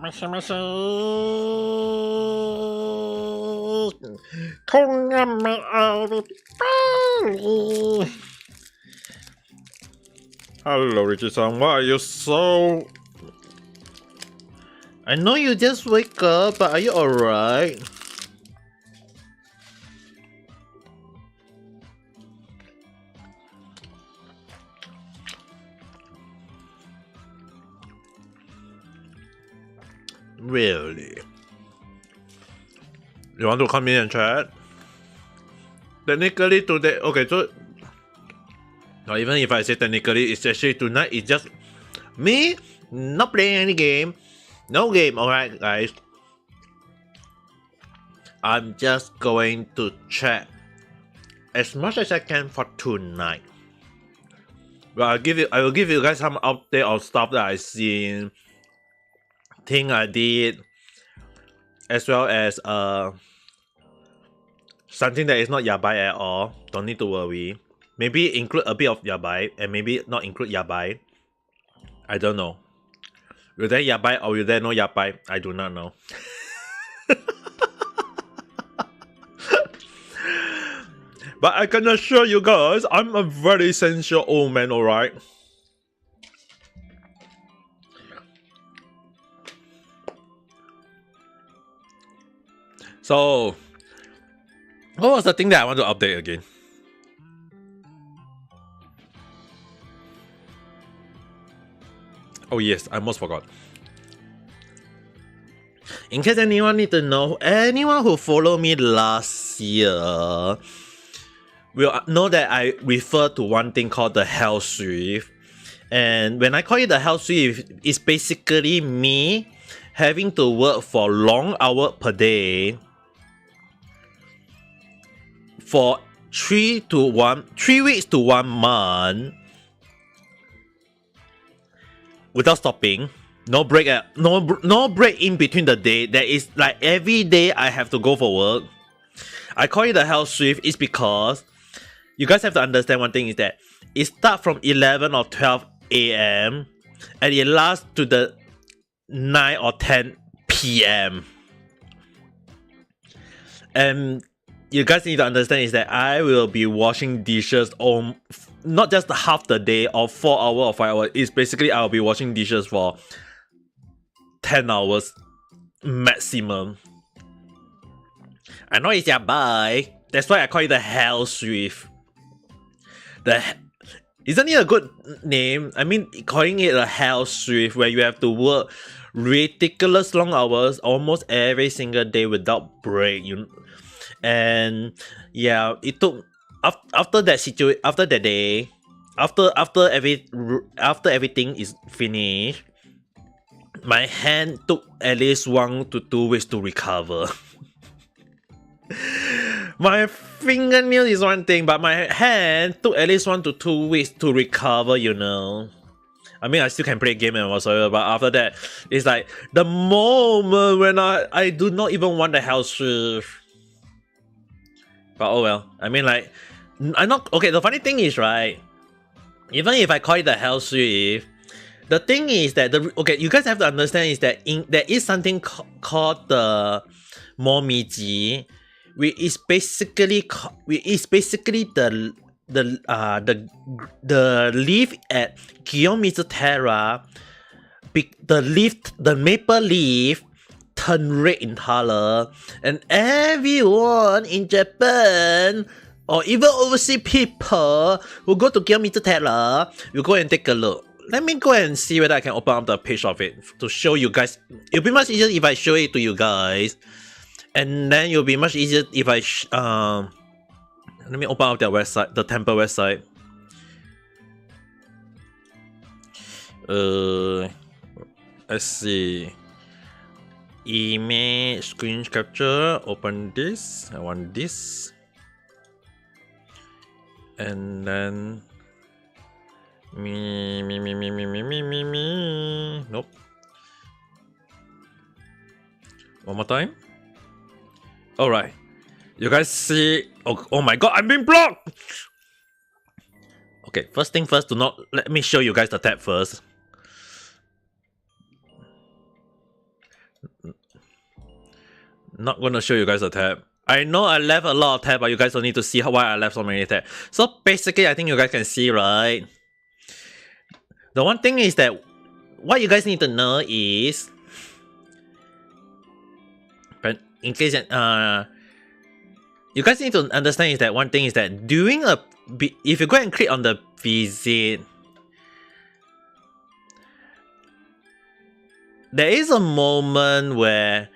ไม่ใช่คงยังไม่เอาไปป้า Hello, Richie-san. Why are you so... I know you just wake up, but are you alright? Really? You want to come in and chat? Technically today, okay, so or even if I say technically, it's actually tonight, it's just me not playing any game. No game, alright guys. I'm just going to chat as much as I can for tonight. Well, I will give you guys some update on stuff that I seen, thing I did, as well as something that is not yabai at all. Don't need to worry. Maybe include a bit of yabai and maybe not include yabai. I don't know. Will there yabai or will there no yabai? I do not know. But I can assure you guys, I'm a very sensual old man, alright? So, what was the thing that I want to update again? Oh yes, I almost forgot. In case anyone need to know, anyone who followed me last year will know that I refer to one thing called the Hell Swift. And when I call it the Hell Swift, it's basically me having to work for long hours per day for 3 weeks to 1 month without stopping. No break no break in between the day. There is like every day I have to go for work. I call it the Hell Swift is because you guys have to understand one thing is that it starts from 11 or 12 a.m. and it lasts to the 9 or 10 p.m. And you guys need to understand is that I will be washing dishes on not just half the day or 4 hours or 5 hours. It's basically I'll be washing dishes for 10 hours maximum. I know it's yabai. That's why I call it the Hell Swift. Isn't it a good name? I mean, calling it a Hell Swift where you have to work ridiculous long hours almost every single day without break. And yeah, it took after that day, after everything is finished, my hand took at least 1 to 2 weeks to recover. My fingernail is one thing, but my hand took at least 1 to 2 weeks to recover, you know. I mean, I still can play game and whatsoever, but after that, it's like the moment when I do not even want the Hell Swift. But oh well. I mean, like, I'm not okay. The funny thing is, right? Even if I call it the Hell Swift, the thing is that you guys have to understand is that there is something called the Momiji, which is basically the leaf at Kiyomizu Terra. The maple leaf turn red in color, and everyone in Japan or even overseas people who go to Kiyomizu Terra will go and take a look. Let me go and see whether I can open up the page of it to show you guys. It'll be much easier if I show it to you guys, and then it'll be much easier if I let me open up their website, the temple website. Let's see. Image screen capture. Open this. I want this, and then me. Nope. One more time. All right. You guys see? Oh my god! I'm being blocked. Okay. First thing first. Let me show you guys the tab first. Not gonna show you guys a tab. I know I left a lot of tab, but you guys don't need to see why I left so many tab. So basically, I think you guys can see, right? The one thing is that what you guys need to know is, but in case you guys need to understand is that one thing is that during if you go and click on the visit, there is a moment when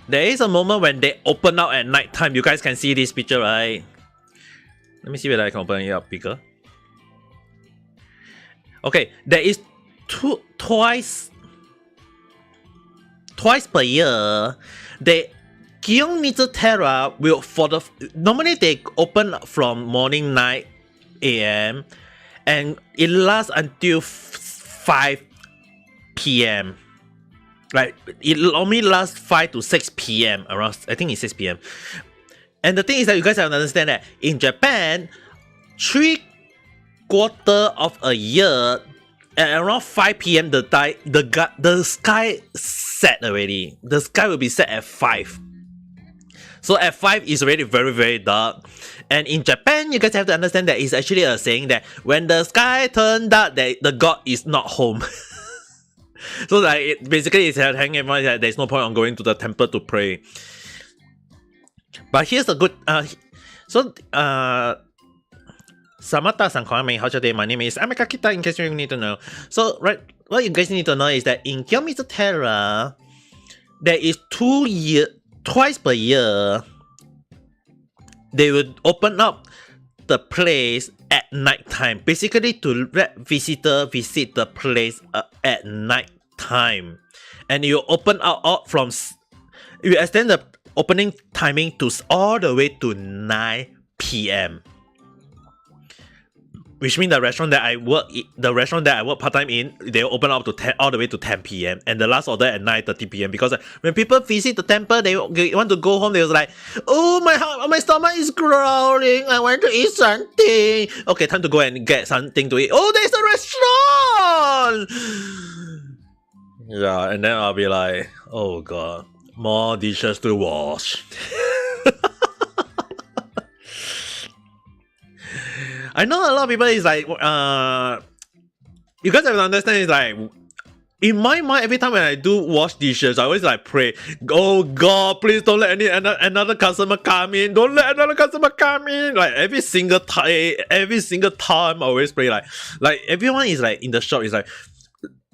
they open up at night time. You guys can see this picture, right? Let me see whether I can open it up bigger. Okay, there is twice per year, the Kiyomizu Terra will normally they open from morning 9 a.m. and it lasts until 5 p.m. Like it only lasts 5 to 6 p.m. around. I think it's 6 p.m. And the thing is that you guys have to understand that in Japan, 3/4 of a year at around 5 p.m. the sky set already. The sky will be set at 5. So at 5 is already very, very dark. And in Japan, you guys have to understand that it's actually a saying that when the sky turns dark, the god is not home. So like basically it's hanging in mind that there's no point on going to the temple to pray. But here's the good Samata-san, how's your day? My name is Amekakita, in case you need to know. So, right, what you guys need to know is that in Kiyomizu Terra, there is twice per year, they will open up the place at night time. Basically, to let visitors visit the place at night time. And you open out from, you extend the opening timing to all the way to 9 p.m. Which means the restaurant that I work part-time in, they open up to 10, all the way to 10 p.m. and the last order at 9:30 p.m. Because when people visit the temple, they want to go home. They was like, "Oh, my stomach is growling. I want to eat something." Okay, time to go and get something to eat. Oh, there's a restaurant. Yeah, and then I'll be like, "Oh God, more dishes to wash." I know a lot of people is like, you guys have to understand, is like, in my mind, every time when I do wash dishes, I always like pray, oh God, please don't let another customer come in. Don't let another customer come in. Like every single time, I always pray like everyone is like in the shop is like,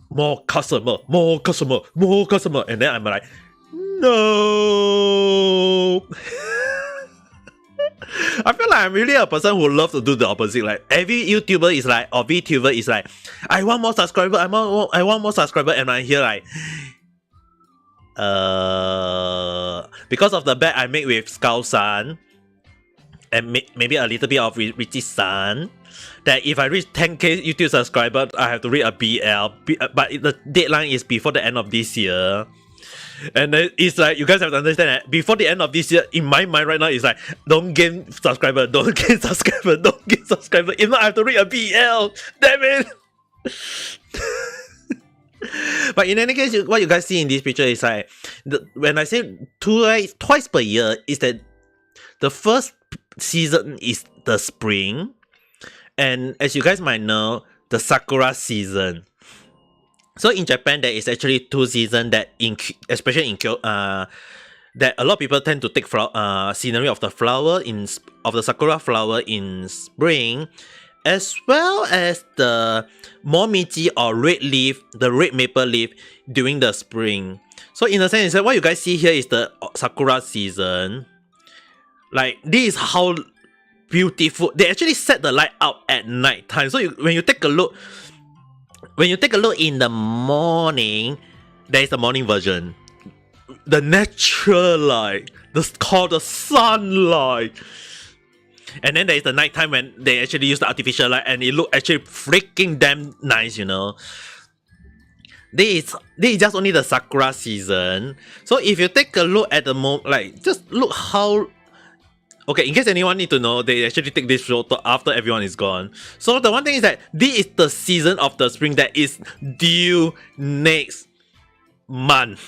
more customer. And then I'm like, no. I feel like I'm really a person who loves to do the opposite. Like every YouTuber is like, or VTuber is like, I want more subscriber, I want more subscriber, and I hear like, because of the bet I make with Skull-san, and maybe a little bit of Richie-san, that if I reach 10k YouTube subscribers, I have to read a BL, but the deadline is before the end of this year. And then it's like, you guys have to understand that before the end of this year, in my mind right now, it's like, don't gain subscriber. If not, I have to read a BL. Damn it. But in any case, what you guys see in this picture is like, when I say twice per year, is that the first season is the spring. And as you guys might know, the Sakura season. So in Japan, there is actually 2 seasons that, especially in that a lot of people tend to take scenery of the of the sakura flower in spring, as well as the momiji or the red maple leaf during the spring. So in a sense, what you guys see here is the sakura season. Like this is how beautiful they actually set the light up at night time. So when you take a look in the morning, there is the morning version. The natural light, called the sunlight. And then there is the nighttime when they actually use the artificial light and it look actually freaking damn nice, you know. This is just only the Sakura season. So if you take a look at just look how... Okay, in case anyone need to know, they actually take this photo after everyone is gone. So the one thing is that this is the season of the spring that is due next month.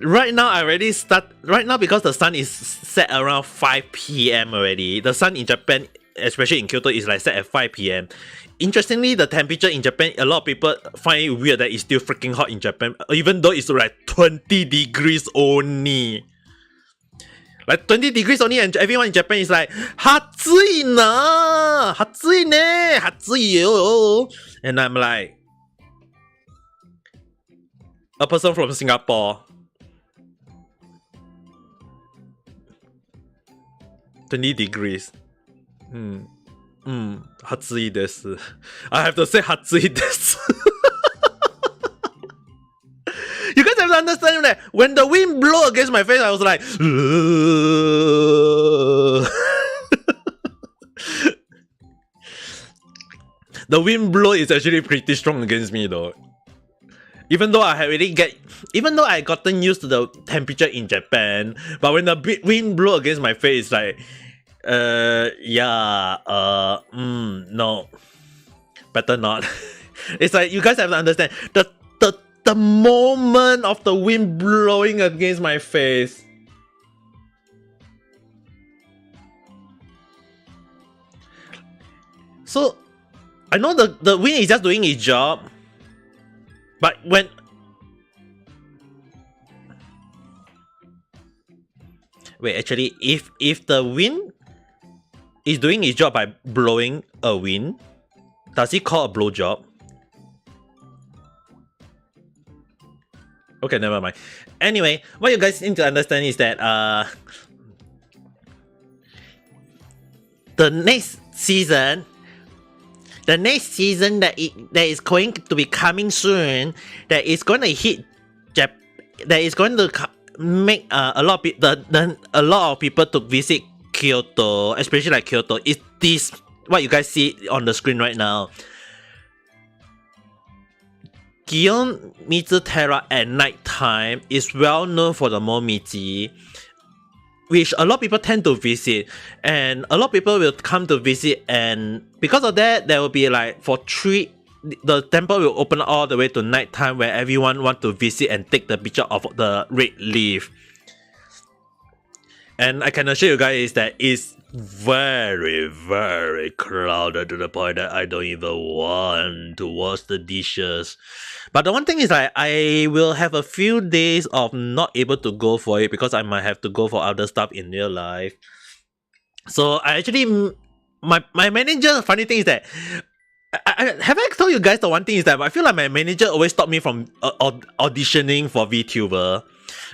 Right now, I already start. Right now, because the sun is set around 5 p.m. already. The sun in Japan, especially in Kyoto, is like set at 5 p.m. Interestingly, the temperature in Japan, a lot of people find it weird that it's still freaking hot in Japan, even though it's like 20 degrees only. Like 20 degrees only, and everyone in Japan is like, "Hatsui na, hatsui ne, hatsui yo," and I'm like, a person from Singapore. 20 degrees. 暑いです. I have to say 暑いです. You guys have to understand that when the wind blew against my face, I was like, the wind blow is actually pretty strong against me though. Even though I gotten used to the temperature in Japan, but when the wind blew against my face, it's like, no, better not. It's like, you guys have to understand the moment of the wind blowing against my face. So I know the wind is just doing its job, but when actually, if the wind is doing its job by blowing a wind, does it call a blow job? Okay, never mind. Anyway, what you guys need to understand is that the next season that is going to be coming soon, that is going to hit that is going to make a lot of people to visit Kyoto, especially like Kyoto, is this what you guys see on the screen right now. Gion-Mizu Terra at night time is well known for the Momiji, which a lot of people tend to visit, and a lot of people will come to visit, and because of that, there will be like the temple will open all the way to night time where everyone want to visit and take the picture of the red leaf. And I can assure you guys that it's very, very crowded to the point that I don't even want to wash the dishes. But the one thing is like, I will have a few days of not able to go for it because I might have to go for other stuff in real life. So I actually, my manager, the funny thing is that, have I told you guys the one thing is that I feel like my manager always stopped me from auditioning for VTuber.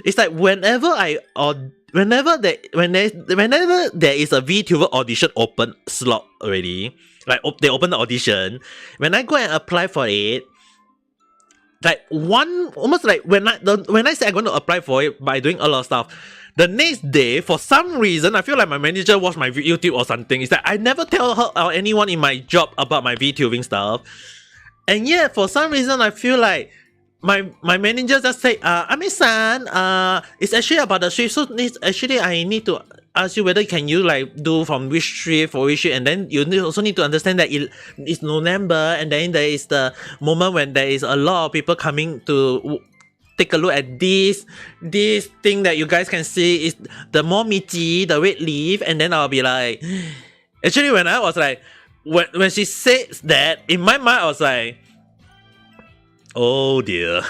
It's like whenever there is a VTuber audition open slot already, like they open the audition, when I go and apply for it, like almost like when I say I'm going to apply for it by doing a lot of stuff, the next day, for some reason, I feel like my manager watched my YouTube or something. It's that I never tell her or anyone in my job about my VTubing stuff. And yet, for some reason, I feel like my manager just say, Ami-san, it's actually about the shift. So actually, I need to ask you whether can you like do from which shift for which shift. And then you also need to understand that it's November. And then there is the moment when there is a lot of people coming to take a look at this thing that you guys can see is the Momiji, the red leaf, and then I'll be like, actually when I was like, when she says that, in my mind I was like, oh dear.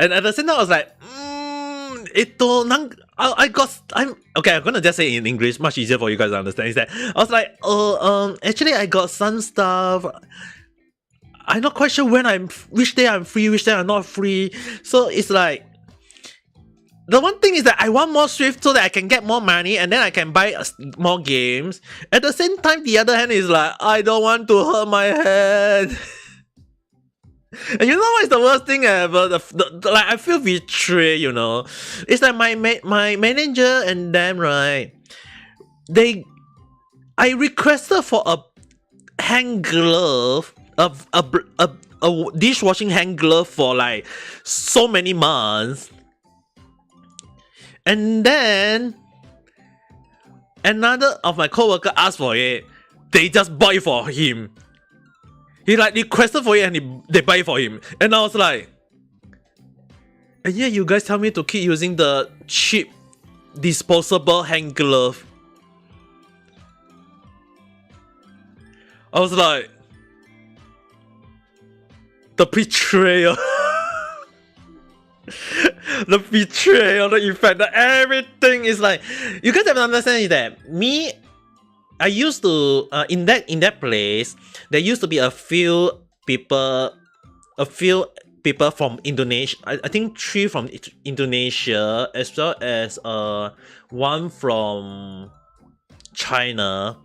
And at the same time I was like, I'm gonna just say it in English, much easier for you guys to understand. Is that I was like, actually I got some stuff. I'm not quite sure which day I'm free, which day I'm not free. So it's like, the one thing is that I want more Swift so that I can get more money and then I can buy more games. At the same time, the other hand is like, I don't want to hurt my head. And you know what is the worst thing ever? Like I feel betrayed, you know. It's like my manager and them, right? I requested for a hand glove, a dishwashing hand glove for like so many months, and then another of my coworker asked for it. They just bought it for him. He like requested for it and they buy it for him, and I was like, And yet you guys tell me to keep using the cheap disposable hand glove. I was like, the betrayal. The betrayal, the effect, everything is like, you guys have to understand is that me, I used to in that place there used to be a few people from Indonesia. I think 3 from Indonesia, as well as 1 from China,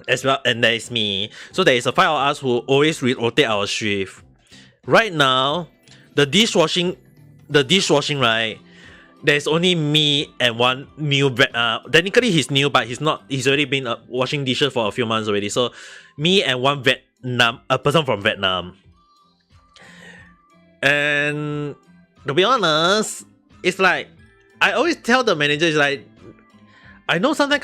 as well, and there is me. So there is a 5 of us who always rotate our shift. Right now, the dishwashing, right? There's only me and 1 new technically he's new, but he's already been washing dishes for a few months already. So me and 1 a person from Vietnam. And to be honest, it's like I always tell the manager, it's like, I know sometimes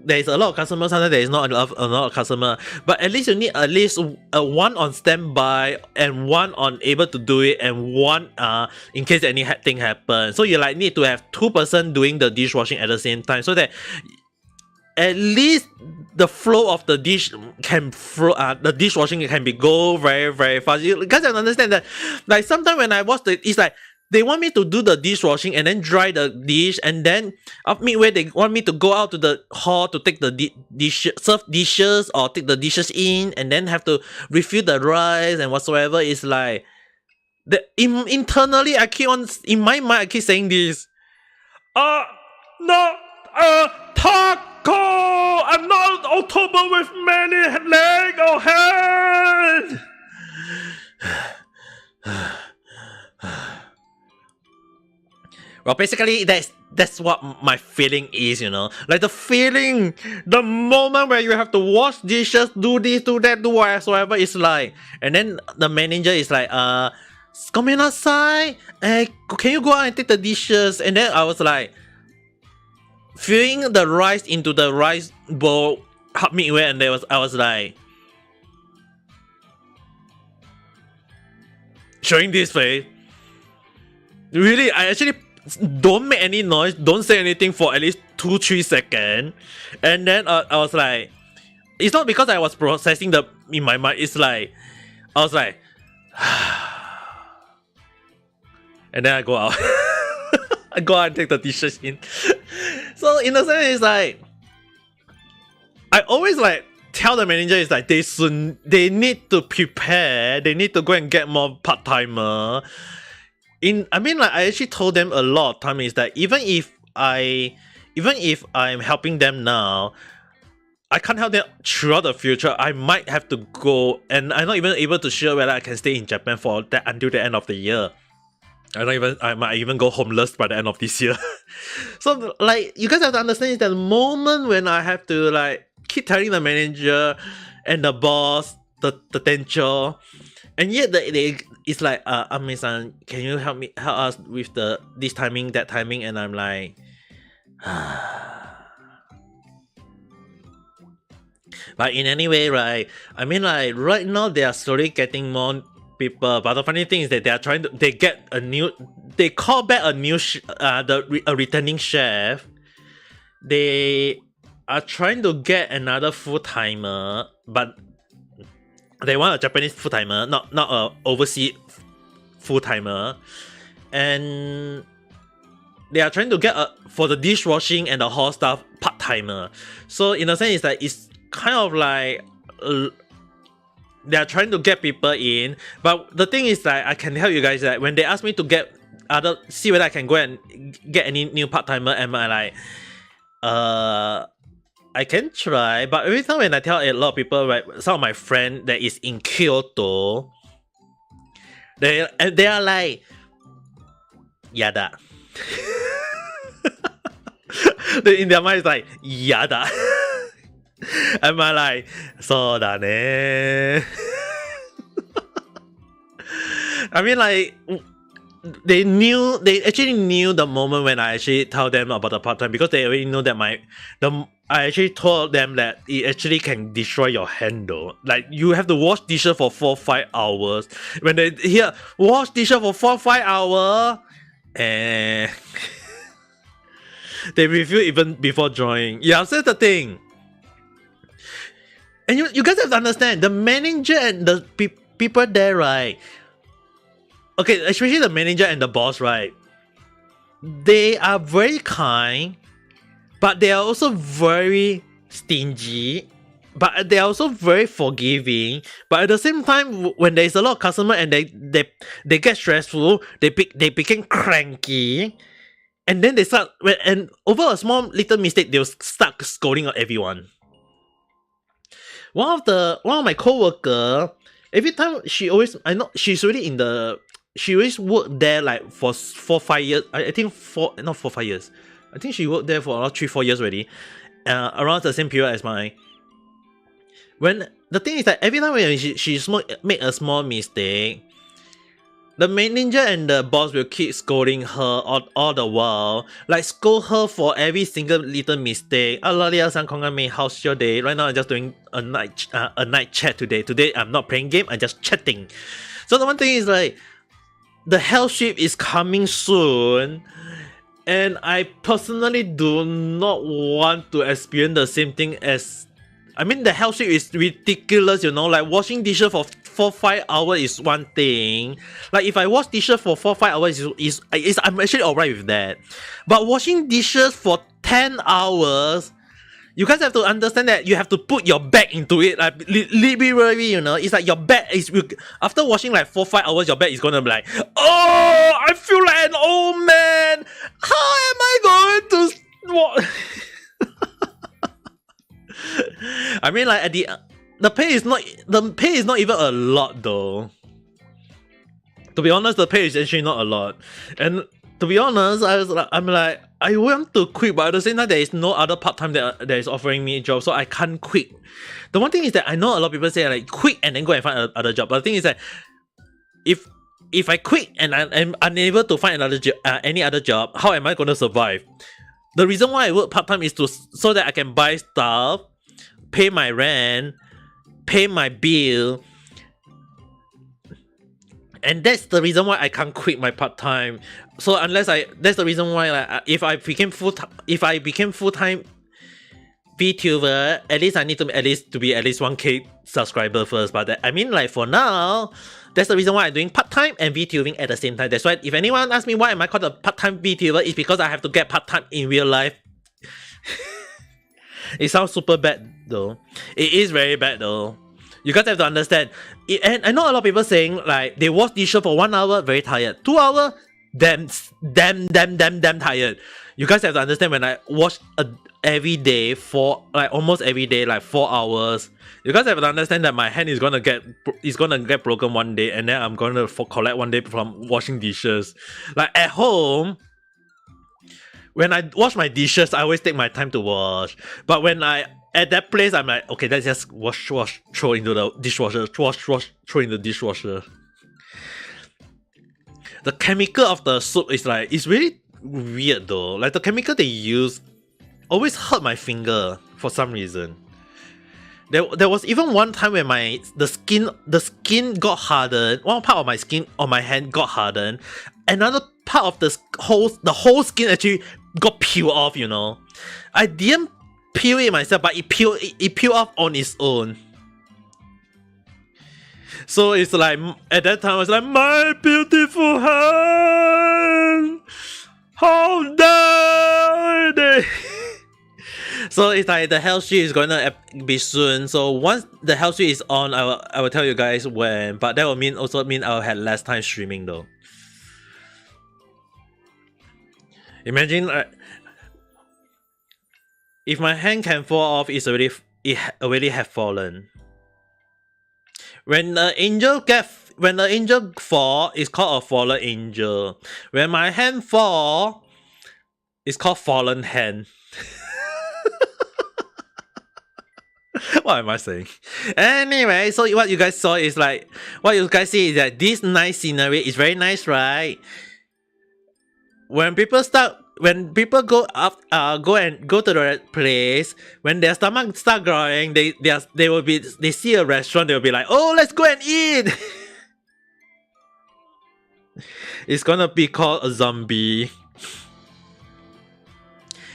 there is a lot of customers, sometimes there is not a lot of customer, but at least you need at least 1 on standby and 1 on able to do it, and 1 in case anything happens. So you like need to have 2 person doing the dishwashing at the same time, so that at least the flow of the dish can flow. The dishwashing can be go very very fast. You guys have to understand that, like sometimes when I watch it's like, they want me to do the dishwashing and then dry the dish, and then midway they want me to go out to the hall to take the serve dishes or take the dishes in, and then have to refill the rice and whatsoever. Is like internally I keep on, in my mind I keep saying this. No, taco. I'm not October with many legs or hands. Well, basically, that's what my feeling is, you know. Like the feeling, the moment where you have to wash dishes, do this, do that, do whatsoever, it's like, and then the manager is like, "Komenasai, can you go out and take the dishes?" And then I was like, filling the rice into the rice bowl midway, and I was like, showing this face. Really, I actually don't make any noise, don't say anything for at least 2-3 seconds, and then I was like, it's not because I was processing in my mind, it's like I was like and then I go out. I go out and take the dishes in. So in a sense, it's like I always like tell the manager, it's like they need to prepare, they need to go and get more part-timer. I mean, like, I actually told them a lot of time is that even if I'm helping them now, I can't help them throughout the future. I might have to go, and I'm not even able to sure whether I can stay in Japan for that until the end of the year. I might even go homeless by the end of this year. So like, you guys have to understand is that the moment when I have to like keep telling the manager and the boss, the tencho, and yet it's like, Ami-san, can you help us with this timing, that timing? And I'm like, but in any way, right? I mean, like right now they are slowly getting more people, but the funny thing is that they call back a returning chef. They are trying to get another full-timer, but they want a Japanese full-timer, not a overseas full-timer. And they are trying to get for the dishwashing and the hall staff part-timer. So in a sense, it's like, it's kind of like they are trying to get people in. But the thing is that I can tell you guys that when they ask me to see whether I can go and get any new part-timer, am I like, I can try, but every time when I tell a lot of people, right, some of my friends that is in Kyoto, they are like, yada. In their mind, it's like, yada. Am I like, so da ne? I mean, like, they actually knew the moment when I actually tell them about the part-time, because they already know that I actually told them that it actually can destroy your handle. Like, you have to wash dishes for 4-5 hours. When they hear wash dishes for 4-5 hours, And they review even before joining. Yeah, so that's the thing. And you guys have to understand, the manager and the people there, right? Okay, especially the manager and the boss, right? They are very kind, but they are also very stingy. But they are also very forgiving. But at the same time, when there is a lot of customer and they get stressful, they become cranky, and then they start and over a small little mistake, they'll start scolding at everyone. One of my coworker, every time she always, I know she's already in the, she always worked there like for 4-5 years. I think not 4-5 years. I think she worked there for around 3-4 years already. Around the same period as mine. When the thing is that every time when she make a small mistake, the manager and the boss will keep scolding her all the while, like scold her for every single little mistake. How's your day? Right now I'm just doing a night chat today. Today I'm not playing game, I'm just chatting. So the one thing is like, the hell ship is coming soon, and I personally do not want to experience the same thing as. I mean, the hell ship is ridiculous, you know. Like washing dishes for 4-5 hours is one thing. Like if I wash dishes for 4-5 hours is I'm actually alright with that. But washing dishes for 10 hours, you guys have to understand that you have to put your back into it. Like literally, you know, it's like your back is, after washing like 4-5 hours, your back is gonna be like, oh, I feel like an old man. How am I going to? I mean, like at the pay is not even a lot though. To be honest, the pay is actually not a lot. And to be honest, I'm like I want to quit, but at the same time there is no other part-time that is offering me a job, so I can't quit. The one thing is that I know a lot of people say like quit and then go and find another job. But the thing is that if I quit and I'm unable to find any other job, how am I going to survive? The reason why I work part-time is so that I can buy stuff, pay my rent, pay my bill, and that's the reason why I can't quit my part-time. So that's the reason why, like, if I became full-time VTuber, at least I need to be at least 1K subscriber first. But I mean, like for now, that's the reason why I'm doing part-time and VTubing at the same time. That's why if anyone asks me why am I called a part-time VTuber, it's because I have to get part-time in real life. It sounds super bad though. It is very bad though. You guys have to understand. And I know a lot of people saying like they wash dishes for 1 hour, very tired. 2 hours, damn tired. You guys have to understand, when I wash every day for like almost every day, like 4 hours, you guys have to understand that my hand is gonna get broken one day, and then I'm gonna collect one day from washing dishes. Like at home, when I wash my dishes, I always take my time to wash. But when at that place, I'm like, okay, let's just wash, throw into the dishwasher, wash, throw in the dishwasher. The chemical of the soup is like, it's really weird though. Like the chemical they use always hurt my finger for some reason. There was even one time when the skin got hardened. One part of my skin on my hand got hardened. Another part of the whole skin actually got peeled off, you know. I didn't peel it myself, but it peeled off on its own. So it's like, at that time I was like, my beautiful hand, how dare they? So it's like the health sheet is gonna be soon. So once the health sheet is on, I will tell you guys when. But that will also mean I'll have less time streaming though. Imagine if my hand can fall off, it already have fallen. When the angel fall, it's called a fallen angel. When my hand fall, it's called fallen hand. What am I saying? Anyway, so what you guys saw is like, what you guys see is that this nice scenery is very nice, right? When people go up, go to the place, when their stomach start growing, they see a restaurant, they'll be like, oh, let's go and eat. It's gonna be called a zombie.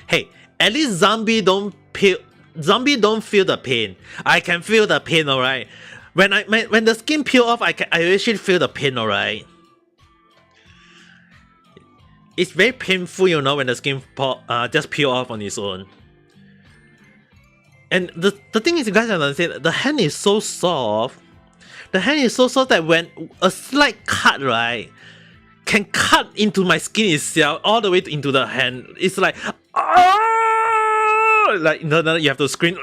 Hey, at least zombie don't feel the pain. I can feel the pain, alright. When the skin peel off, I actually feel the pain, alright. It's very painful, you know, when the skin just peel off on its own. And the thing is, you guys understand, the hand is so soft. The hand is so soft that when a slight cut, right, can cut into my skin itself all the way into the hand. It's like, like no, you have to scream.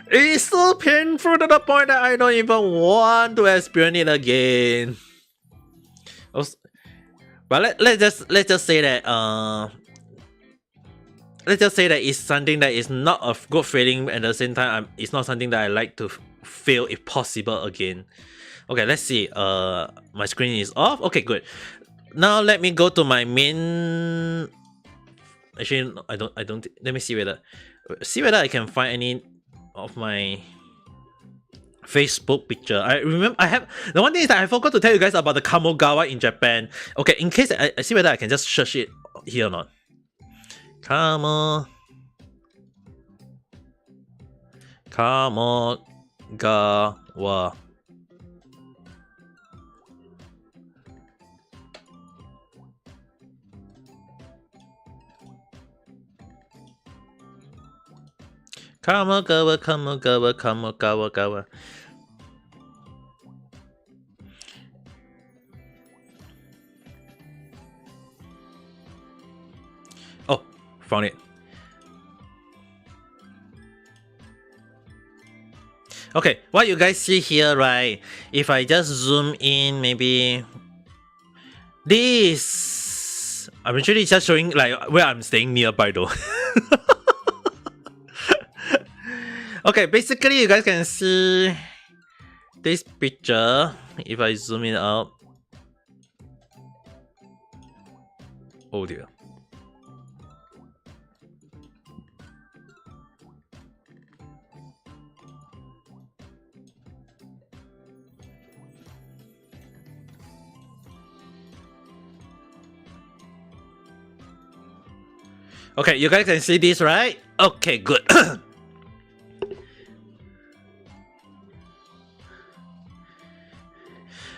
It's so painful to the point that I don't even want to experience it again. But let's just say that let's just say that it's something that is not a good feeling, and at the same time it's not something that I like to feel if possible again. Okay, let's see. My screen is off. Okay, good. Now let me go to my main. Actually, I don't. Let me see whether I can find any of my Facebook picture. I remember I have the one thing is that I forgot to tell you guys about the Kamogawa in Japan. Okay, in case I see whether I can just search it here or not. Kamogawa. Kamogawa. Oh, found it. Okay, what you guys see here, right? If I just zoom in, maybe this. I'm actually just showing like where I'm staying nearby though. Okay, basically you guys can see this picture if I zoom it out. Oh dear. Okay, you guys can see this, right? Okay, good.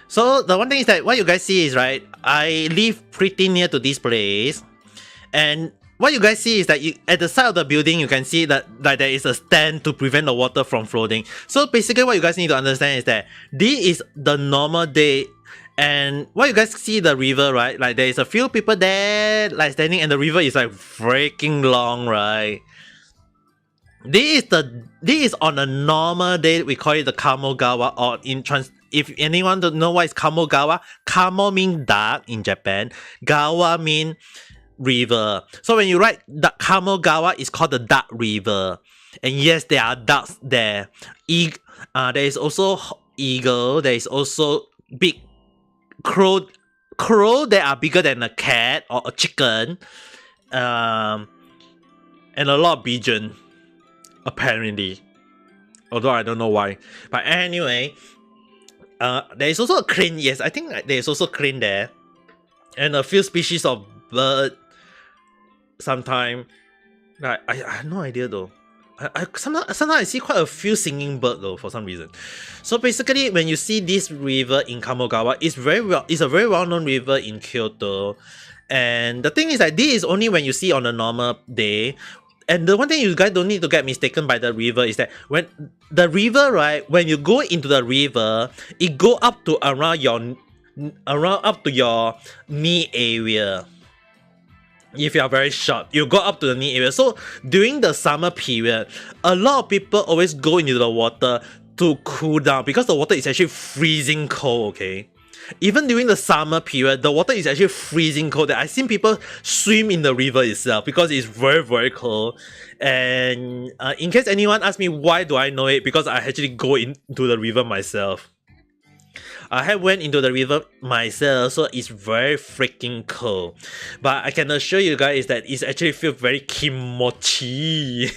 So the one thing is that what you guys see is, right, I live pretty near to this place, and what you guys see is that at the side of the building you can see that there is a stand to prevent the water from flooding. So basically what you guys need to understand is that this is the normal day, and what you guys see the river, right, like there is a few people there like standing, and the river is like freaking long, right? This is on a normal day. We call it the Kamogawa, or if anyone don't know what is Kamogawa, Kamo means dark in Japan, Gawa means river. So when you write the Kamogawa, it's called the dark river. And yes, there are ducks there. There is also eagle. There is also big crow that are bigger than a cat or a chicken. And a lot of pigeon, apparently. Although I don't know why. But anyway, there is also a crane. Yes, I think there is also a crane there. And a few species of bird. Sometime. I have no idea though. Sometimes I see quite a few singing birds though for some reason. So basically, when you see this river in Kamogawa, it's a very well-known river in Kyoto. And the thing is that this is only when you see on a normal day. And the one thing you guys don't need to get mistaken by the river is that when the river, right, when you go into the river, it go up to around up to your knee area. If you are very short, you go up to the knee area. So during the summer period, a lot of people always go into the water to cool down because the water is actually freezing cold, okay? Even during the summer period, the water is actually freezing cold. I've seen people swim in the river itself because it's very, very cold. And in case anyone asks me why do I know it, because I actually go into the river myself. I have went into the river myself, so it's very freaking cold. But I can assure you guys that it actually feels very kimochi.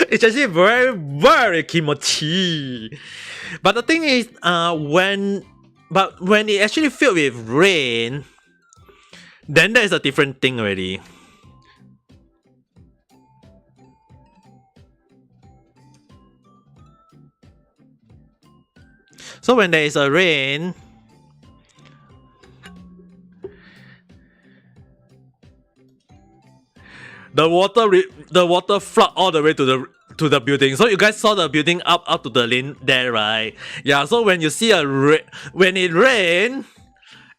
It's actually very, very kimochi. But the thing is, when But when it actually filled with rain, then that is a different thing already. So when there is a rain, the water flood all the way to the building. So you guys saw the building up to the lane there, right? Yeah. So when you see when it rain,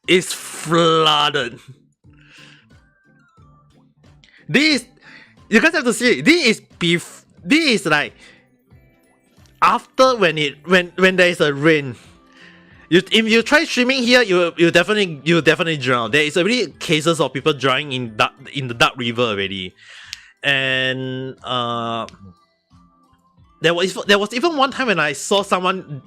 it's flooded. This you guys have to see. This is like after when there is a rain. If you try swimming here, you definitely drown. There is already cases of people drowning in the dark river already, and there was even one time when I saw someone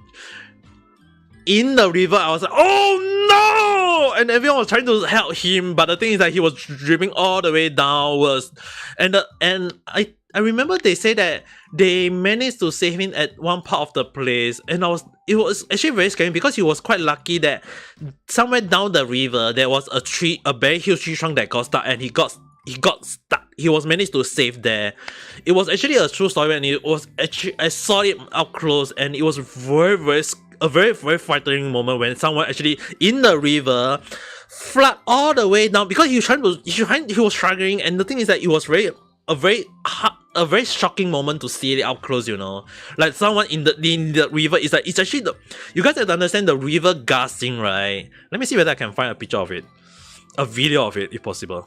in the river. I was like, oh no! And everyone was trying to help him, but the thing is that he was dripping all the way downwards, and I remember they say that they managed to save him at one part of the place, and it was actually very scary because he was quite lucky that somewhere down the river there was a very huge tree trunk that got stuck, and he got stuck. He was managed to save there. It was actually a true story, and it was actually I saw it up close, and it was a very frightening moment when someone actually in the river flood all the way down because he was struggling, and the thing is that it was a very shocking moment to see it up close, you know. Like someone in the river, it's actually you guys have to understand the river gusting, right? Let me see whether I can find a picture of it. A video of it, if possible.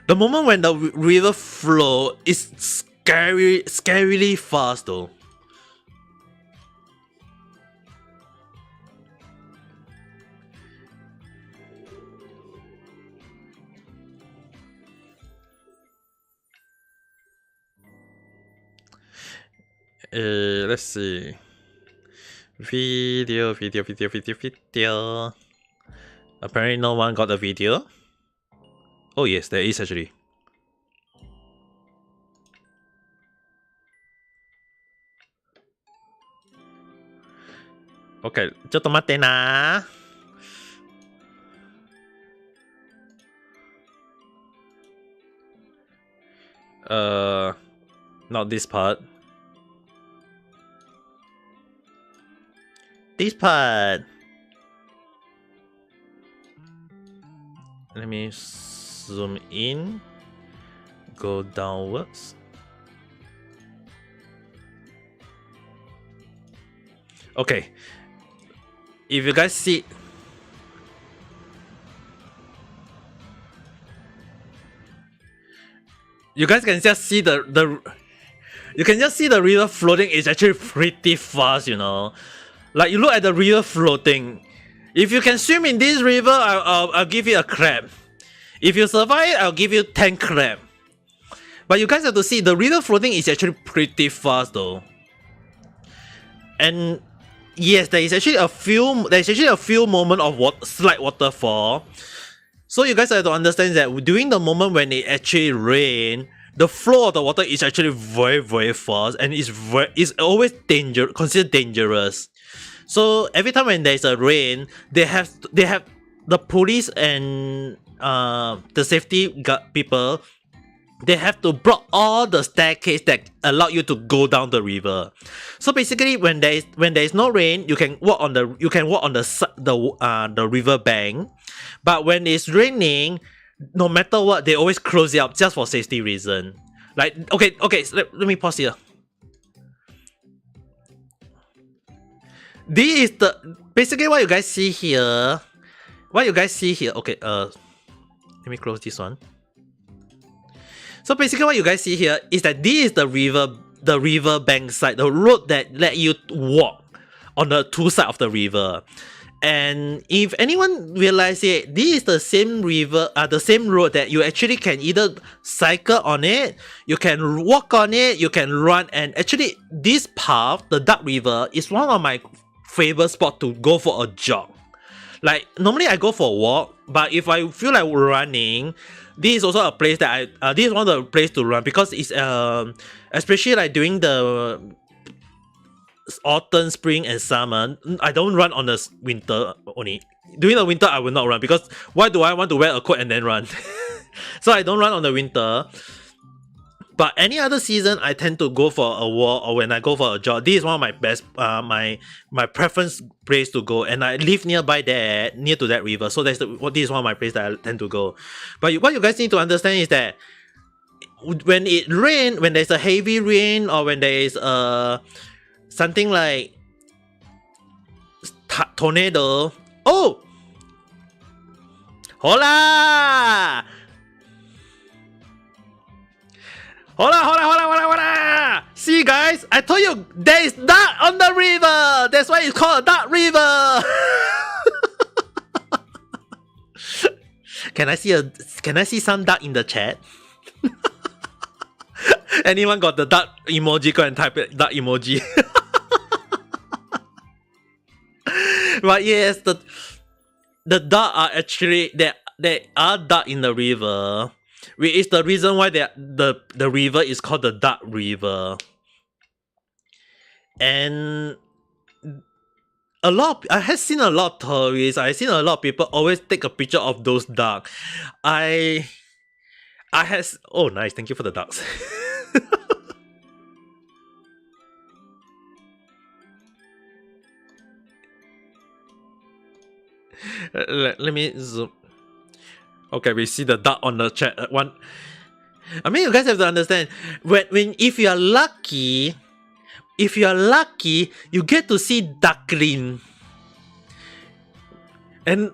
The moment when the river flow is scarily fast though. Let's see. Video. Apparently no one got the video. Oh yes, there is actually. Okay, ちょっと待ってな. Not this part. This part. Let me zoom in. Go downwards. Okay. If you guys see, you guys can just see you can just see the river floating is actually pretty fast, you know. Like you look at the river floating. If you can swim in this river, I'll give you a crab. If you survive, I'll give you 10 crab. But you guys have to see the river floating is actually pretty fast though. And yes, there is actually a few moments of slight waterfall. So you guys have to understand that during the moment when it actually rain, the flow of the water is actually very, very fast, and it's always considered dangerous. So every time when there's a rain, they have the police and the safety guard people. They have to block all the staircase that allow you to go down the river. So basically, when there is no rain, you can walk on the river bank. But when it's raining, no matter what, they always close it up just for safety reason. Like okay, let me pause here. This is basically what you guys see here. Okay, let me close this one. So basically what you guys see here is that this is the river bank side, the road that let you walk on the two sides of the river. And if anyone realize it, this is the same the same road that you actually can either cycle on it, you can walk on it, you can run. And actually this path, the Dark River, is one of my favorite spots to go for a jog. Like normally I go for a walk, but if I feel like running, this is also a place that this is one of the places to run, because it's especially like during the autumn, spring, and summer. I don't run on the winter only. During the winter, I will not run because why do I want to wear a coat and then run? So I don't run on the winter. But any other season, I tend to go for a walk or when I go for a jog. This is one of my best, my preference place to go, and I live nearby there, near to that river. So this is one of my places that I tend to go. But what you guys need to understand is that when it rains, when there's a heavy rain, or when there is something like tornado. Oh, hola! Hola! See guys, I told you there is duck on the river. That's why it's called a duck river. Can I see some duck in the chat? Anyone got the duck emoji? Go and type it, duck emoji. But yes, the duck are actually there are duck in the river. Which is the reason why the river is called the Duck River. And I have seen a lot of tourists, I have seen a lot of people always take a picture of those ducks. Oh nice, thank you for the ducks. Let me zoom. Okay, we see the duck on the chat. One, I mean, you guys have to understand if you are lucky, you get to see duckling, and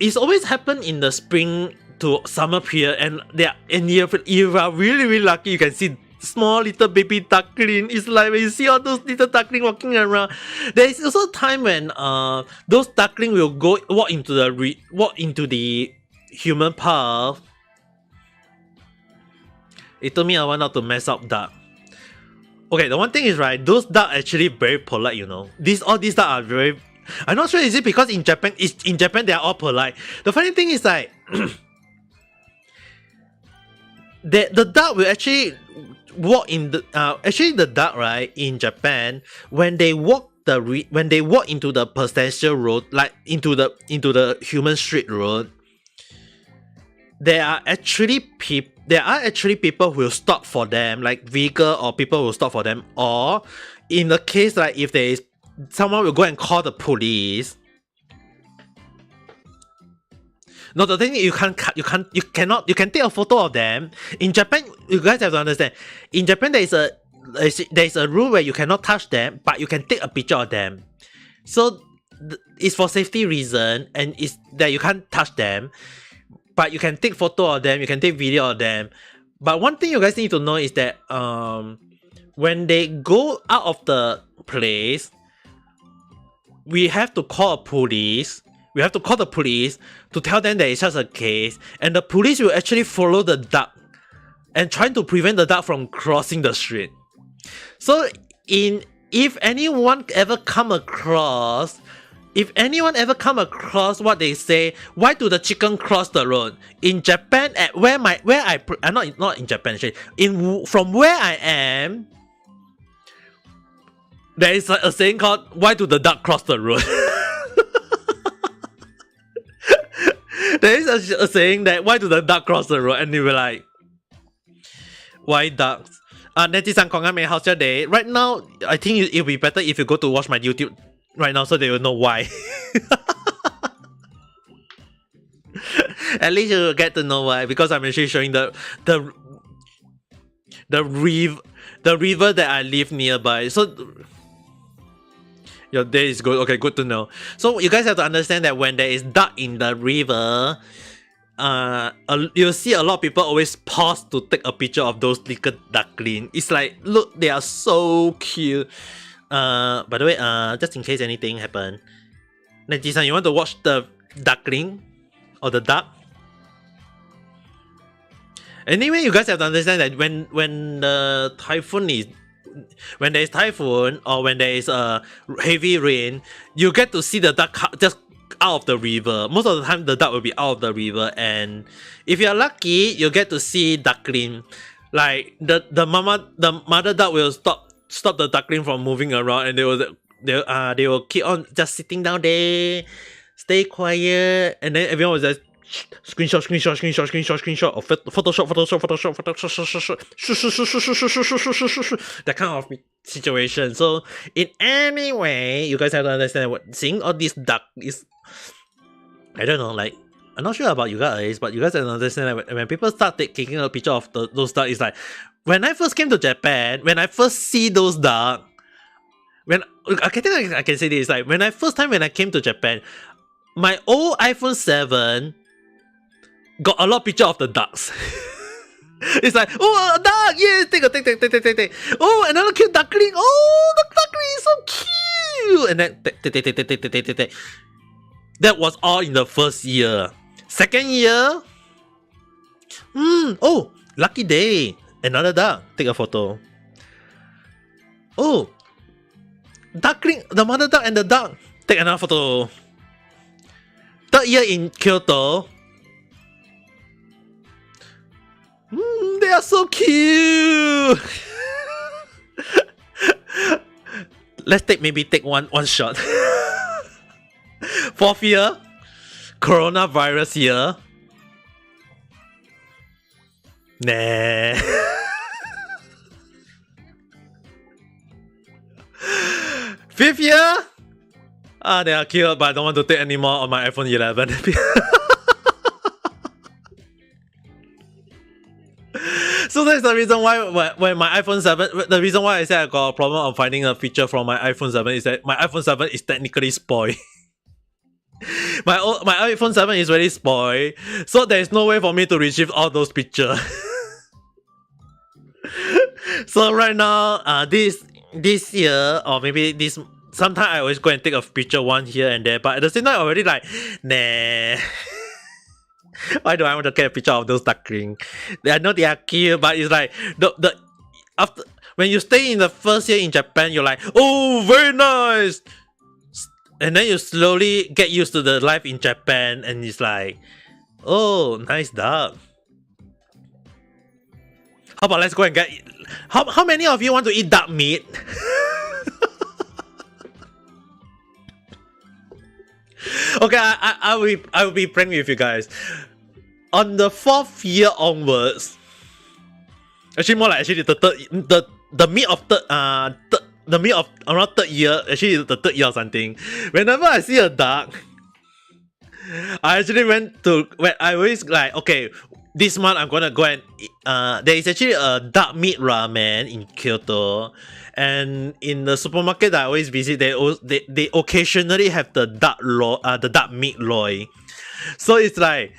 it's always happened in the spring to summer period, and if you are really lucky, you can see small little baby duckling. It's like when you see all those little duckling walking around. There is also a time when those duckling will walk into the human path. It told me I want not to mess up duck. Okay, the one thing is right, those duck actually very polite, you know. All these duck are very. I'm not sure is it because in Japan they are all polite. The funny thing is like the duck will actually walk in the the duck, right, in Japan, when they walk into the pedestrian road, like into the human street road, there are actually people who will stop for them, like vehicle or people will stop for them, or in the case like if there is someone will go and call the police. No, the thing is you can take a photo of them. In Japan, you guys have to understand. In Japan, there is a rule where you cannot touch them, but you can take a picture of them. So it's for safety reason, and it's that you can't touch them, but you can take photo of them, you can take video of them. But one thing you guys need to know is that when they go out of the place, we have to call police. We have to call the police to tell them there is such a case, and the police will actually follow the duck and trying to prevent the duck from crossing the street. So if anyone ever come across what they say, why do the chicken cross the road? In Japan, at not in Japan actually, from where I am, there is a saying called "Why do the duck cross the road?" There is a saying that "Why do the duck cross the road?" and they were like, "Why ducks?" Netizen 講緊美好嘅day. Right now, I think it'll be better if you go to watch my YouTube right now, so they will know why. At least you will get to know why, because I'm actually showing the river that I live nearby. So your day is good. Okay, good to know. So you guys have to understand that when there is duck in the river, you'll see a lot of people always pause to take a picture of those little duckling. It's like, look, they are so cute. By the way, just in case anything happen, Netizen, you want to watch the duckling or the duck? Anyway, you guys have to understand that when the typhoon is, when there is typhoon or when there is a heavy rain, you get to see the duck just out of the river. Most of the time, the duck will be out of the river, and if you're lucky, you get to see duckling. Like the mother duck will stop stop the duckling from moving around, and they will keep on just sitting down there, stay quiet, and then everyone was just screenshot, or Photoshop, that kind of situation. So in any way, you guys have to understand what seeing all this duck is. I don't know, like, I'm not sure about you guys, but you guys have to understand that when people start taking a picture of those ducks, it's like, when I first came to Japan, when I first see those ducks, I can say this, like, when I came to Japan, my old iPhone 7 got a lot of picture of the ducks. It's like, oh, a duck, yeah, take. Oh, another cute duckling. Oh, the duckling is so cute. And then take. That was all in the first year. Second year, oh, lucky day. Another duck. Take a photo. Oh, duckling, the mother duck and the duck. Take another photo. Third year in Kyoto. They are so cute. Let's take one shot. Fourth year, coronavirus year. Nah. Fifth year, they are cute, but I don't want to take anymore on my iPhone 11. So that's the reason why when my iPhone 7, the reason why I said I got a problem of finding a feature from my iPhone 7 is that my iPhone 7 is technically spoiled. my iPhone 7 is very spoiled, so there is no way for me to retrieve all those pictures. So right now, this year, or maybe this, sometimes I always go and take a picture one here and there, but at the same time, I'm already like, nah. Why do I want to get a picture of those ducklings? I know they are cute, but it's like after when you stay in the first year in Japan, you're like, oh, very nice, and then you slowly get used to the life in Japan, and it's like, oh, nice duck. How about let's go and get. How many of you want to eat duck meat? Okay, I will be frank with you guys. On the fourth year onwards, actually more like the meat of the meat of around third year, actually the third year or something. Whenever I see a duck, I actually I always like, okay, this month I'm gonna go and there is actually a duck meat ramen in Kyoto. And in the supermarket that I always visit, they occasionally have the duck meat loy. So it's like,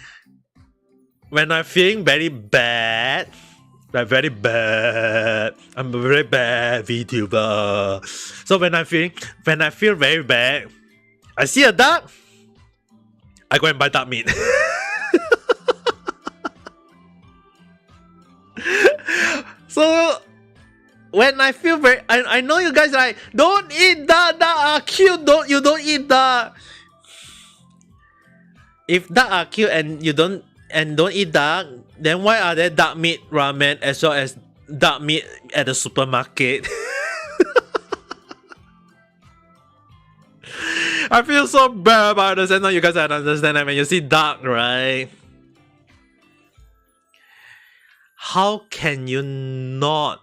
when I'm feeling very bad, I'm a very bad VTuber. So when I feel very bad, I see a duck, I go and buy duck meat. So when I feel very, I know you guys are like, don't eat duck are cute, don't eat duck. If duck are cute and you don't eat duck, then why are there duck meat ramen as well as duck meat at the supermarket? I feel so bad about this, and now you guys have to understand that when you see duck, right? How can you not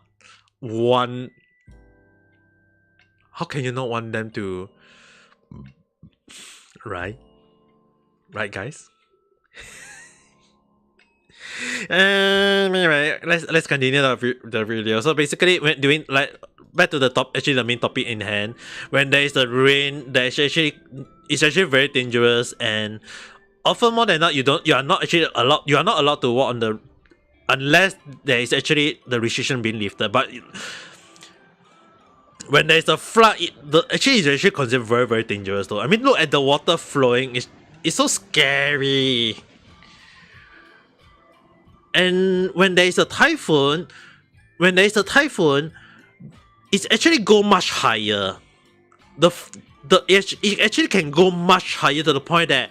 want them to, right guys? Anyway, let's continue the video. So basically, when doing, like, back to the the main topic in hand, when there is the rain, it's actually very dangerous, and often more than not, you are not allowed to walk on the, unless there is actually the restriction being lifted. But when there is a flood, it's actually considered very, very dangerous though. I mean, look at the water flowing, it's so scary. And when there is a typhoon, it's actually go much higher. It actually can go much higher to the point that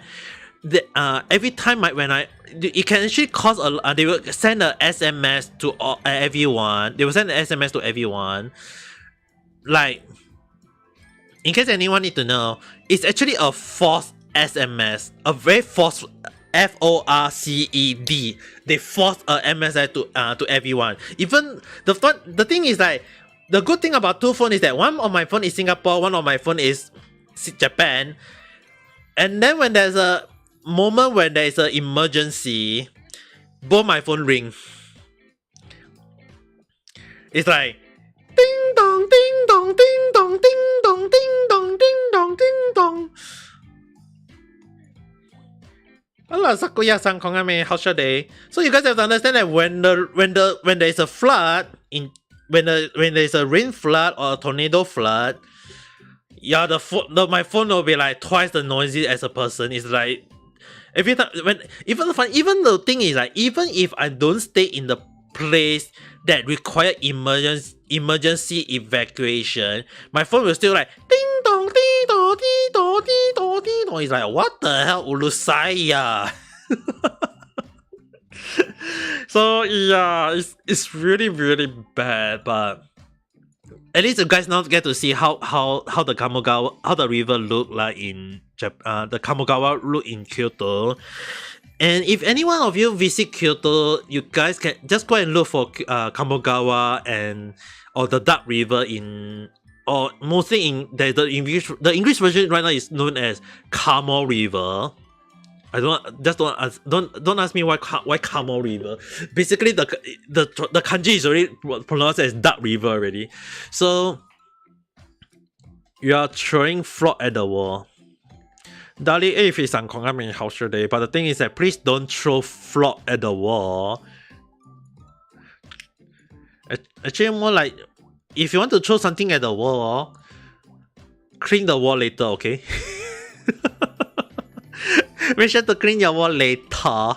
every time it can actually cause they will send a SMS to everyone. They will send an SMS to everyone, like, in case anyone need to know, it's actually a forced SMS, a very forced FORCED. They force a MSI to everyone. Even the thing is like, the good thing about two phones is that one of my phone is Singapore, one of my phone is Japan, and then when there's a moment when there is an emergency, both my phone ring. It's like ding dong, ding dong, ding dong, ding dong, ding dong, ding dong, ding dong. Hello, Sakuya-san, kongame, how's your day? So you guys have to understand that when there is a flood when there is a rain flood or a tornado flood, yeah, my phone will be like twice the noisy as a person. It's like every time even the thing is like, even if I don't stay in the place that require emergency evacuation, my phone will still like ding dong, ding dong, ding dong, ding dong, ding dong. It's like, what the hell, Ulusaya? So yeah, it's really really bad, but at least you guys now get to see how the Kamogawa, how the river look like in the Kamogawa look in Kyoto. And if any one of you visit Kyoto, you guys can just go and look for Kamogawa or the Dark River or mostly in the English version right now is known as Kamo River. Don't ask me why Kamo River. Basically the kanji is already pronounced as Dark River already. So you are throwing flock at the wall. Dali if is uncommon in house day, but the thing is that please don't throw flock at the wall. Actually, more like, if you want to throw something at the wall, clean the wall later, okay? Make sure to clean your wall later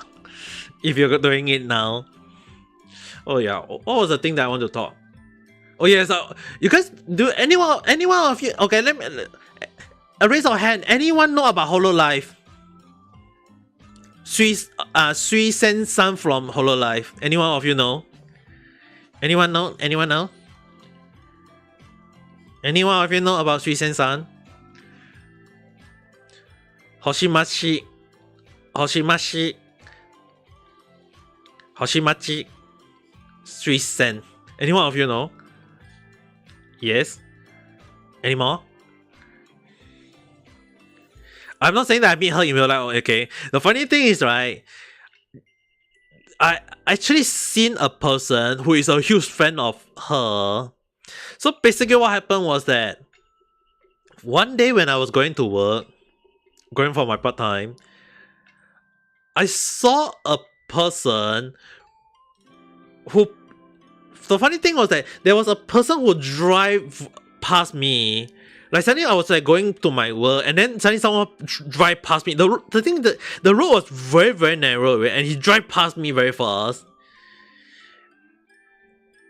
if you're doing it now. Oh yeah, what was the thing that I want to talk? Oh yeah, so you guys do anyone of you? Okay, let me raise your hand. Anyone know about Hololive? Sui Sen-san from Hololive. Anyone of you know? Anyone know? Anyone know? Anyone of you know about Sui Sen-san? Hoshimachi. Sui Sen. Anyone of you know? Yes? Any more? I'm not saying that I meet her in real life, okay? The funny thing is, right, I actually seen a person who is a huge fan of her. So basically what happened was that one day when I was going to work, going for my part-time, I saw a person who... The funny thing was that there was a person who drive past me. Like suddenly I was like going to my work, and then suddenly someone drive past me. The thing that the road was very very narrow, and he drive past me very fast.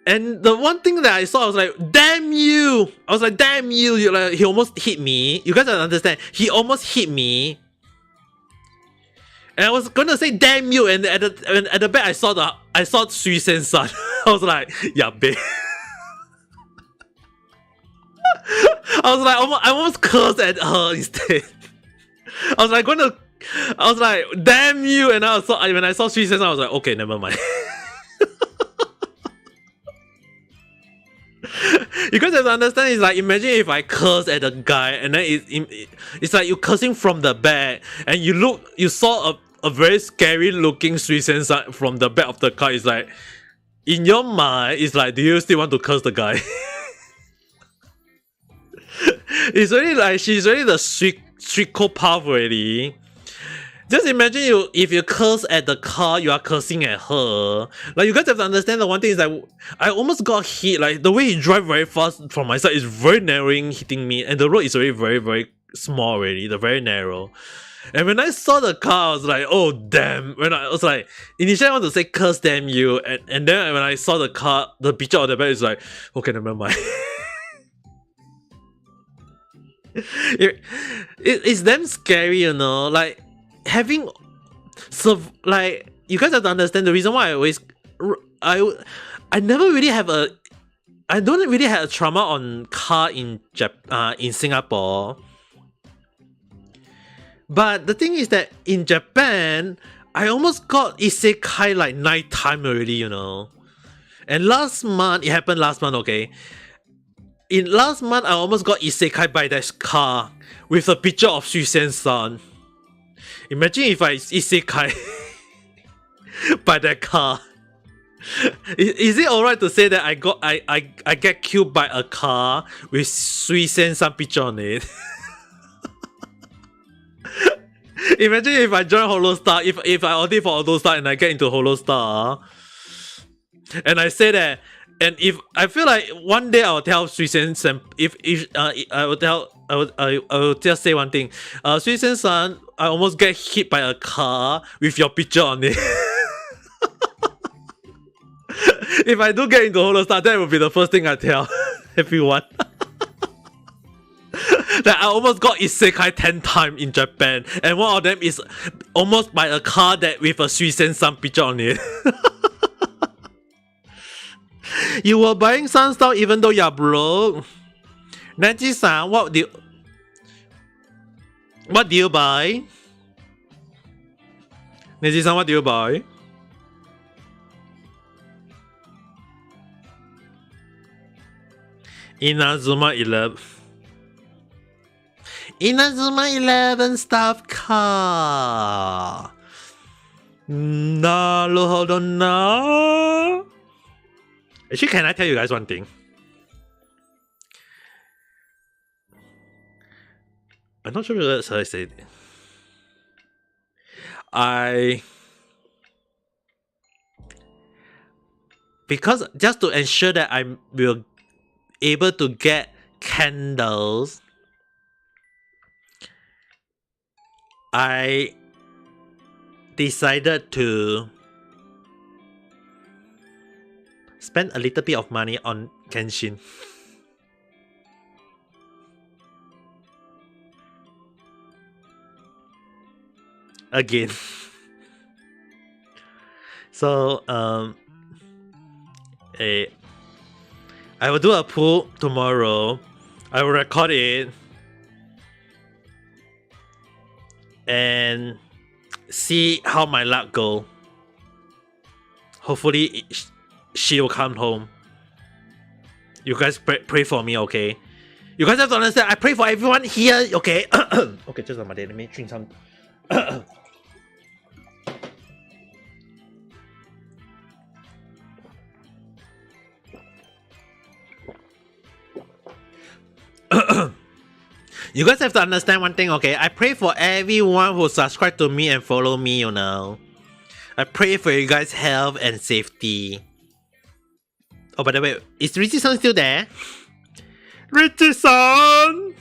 And the one thing that I saw, I was like, "Damn you!" I was like, "Damn you!" You like, he almost hit me. You guys don't understand. He almost hit me. And I was gonna say "damn you," and at the back I saw Sui Sen-san. I was like, "Yeah, babe." I was like, I almost cursed at her instead. I was like, damn you, and when I saw Sui Sen-san, I was like, okay, never mind. You guys have to understand, it's like, imagine if I curse at a guy, and then it's like you cursing from the back, and you saw a very scary looking Sui Sen-san from the back of the car. It's like, in your mind, it's like, do you still want to curse the guy? It's really like she's really the psychopath already. Just imagine if you curse at the car, you are cursing at her. Like, you guys have to understand, the one thing is that I almost got hit. Like, the way he drive very fast from my side is very narrowing, hitting me, and the road is already very very small already. They're very narrow. And when I saw the car, I was like, oh damn. When I was like, initially I want to say curse damn you, and then when I saw the car, the picture of the back, is like, okay, never mind. It's damn scary, you know. Like, having you guys have to understand the reason why I never really have a I don't really have a trauma on car in Singapore. But the thing is that in Japan, I almost got isekai like 9 times already, you know. And last month, it happened last month, okay. In last month, I almost got isekai by that car with a picture of Suisen-san. Imagine if I isekai by that car. Is it alright to say that I get killed by a car with Suisen-san picture on it? Imagine if I join Holostar, if I audit for Holostar and I get into Holostar, and I say that, and if I feel like one day I'll tell Suisen-san, if I will just say one thing, Suisen-san, I almost get hit by a car with your picture on it. If I do get into Holostar, that will be the first thing I tell everyone. That I almost got isekai 10 times in Japan, and one of them is almost by a car that with a Suisen-san picture on it. You were buying Sunstone even though you're broke. Neji-san, what do you buy? Neji-san, what do you buy? Inazuma 11. Inazuma 11 staff car. Naruhodo na. Actually, can I tell you guys one thing? I'm not sure that's how I say it. Because just to ensure that I will able to get candles, I decided to spend a little bit of money on Genshin. Again. So I will do a poll tomorrow. I will record it and see how my luck go. Hopefully she will come home. You guys pray for me, okay? You guys have to understand, I pray for everyone here, okay? Okay, just a minute, let me drink some. You guys have to understand one thing, okay? I pray for everyone who subscribe to me and follow me, you know. I pray for you guys' health and safety. Oh, by the way, is Richie-san still there? Richie-san!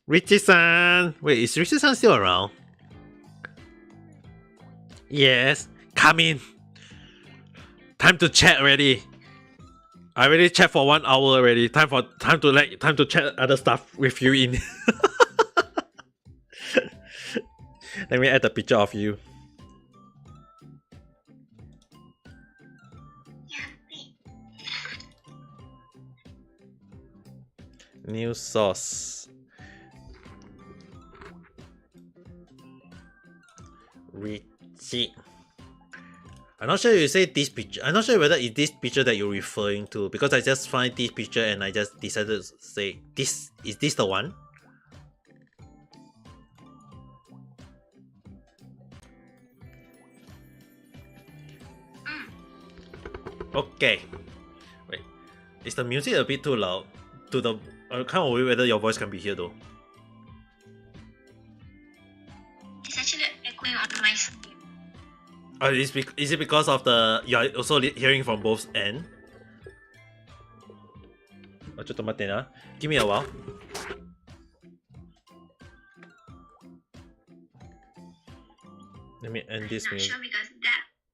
Richie-san! Wait, is Richie-san still around? Yes, come in. Time to chat already. I already chat for 1 hour already. Time to chat other stuff with you in. Let me add a picture of you. New source. Richie. I'm not sure you say this picture. I'm not sure whether it's this picture that you're referring to, because I just find this picture and I just decided to say this. Is this the one? Okay. Wait. Is the music a bit too loud? I can't worry whether your voice can be here though. It's actually echoing on my side. Is it because of you're also hearing from both ends? ちょっと待ってな。Give me a while. Let me end this music. Sure, because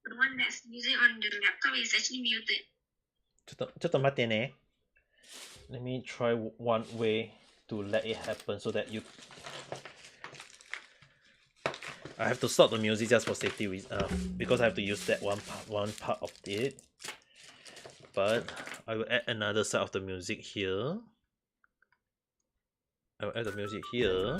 the one that's using on the laptop is actually muted. ちょっと待ってね。Let me try one way to let it happen so that you. I have to stop the music just for safety because I have to use that one part of it. But I will add another side of the music here. I will add the music here.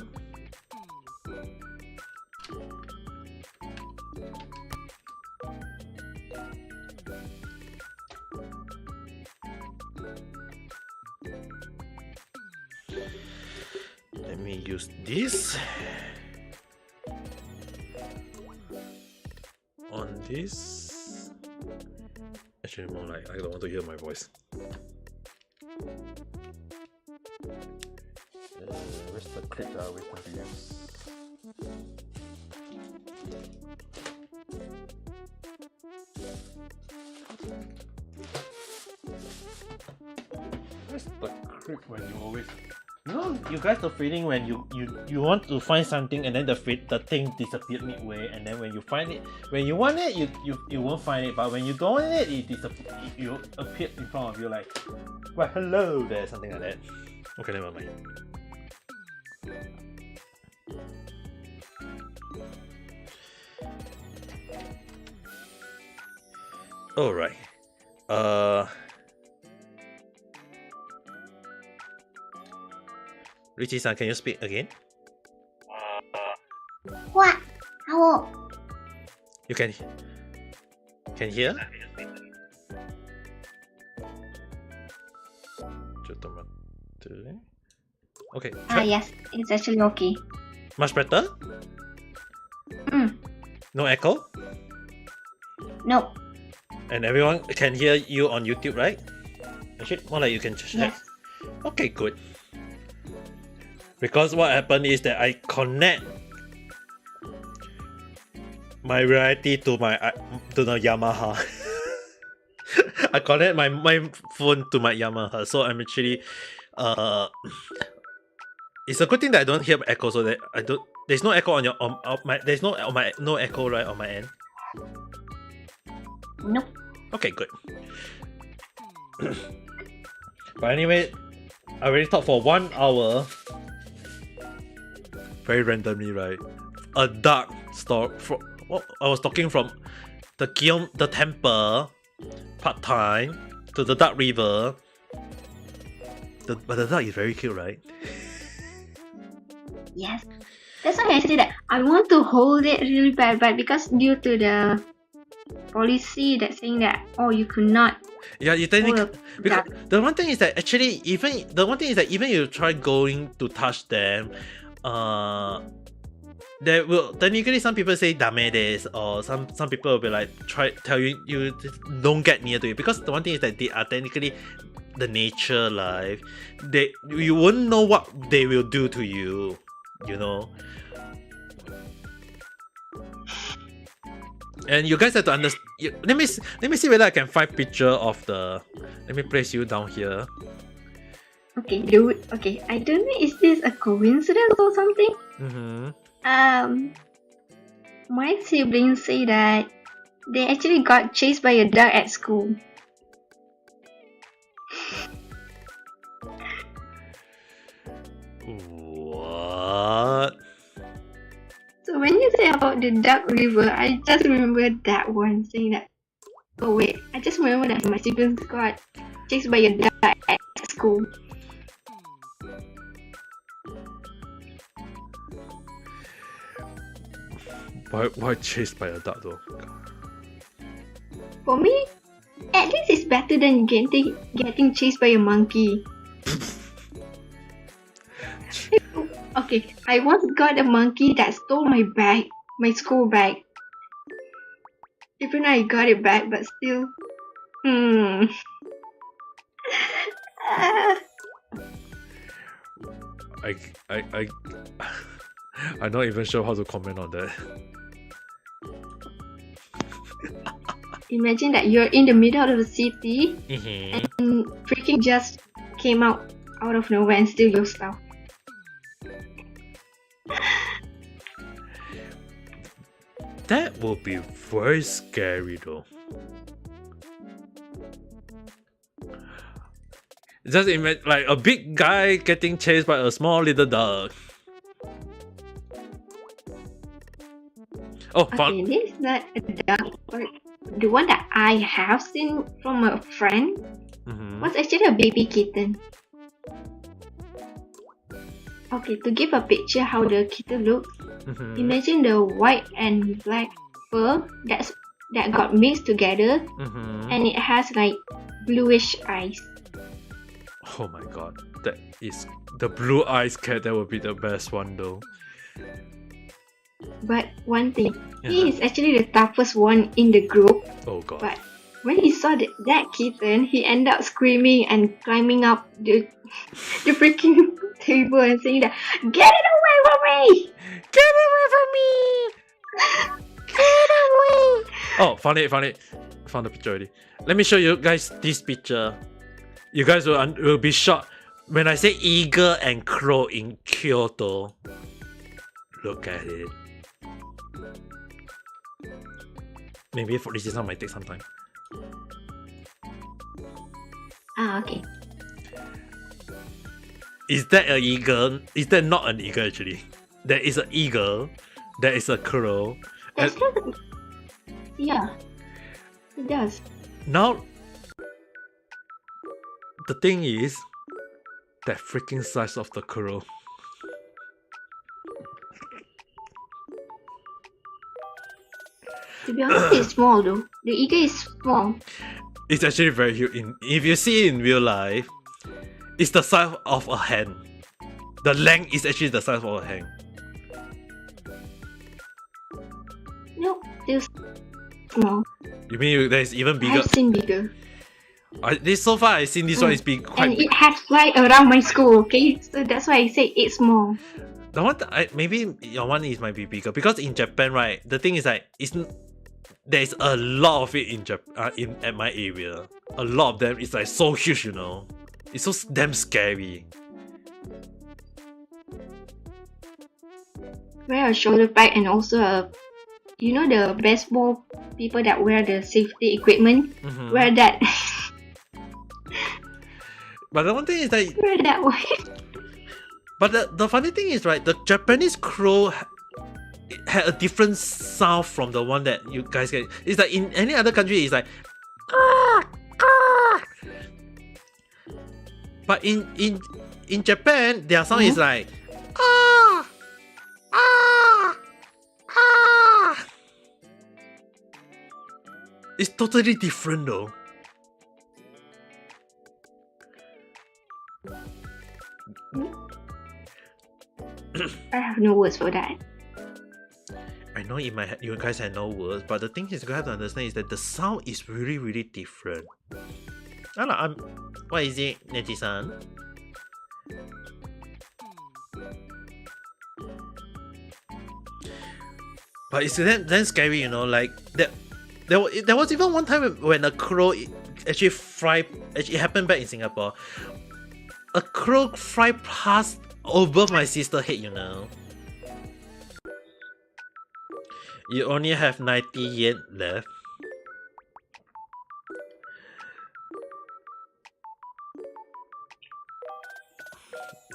Let me use this on this. Actually, more like I don't want to hear my voice. Where's the clip that I always want to use? Where's the clip when you always? You know, you guys the feeling when you want to find something and then the thing disappeared midway, and then when you find it, when you want it, you won't find it, but when you don't want it, you appear in front of you like, well, hello there, something like that. Okay, never mind. All right. Richie-san, can you speak again? What? How? You can hear? Okay. Yes, it's actually okay. Much better? No echo? No. And everyone can hear you on YouTube, right? Actually, more like you can check. Yes. Okay, good. Because what happened is that I connect my reality to the Yamaha. I connect my phone to my Yamaha, so I'm actually it's a good thing that I don't hear echo, so that I don't. There's no echo on my. There's no echo right on my end. Nope. Okay, good. But anyway, I already talked for 1 hour. Very randomly, right? A dark story. I was talking from the temple part-time to the Dark River. But the duck is very cute, right? Yes. That's why I say that I want to hold it really bad, but because due to the policy that's saying that you could not. Yeah, you technically because the one thing is that actually even you try going to touch them, there will technically some people say dame des, or some people will be like tell you don't get near to it, because the one thing is that they are technically the nature life. You won't know what they will do to you, you know. And you guys have to understand. Let me see whether I can find picture of the. Let me place you down here. Okay, dude. Okay, I don't know. Is this a coincidence or something? My siblings say that they actually got chased by a duck at school. What? So when you say about the Dark River, I just remember that one saying that. Oh wait, I just remember that my siblings got chased by a duck at school. Why chased by a duck though? For me, at least it's better than getting chased by a monkey. Okay, I once got a monkey that stole my bag, my school bag. Even I got it back, but still, I'm not even sure how to comment on that. Imagine that you're in the middle of the city and freaking just came out of nowhere and steal your stuff. That would be very scary though. Just imagine like a big guy getting chased by a small little dog. Oh, found. Okay, this is not a duck, but the one that I have seen from a friend was actually a baby kitten. Okay, to give a picture how the kitten looks, imagine the white and black fur that got mixed together, and it has like bluish eyes. Oh my god, that is the blue eyes cat. That would be the best one though. But one thing, he is actually the toughest one in the group. Oh god. But when he saw that kitten, he ended up screaming and climbing up the freaking table and saying that, "Get it away from me! Get away from me! Get away!" Oh, found it. Found the picture already. Let me show you guys this picture. You guys will be shocked when I say eagle and crow in Kyoto. Look at it. Maybe for this one might take some time. Okay. Is that an eagle? Is that not an eagle actually? There is an eagle. There is a crow. That's yeah. It does. Now, the thing is, that freaking size of the crow. To be honest, it's small though. The eagle is small. It's actually very huge. If you see it in real life, it's the size of a hand. The length is actually the size of a hand. No, still small. You mean there's even bigger? I've seen bigger. So far I've seen this one is big, quite and big. it has fly around my school, okay? So that's why I say it's small. The one maybe your one is might be bigger because in Japan, right? The thing is like there's a lot of it in at my area. A lot of them is like so huge, you know. It's so damn scary. Wear a shoulder bag and also the baseball people that wear the safety equipment. Wear that. But the one thing is that wear that way. But the funny thing is, right, the Japanese crow had a different sound from the one that you guys get. It's like in any other country, it's like but in Japan, their sound is like It's totally different though. I have no words for that. I know in my head you guys have no words, but the thing is you have to understand is that the sound is really, really different. What is it, Neji-san? But it's then scary, you know, like that. There was even one time when a crow actually happened back in Singapore. A crow fly past over my sister's head, you know. You only have 90 yen left.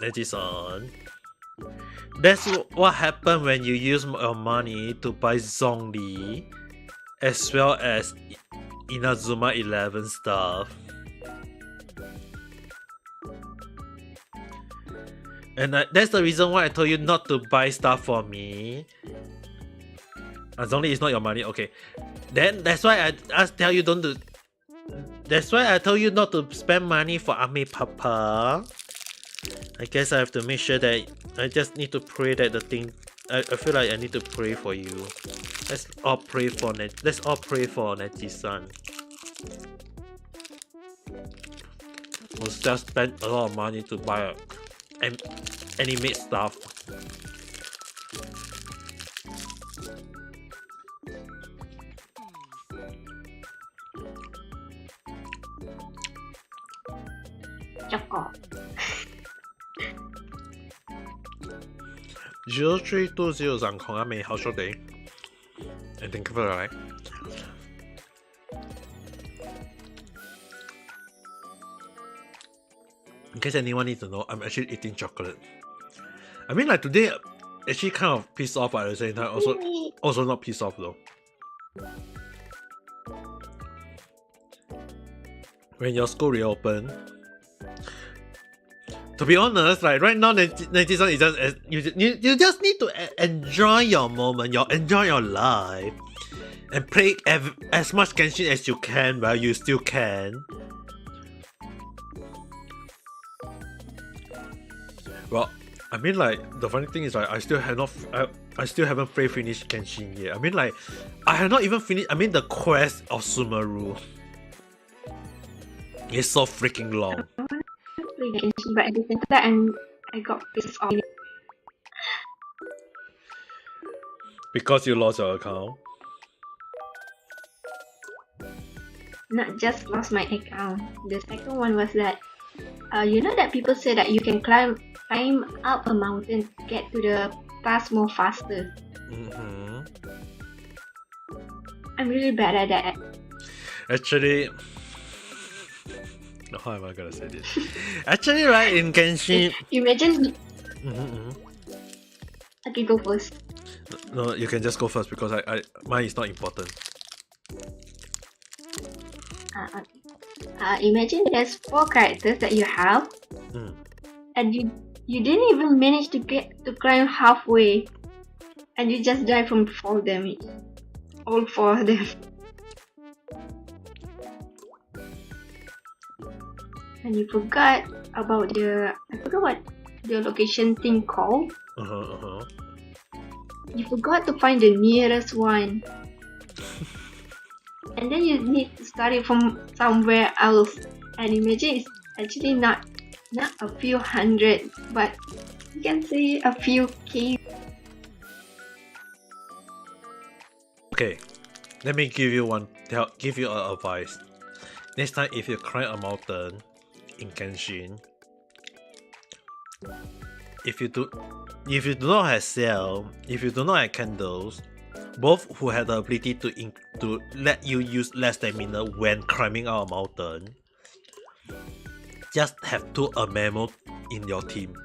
Neji-san. That's what happened when you use your money to buy Zhongli as well as Inazuma 11 stuff. And that's the reason why I told you not to buy stuff for me. Zhongli is not your money, okay. Then that's why I tell you don't do. That's why I told you not to spend money for Ami Papa. I guess I have to make sure that I just need to pray that the thing. I feel like I need to pray for you. Let's all pray for Neji-san. We'll just spend a lot of money to buy anime stuff. Choco. 0320講緊美好速地 and thank you for the like. In case anyone needs to know, I'm actually eating chocolate. I mean, like today, actually kind of pissed off at the same time. Also, Also not pissed off though. When your school reopen. To be honest, like right now, Netizen is just you just need to enjoy your moment, enjoy your life, and play as much Genshin as you can while you still can. Well, I mean, like the funny thing is, like I still haven't finished Genshin yet. I mean, like I have not even finished. I mean, the quest of Sumeru is so freaking long. Genshin, but at the same time, I got pissed off. Because you lost your account? Not just lost my account. The second one was that, you know that people say that you can climb up a mountain to get to the task more faster. I'm really bad at that. Actually, how am I gonna say this? Actually, right, in Genshin... Imagine... Okay, go first. No, you can just go first because mine is not important. Okay. Imagine there's 4 characters that you have, and you didn't even manage to climb halfway, and you just die from fall damage. All 4 of them. And you forgot about I forgot what the location thing called. You forgot to find the nearest one. And then you need to start it from somewhere else. And imagine it's actually not a few hundred, but you can say a few K. Okay, let me give you an advice. Next time, if you climb a mountain in Genshin, if you do not have sail, if you do not have candles, both who have the ability to let you use less stamina when climbing out a mountain, just have 2 Amemo in your team.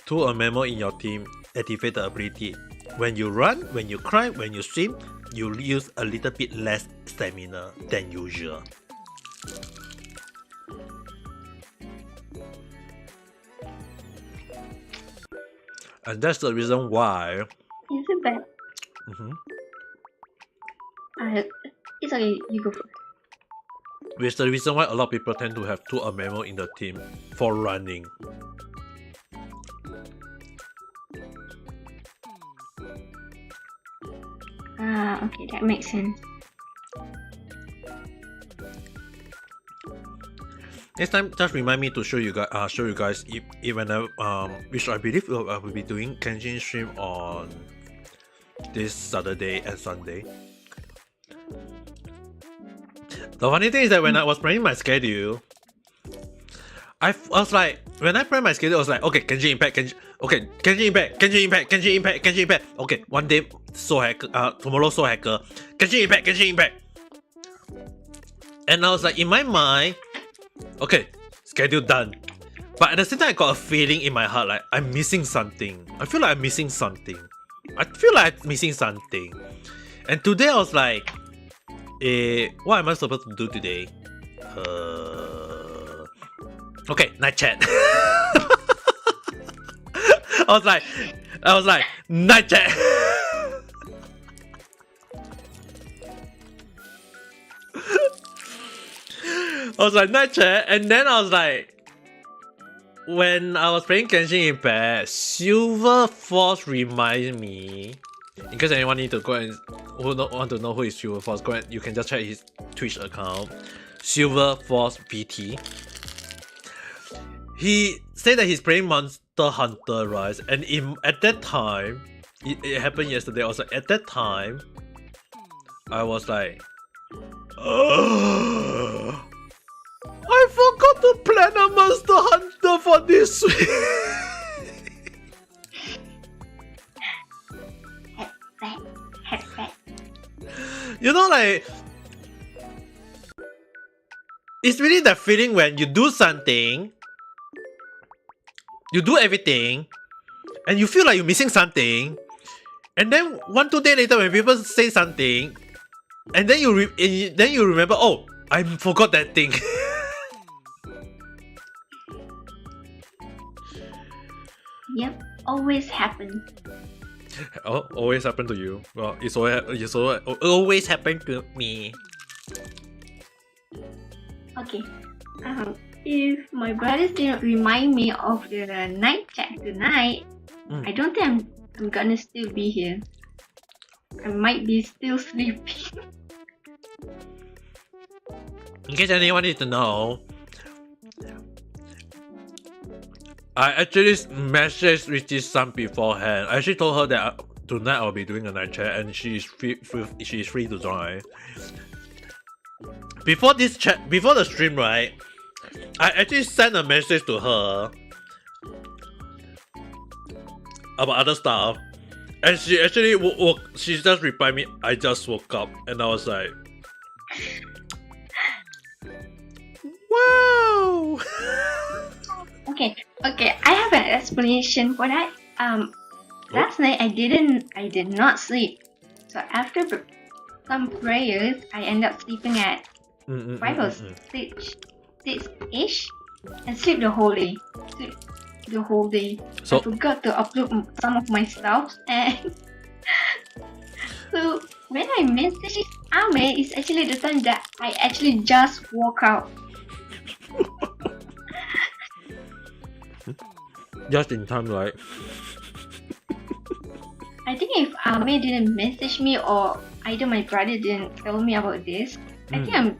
2 Amemo in your team activate the ability. When you run, when you climb, when you swim, you use a little bit less stamina than usual. And that's the reason why. Is it bad? It's okay, you go first. Which the reason why a lot of people tend to have 2 Amemo in the team for running. Okay, that makes sense. Next time, just remind me to show you guys even which I believe I will be doing Genshin stream on this Saturday and Sunday. The funny thing is that when I was planning my schedule, I was like, when I planned my schedule, I was like, okay, Genshin Impact, Genshin Impact. Okay, one day Soul Hacker, tomorrow Soul Hacker, Genshin Impact. And I was like, in my mind, okay, schedule done. But at the same time, I got a feeling in my heart like I'm missing something. I feel like I'm missing something. And today I was like, what am I supposed to do today? Okay, night chat. I was like, night chat. I was like, night chat, and then I was like, when I was playing Genshin Impact, Silver Force reminds me. In case anyone need to go and want to know who is Silver Force, you can just check his Twitch account, Silver Force VT. He said that he's playing Monster Hunter Rise, and at that time, it happened yesterday. I was like, at that time, I was like, I forgot to plan a Monster Hunter for this week. You know, like, it's really that feeling when you do something, you do everything, and you feel like you're missing something, and then 1-2 days later when people say something, and then you remember, oh, I forgot that thing. Yep, always happens. Oh, always happen to you. Well, it's always happened to me. Okay. If my brothers didn't remind me of the night chat tonight, I don't think I'm gonna still be here. I might be still sleeping. In case anyone needs to know, I actually messaged Richie's son beforehand. I actually told her that tonight I'll be doing a night chat and she is free to join. Before the stream, right? I actually sent a message to her about other stuff, and she actually she just replied me, "I just woke up," and I was like, "Wow." Okay. I have an explanation for that. Last night I did not sleep. So after some prayers, I ended up sleeping at 5 or 6-ish and sleep the whole day. So I forgot to upload some of my stuff, and so when I messaged Ame, it's actually the time that I actually just woke up. Just in time, right? I think if Ame didn't message me or either my brother didn't tell me about this, I think I'm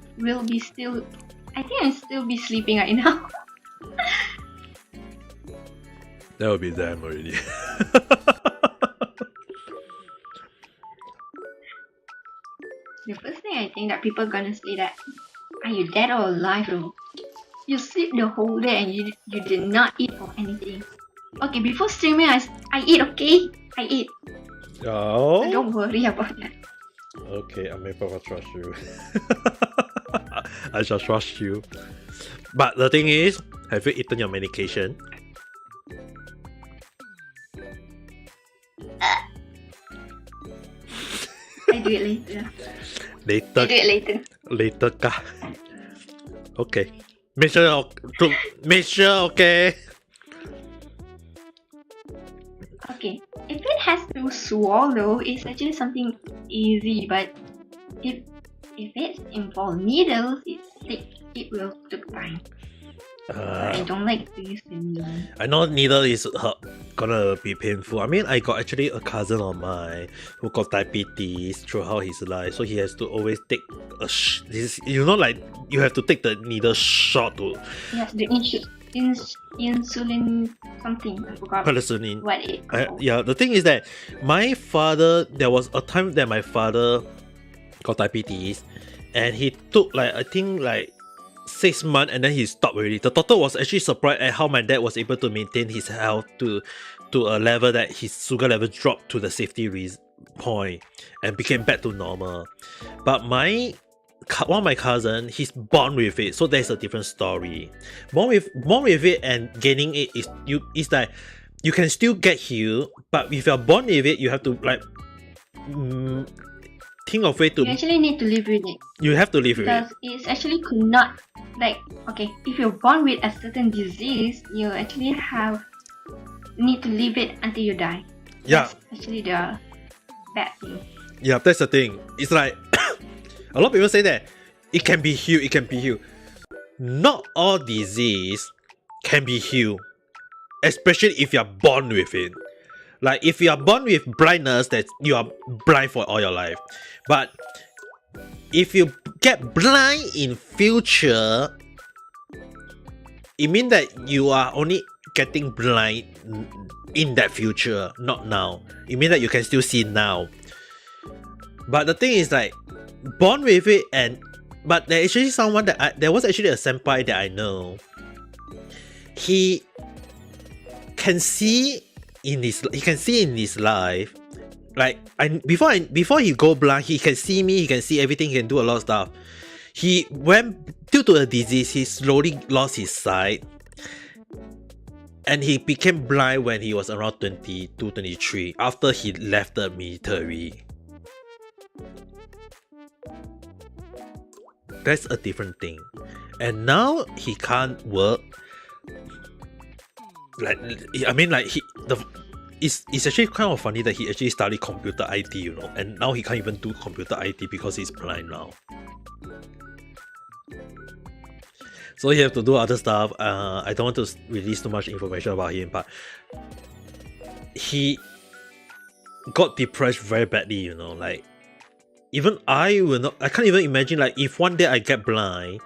still be sleeping right now. That would be them already. The first thing I think that people are gonna say that, are you dead or alive though? You sleep the whole day and you did not eat or anything. Okay, before streaming I eat, okay? I eat. Oh. So don't worry about that. Okay, I may probably trust you. I shall trust you. But the thing is, have you eaten your medication? I do it later. Later. I do it later. Later ka. Okay. Make sure, okay? Okay, if it has to swallow, it's actually something easy, but if it's involved needles, it will take time. I don't like to use the needle. I know needle is gonna be painful. I mean, I got actually a cousin of mine who got diabetes throughout his life, so he has to always take this. You know, like you have to take the needle shot to. Yes, the insulin something. I forgot Penicillin. what it called. Yeah, the thing is that my father. There was a time that my father got diabetes, and he took I think 6 months and then he stopped already. The doctor was actually surprised at how my dad was able to maintain his health to a level that his sugar level dropped to the safety point and became back to normal. But one of my cousin, he's born with it, so there's a different story. Born with it and gaining it is like you can still get healed, but if you're born with it, you have to think of way to. You actually need to live with it. You have to live with it. Because it's actually could not if you're born with a certain disease, you actually need to live it until you die. Yeah. That's actually the bad thing. Yeah, that's the thing. It's like a lot of people say that it can be healed. Not all disease can be healed, especially if you're born with it. Like if you are born with blindness, that you are blind for all your life. But if you get blind in future, it means that you are only getting blind in that future, not now. It means that you can still see now. But the thing is born with it, but there actually there was actually a senpai that I know. He can see in his life, before he go blind, he can see me, he can see everything, he can do a lot of stuff. Due to a disease, he slowly lost his sight. And he became blind when he was around 22, 23 after he left the military. That's a different thing. And now he can't work. It's actually kind of funny that he actually studied computer IT, and now he can't even do computer IT because he's blind now. So he have to do other stuff. I don't want to release too much information about him, but he got depressed very badly, like even I can't even imagine, like, if one day I get blind,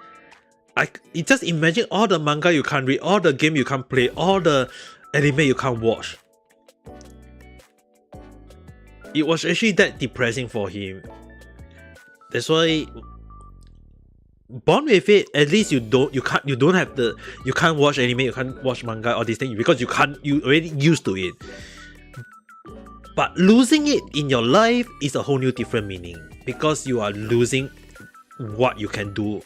you just imagine all the manga you can't read, all the game you can't play, all the anime you can't watch. It was actually that depressing for him. That's why, born with it, at least you can't watch anime, you can't watch manga, all these things, because you already used to it. But losing it in your life is a whole new different meaning, because you are losing what you can do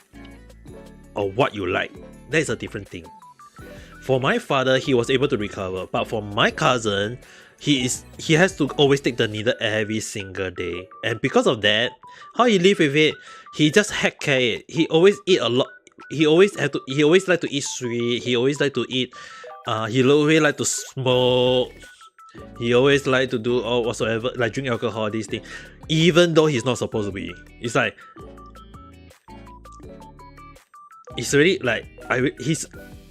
or what you like. That is a different thing. For my father, he was able to recover, but for my cousin, he has to always take the needle every single day, and because of that, how he live with it, he just heck care it. He always eat a lot. He always like to eat sweet. He always like to eat. He always like to smoke. He always like to do all whatsoever, like drink alcohol, these things, even though he's not supposed to be. It's like, it's really like, he's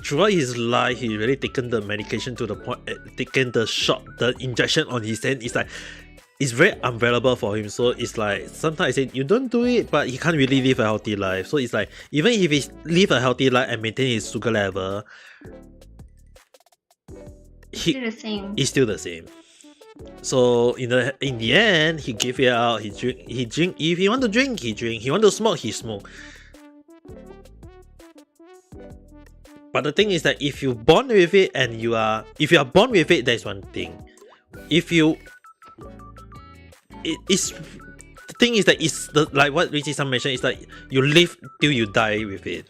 throughout his life, he really taken the medication to the point, taken the shot, the injection on his hand. It's like, it's very unbearable for him. So it's like, sometimes I say, you don't do it, but he can't really live a healthy life. So it's like, even if he live a healthy life and maintain his sugar level, it's still the same. So in the end, he give it out. He drink. If he want to drink, he drink. He want to smoke, he smoke. But the thing is that if you born with it, and if you are born with it, that's one thing. The thing is that it's like what Richie-san mentioned. It's like you live till you die with it.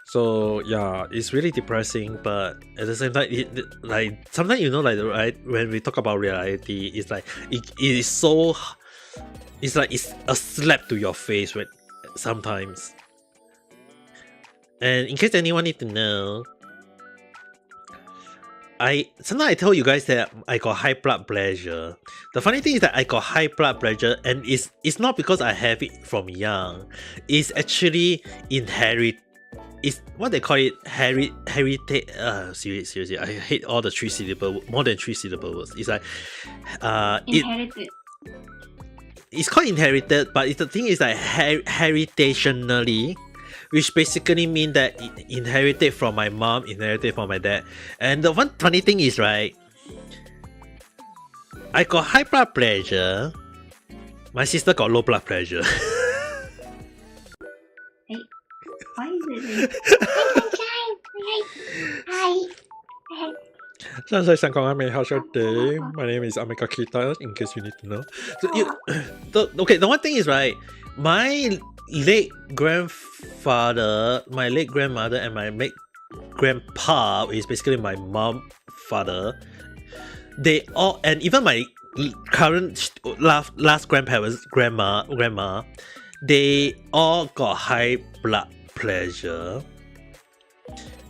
So yeah, it's really depressing, but at the same time, like sometimes right, when we talk about reality, it's like it is so. It's like it's a slap to your face when sometimes. And in case anyone need to know, sometimes I tell you guys that I got high blood pressure. The funny thing is that I got high blood pressure, and it's not because I have it from young. It's actually inherited. It's what they call it, heritage. Seriously, I hate all the more than 3 syllable words. It's like inherited. It's called inherited, but the thing is like heritationally, which basically means that it inherited from my mom, inherited from my dad. And the one funny thing is, right, I got high blood pressure. My sister got low blood pressure. Why is it? Hi. My name is Amika Kita, in case you need to know. So the one thing is, right, my late grandfather, my late grandmother, and my late grandpa is basically my mom's father. They all, and even my current last grandparents, grandma, they all got high blood pressure.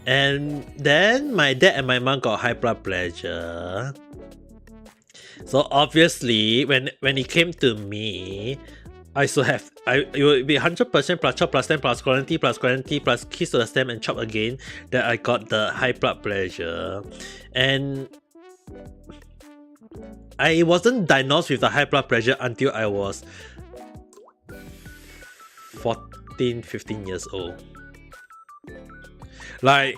And then my dad and my mom got high blood pressure. So obviously, when it came to me, it will be 100% plus chop plus 10 plus quarantine plus kiss to the stem and chop again that I got the high blood pressure. And I wasn't diagnosed with the high blood pressure until I was 14-15 years old. Like,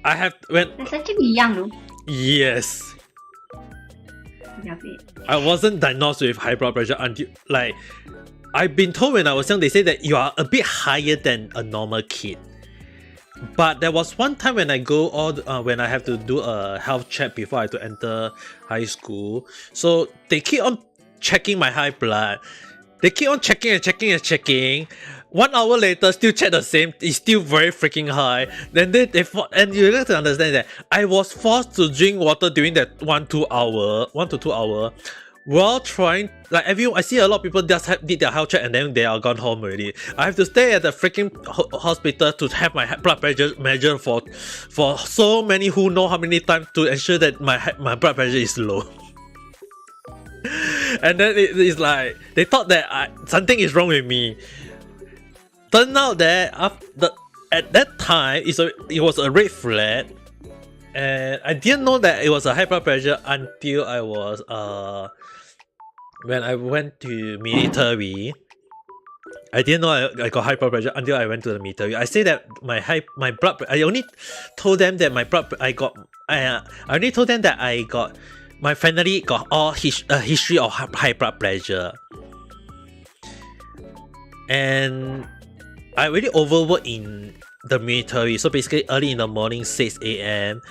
that's actually young, though. Yes. I wasn't diagnosed with high blood pressure until, like, I've been told when I was young, they say that you are a bit higher than a normal kid. But there was one time when I when I have to do a health check before I have to enter high school. So they keep on checking my high blood. They keep on checking and checking and checking. 1 hour later, still check the same. It's still very freaking high. Then they and you have to understand that I was forced to drink water during that 1 to 2 hour, while trying like I see a lot of people just did their health check and then they are gone home already. I have to stay at the freaking hospital to have my blood pressure measured for so many who know how many times to ensure that my blood pressure is low. And then it's like they thought that something is wrong with me. Turned out that at that time it was a red flag, and I didn't know that it was a high blood pressure until I was when I went to military. I didn't know I got high blood pressure until I went to the military. I say that my blood. I only told them that I only told them that my family got all history of high blood pressure, and I really overworked in the military. So basically, early in the morning, 6 a.m.,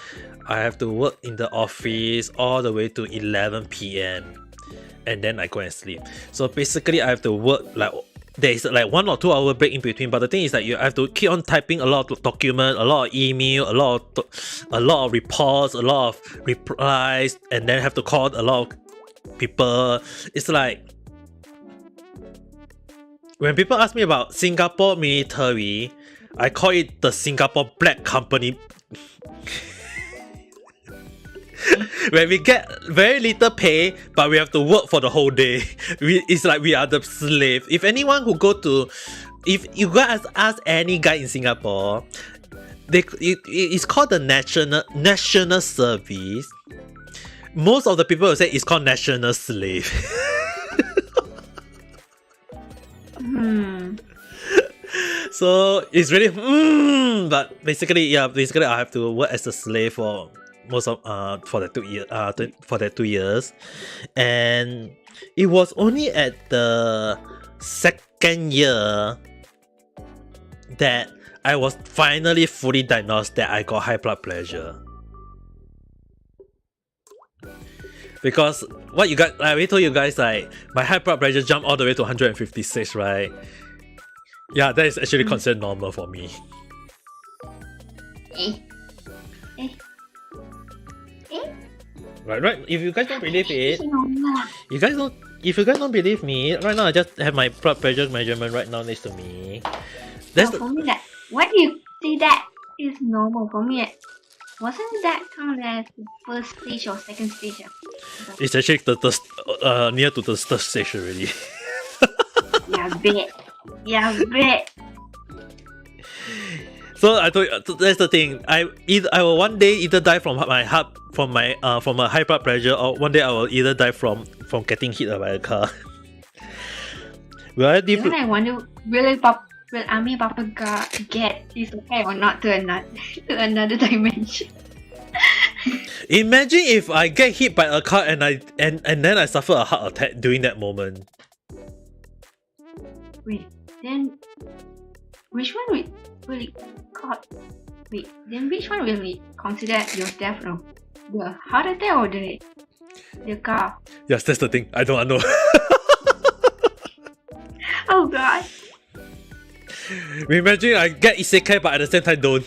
I have to work in the office all the way to 11 p.m. and then I go and sleep. So basically, I have to work like there is like 1 or 2 hour break in between. But the thing is that you have to keep on typing a lot of documents, a lot of email, a lot of reports, a lot of replies, and then have to call a lot of people. It's like when people ask me about Singapore military, I call it the Singapore Black Company. Where we get very little pay, but we have to work for the whole day. It's like we are the slave. If anyone who if you guys ask any guy in Singapore, it's called the national service. Most of the people will say it's called national slave. So it's really but basically I have to work as a slave for most of for the 2 years, and it was only at the second year that I was finally fully diagnosed that I got high blood pressure. Because what you got, I already told you guys, like my high blood pressure jumped all the way to 156, right? Yeah, that is actually considered normal for me. Right. If you guys don't believe it, if you guys don't believe me, right now I just have my blood pressure measurement right now next to me. For me, what do you say that is normal? For me, wasn't that counted as the first stage or second stage? It's actually near to the third stage already. Yeah, bet. So I told you, that's the thing. I will one day either die from my heart, from a high blood pressure, or one day I will either die from getting hit by a car. I wonder, will Army Papa get his life or not to another dimension? Imagine if I get hit by a car and then I suffer a heart attack during that moment. Wait, then which one will it which one will we consider your death now? The heart attack or the car? Yes, that's the thing. I don't know. Oh god. Imagine I get isekai but at the same time don't.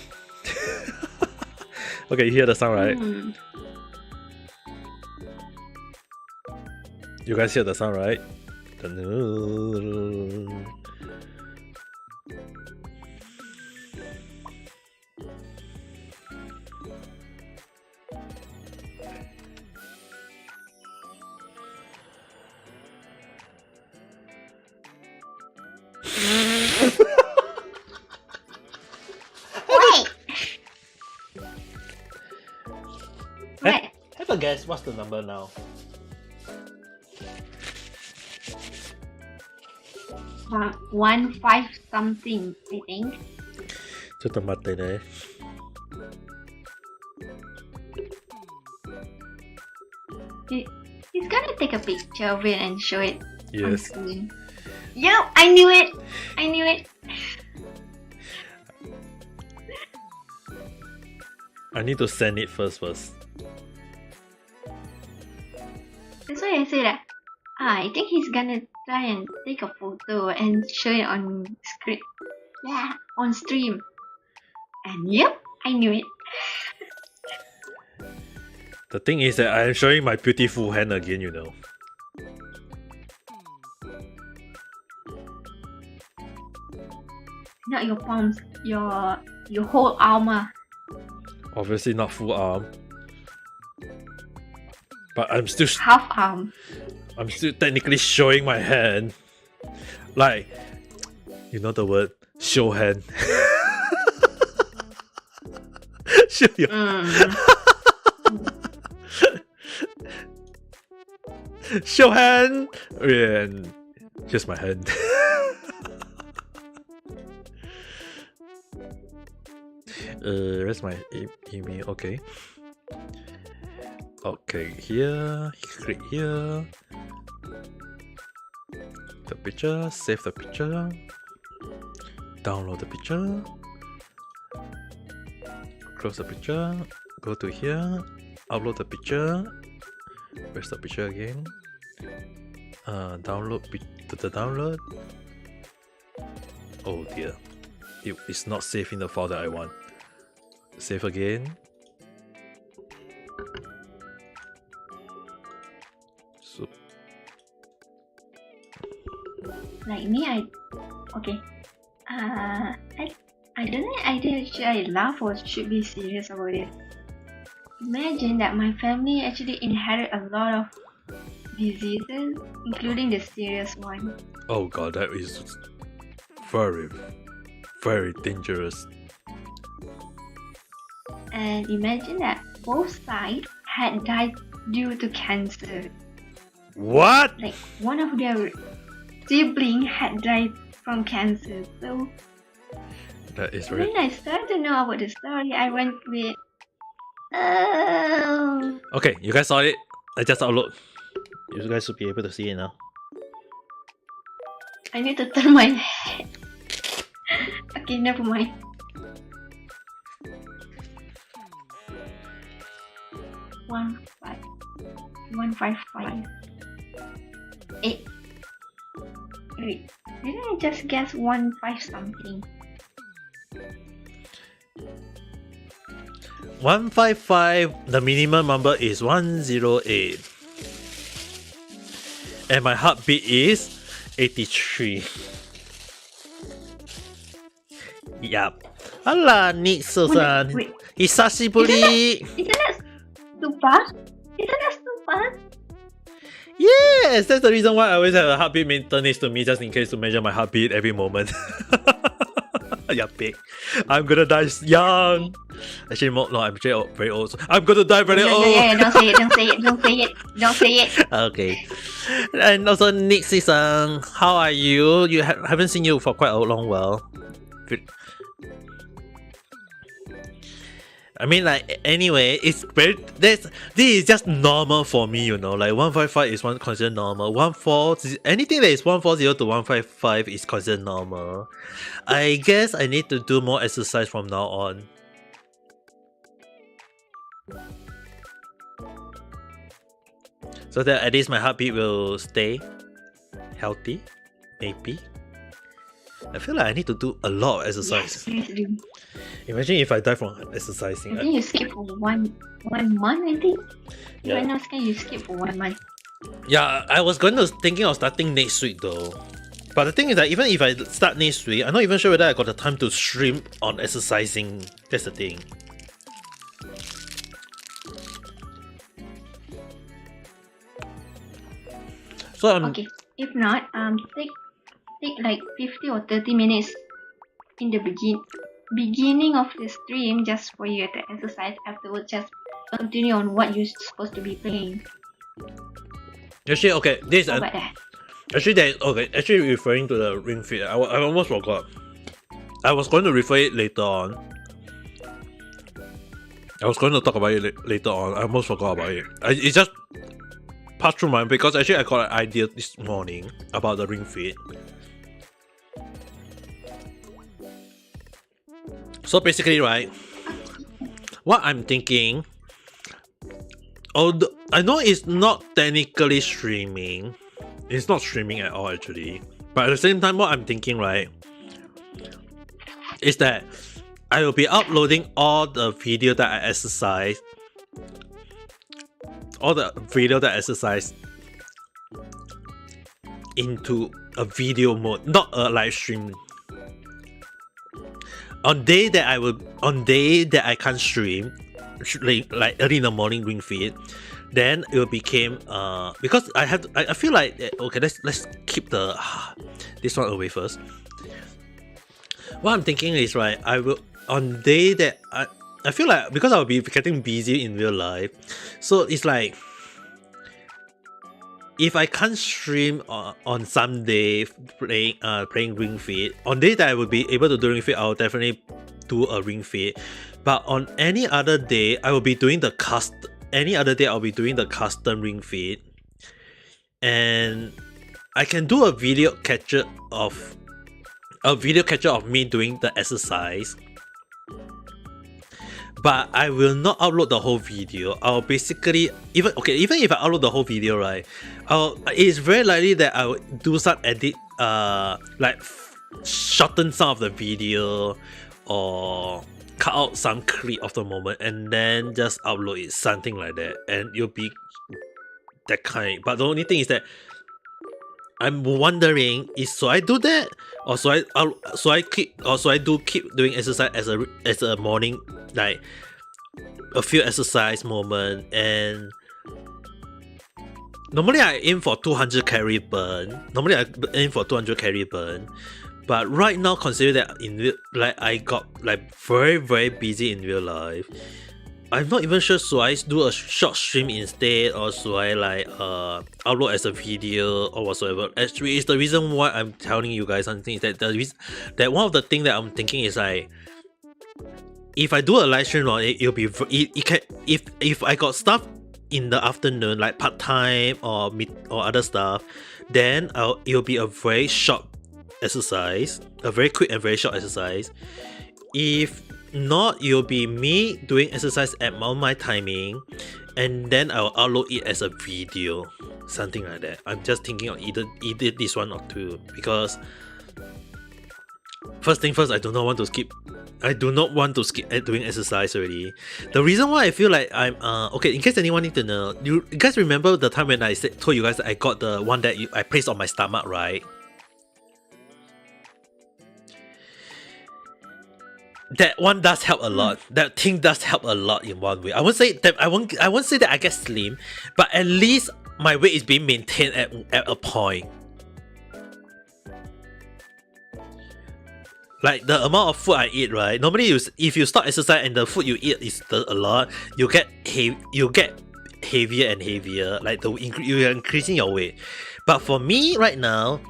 Okay, you hear the sound, right? You guys hear the sound, right? Wait. Have a guess. What's the number now? 15 something, I think. ちょっと待ってね。He's gonna take a picture of it and show it on Yes. screen. Yep, I knew it. I need to send it first. That's why I say that. I think he's gonna try and take a photo and show it on screen. Yeah, on stream. And yep, I knew it. The thing is that I am showing my beautiful hand again, you know. Not your palms, your whole arm. Obviously not full arm. But I'm still half arm. I'm still technically showing my hand. Like, you know the word show hand. Show your show hand. And here's my hand. Where's my email? Okay. Okay, here, click here. The picture, save the picture. Download the picture. Close the picture. Go to here. Upload the picture. Press the picture again. Download to the download. Oh dear. It's not saved in the file that I want. Save again. So like me, I don't know either should I laugh or should be serious about it. Imagine that my family actually inherit a lot of diseases, including the serious one. Oh god, that is very, very dangerous. And imagine that both sides had died due to cancer. What? Like one of their siblings had died from cancer. So that is very... when I started to know about the story, I went with Okay, you guys saw it. I just upload. You guys should be able to see it now. I need to turn my head. Okay, never mind. One five five. 8. Wait, didn't I just guess 15 something? 155. The minimum number is 108. And my heartbeat is 83. Yup. Hala, Nixo-san. Wait. Hisashiburi. Isn't that super? Yes, that's the reason why I always have a heartbeat meter next to me, just in case to measure my heartbeat every moment. Yuppie. I'm gonna die young. Actually, no, I'm actually very old. I'm gonna die very old. Yeah, don't say it. Okay. And also, Nixie-san, how are you? Haven't seen you for quite a long while. I mean, like, anyway, it's very... This is just normal for me, you know. Like, 155 is considered normal. anything that is 140 to 155 is considered normal. I guess I need to do more exercise from now on. So that at least my heartbeat will stay healthy, maybe. I feel like I need to do a lot of exercise. Yes, please do. Imagine if I die from exercising. I think you skip for one month, I think. Yeah. Right now, you skip for 1 month. Yeah, I was thinking of starting next week though. But the thing is that even if I start next week, I'm not even sure whether I got the time to stream on exercising. That's the thing. So okay, if not, take like 50 or 30 minutes in the beginning of the stream just for you to exercise. Afterwards, just continue on what you're supposed to be playing. Actually, okay, this How about that? Actually, referring to the Ring Fit, I almost forgot. I was going to refer it later on. I was going to talk about it later on. I almost forgot about it. It just passed through my mind because actually I got an idea this morning about the Ring Fit. So basically, right, what I'm thinking, although I know it's not technically streaming, It's not streaming at all actually. But at the same time, what I'm thinking, right, is that I will be uploading all the video that I exercise, into a video mode, not a live stream. On day that I can't stream, like early in the morning Ring Fit, then it will became because I feel like okay, let's keep this one away first. What I'm thinking is, right, I will on day that I feel like, because I'll be getting busy in real life, so it's like if I can't stream on some day playing Ring Fit, on day that I will be able to do Ring Fit, I'll definitely do a Ring Fit. But on any other day, I will be doing the custom Ring Fit, and I can do a video capture of me doing the exercise. But I will not upload the whole video. I'll basically even if I upload the whole video, right, it's very likely that I will do some edit, like shorten some of the video or cut out some clip of the moment and then just upload it, something like that, and you'll be that kind. But the only thing is that I'm wondering, should I do that, or should I keep doing exercise as a morning, like a few exercise moment. And normally I aim for 200 calorie burn. But right now, consider that I got like very very busy in real life, I'm not even sure, should I do a short stream instead, or should I like upload as a video or whatsoever. Actually, it's the reason why I'm telling you guys something, is that one of the things that I'm thinking is like, if I do a live stream, it'll be if I got stuff in the afternoon like part time or other stuff, then it'll be a very short exercise, a very quick and very short exercise. If not, it'll be me doing exercise at my timing, and then I'll upload it as a video, something like that. I'm just thinking of either this one or two, because first thing first, I do not want to skip doing exercise already. The reason why I feel like I'm okay, in case anyone need to know, you guys remember the time when I told you guys that I got the one that I placed on my stomach, right? That one does help a lot. That thing does help a lot in one way. I won't say that I get slim, but at least my weight is being maintained at a point. Like the amount of food I eat, right? Normally, if you start exercise and the food you eat is a lot, you get heavier and heavier. Like you're increasing your weight. But for me right now,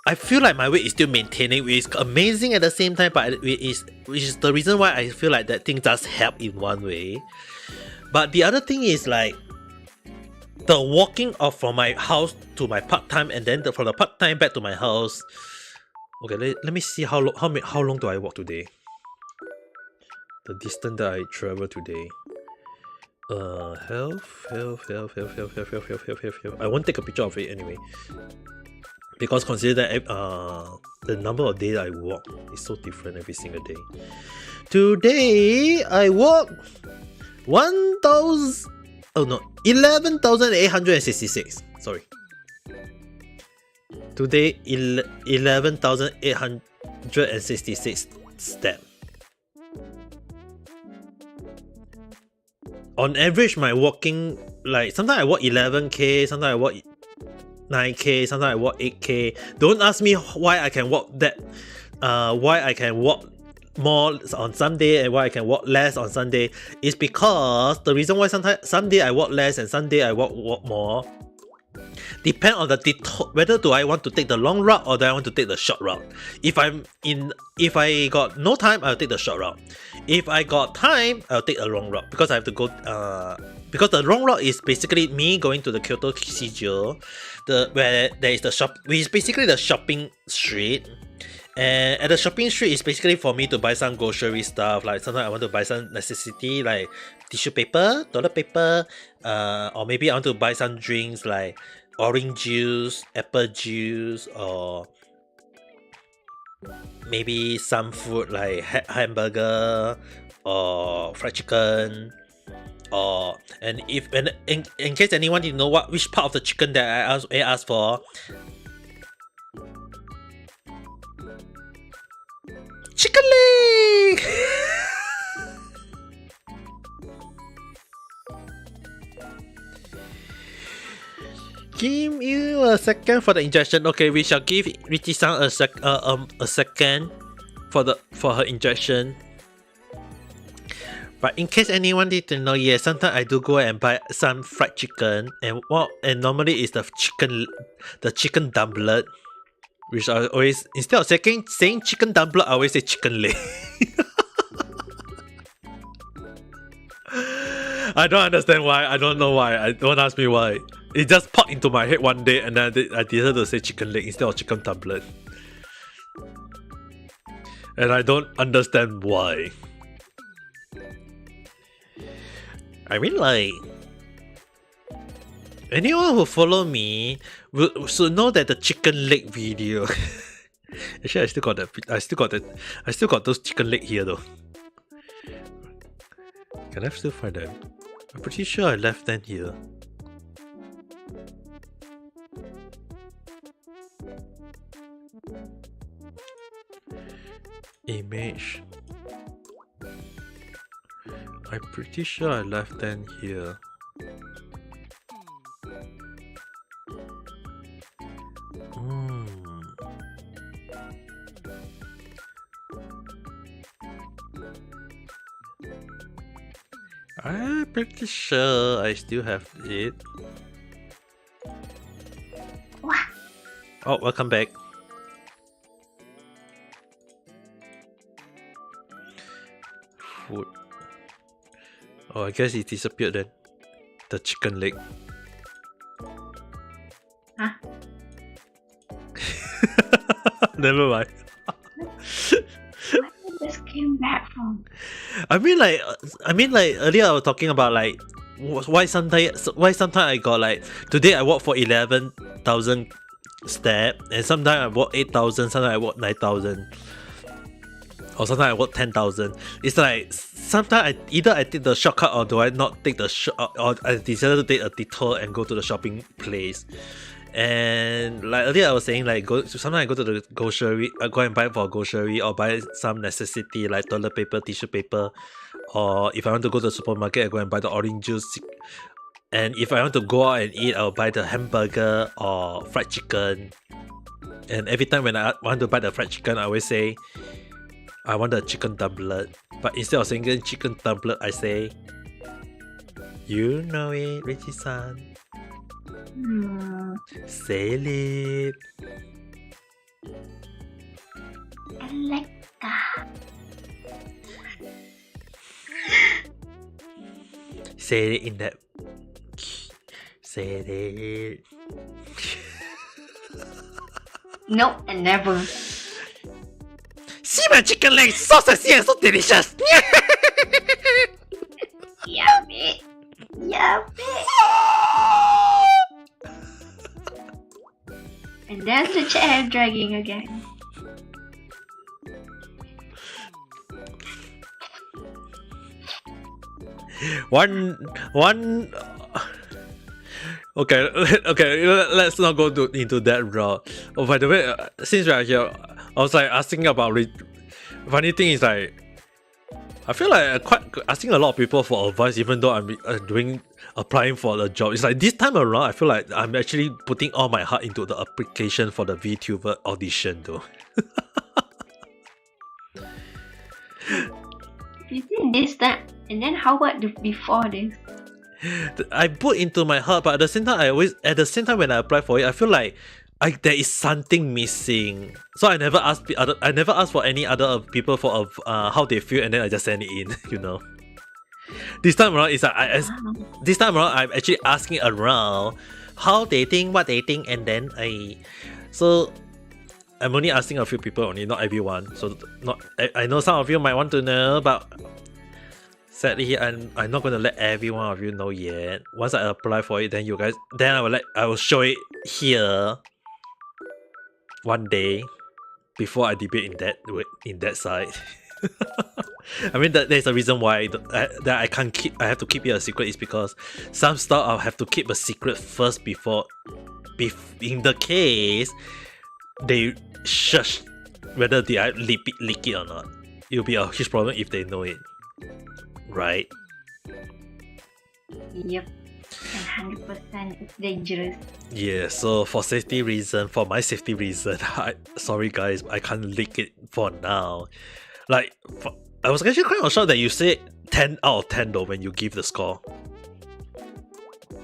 I feel like my weight is still maintaining, which is amazing at the same time, but which is the reason why I feel like that thing does help in one way. But the other thing is like the walking off from my house to my part-time, and then from the part-time back to my house. Okay, let me see how long do I walk today? The distance that I travel today. Health. I won't take a picture of it anyway, because consider that the number of days I walk is so different every single day. Today I walk 11,866. Sorry. Today 11,866 steps. On average, my walking, like sometimes I walk 11k, sometimes I walk 9k, sometimes I walk 8k. Don't ask me why I can walk that. Why I can walk more on Sunday and why I can walk less on Sunday is because the reason why sometimes some day I walk less and some day I walk more depend on whether do I want to take the long route or do I want to take the short route. If I got no time, I'll take the short route. If I got time, I'll take a long route, because I have to go because the long route is basically me going to the Kyoto Kishijo, where there is the shop, which is basically the shopping street. And at the shopping street is basically for me to buy some grocery stuff. Like sometimes I want to buy some necessity like tissue paper, toilet paper, or maybe I want to buy some drinks like orange juice, apple juice, or maybe some food like hamburger or fried chicken, or and if in case anyone didn't know which part of the chicken that I asked for, chicken leg. Give you a second for the injection. Okay, we shall give Richie-san a second for her injection. But in case anyone didn't know, yes, sometimes I do go and buy some fried chicken, and normally it's the chicken dumplet, which I always, instead of saying chicken dumplet, I always say chicken leg. I don't understand why. I don't know why. Don't ask me why. It just popped into my head one day, and then I decided to say chicken leg instead of chicken dumplet. And I don't understand why. I mean, like, anyone who follow me should know that the chicken leg video. Actually, I still got that. I still got those chicken leg here though. Can I still find them? I'm pretty sure I left them here. Image. I'm pretty sure I left them here. I'm pretty sure I still have it. Oh, welcome back. Food. Oh, I guess it disappeared then. The chicken leg. Huh? Never mind. Where did this came back from? I mean like earlier I was talking about like why sometimes I got like today I walk for 11,000 steps, and sometimes I walk 8,000, sometimes I walk 9,000. Or sometimes I walk 10,000. It's like sometimes I take the shortcut, or do I not take the or I decided to take a detour and go to the shopping place. And like earlier I was saying, like sometimes I go to the grocery, I go and buy for grocery or buy some necessity like toilet paper, tissue paper, or if I want to go to the supermarket, I go and buy the orange juice. And if I want to go out and eat, I'll buy the hamburger or fried chicken. And every time when I want to buy the fried chicken, I always say I want the chicken dumplet. But instead of saying chicken dumplet, I say, you know it, Richie-san. Say it. Alexa. Say it in that. Say it. Nope, and never. See my chicken legs, so sexy and so delicious. Yummy. Yummy. And there's the chair dragging again. One. Okay. Let's not go into that route. Oh, by the way, since we're here, I was like asking about. Funny thing is like, I feel like I'm quite asking a lot of people for advice, even though I'm applying for the job. It's like this time around, I feel like I'm actually putting all my heart into the application for the VTuber audition, though. You did this time, and then how about before this? I put into my heart, but at the same time when I apply for it, I feel like there is something missing. So I never ask for any other people for how they feel, and then I just send it in. You know. This time around, I'm actually asking around how they think, what they think, and then I'm only asking a few people only, not everyone. So I know some of you might want to know, but Sadly, I'm not gonna let every one of you know yet. Once I apply for it, then I will show it here one day before I debate in that side. I mean there's a reason why that I can't keep. I have to keep it a secret is because some stuff I'll have to keep a secret first before, in the case they shush whether they leak it or not. It'll be a huge problem if they know it, right? Yep. And 100% it's dangerous. Yeah, so for my safety reason, sorry guys, I can't leak it for now. Like, I was actually kind of shocked that you said 10 out of 10 though when you give the score.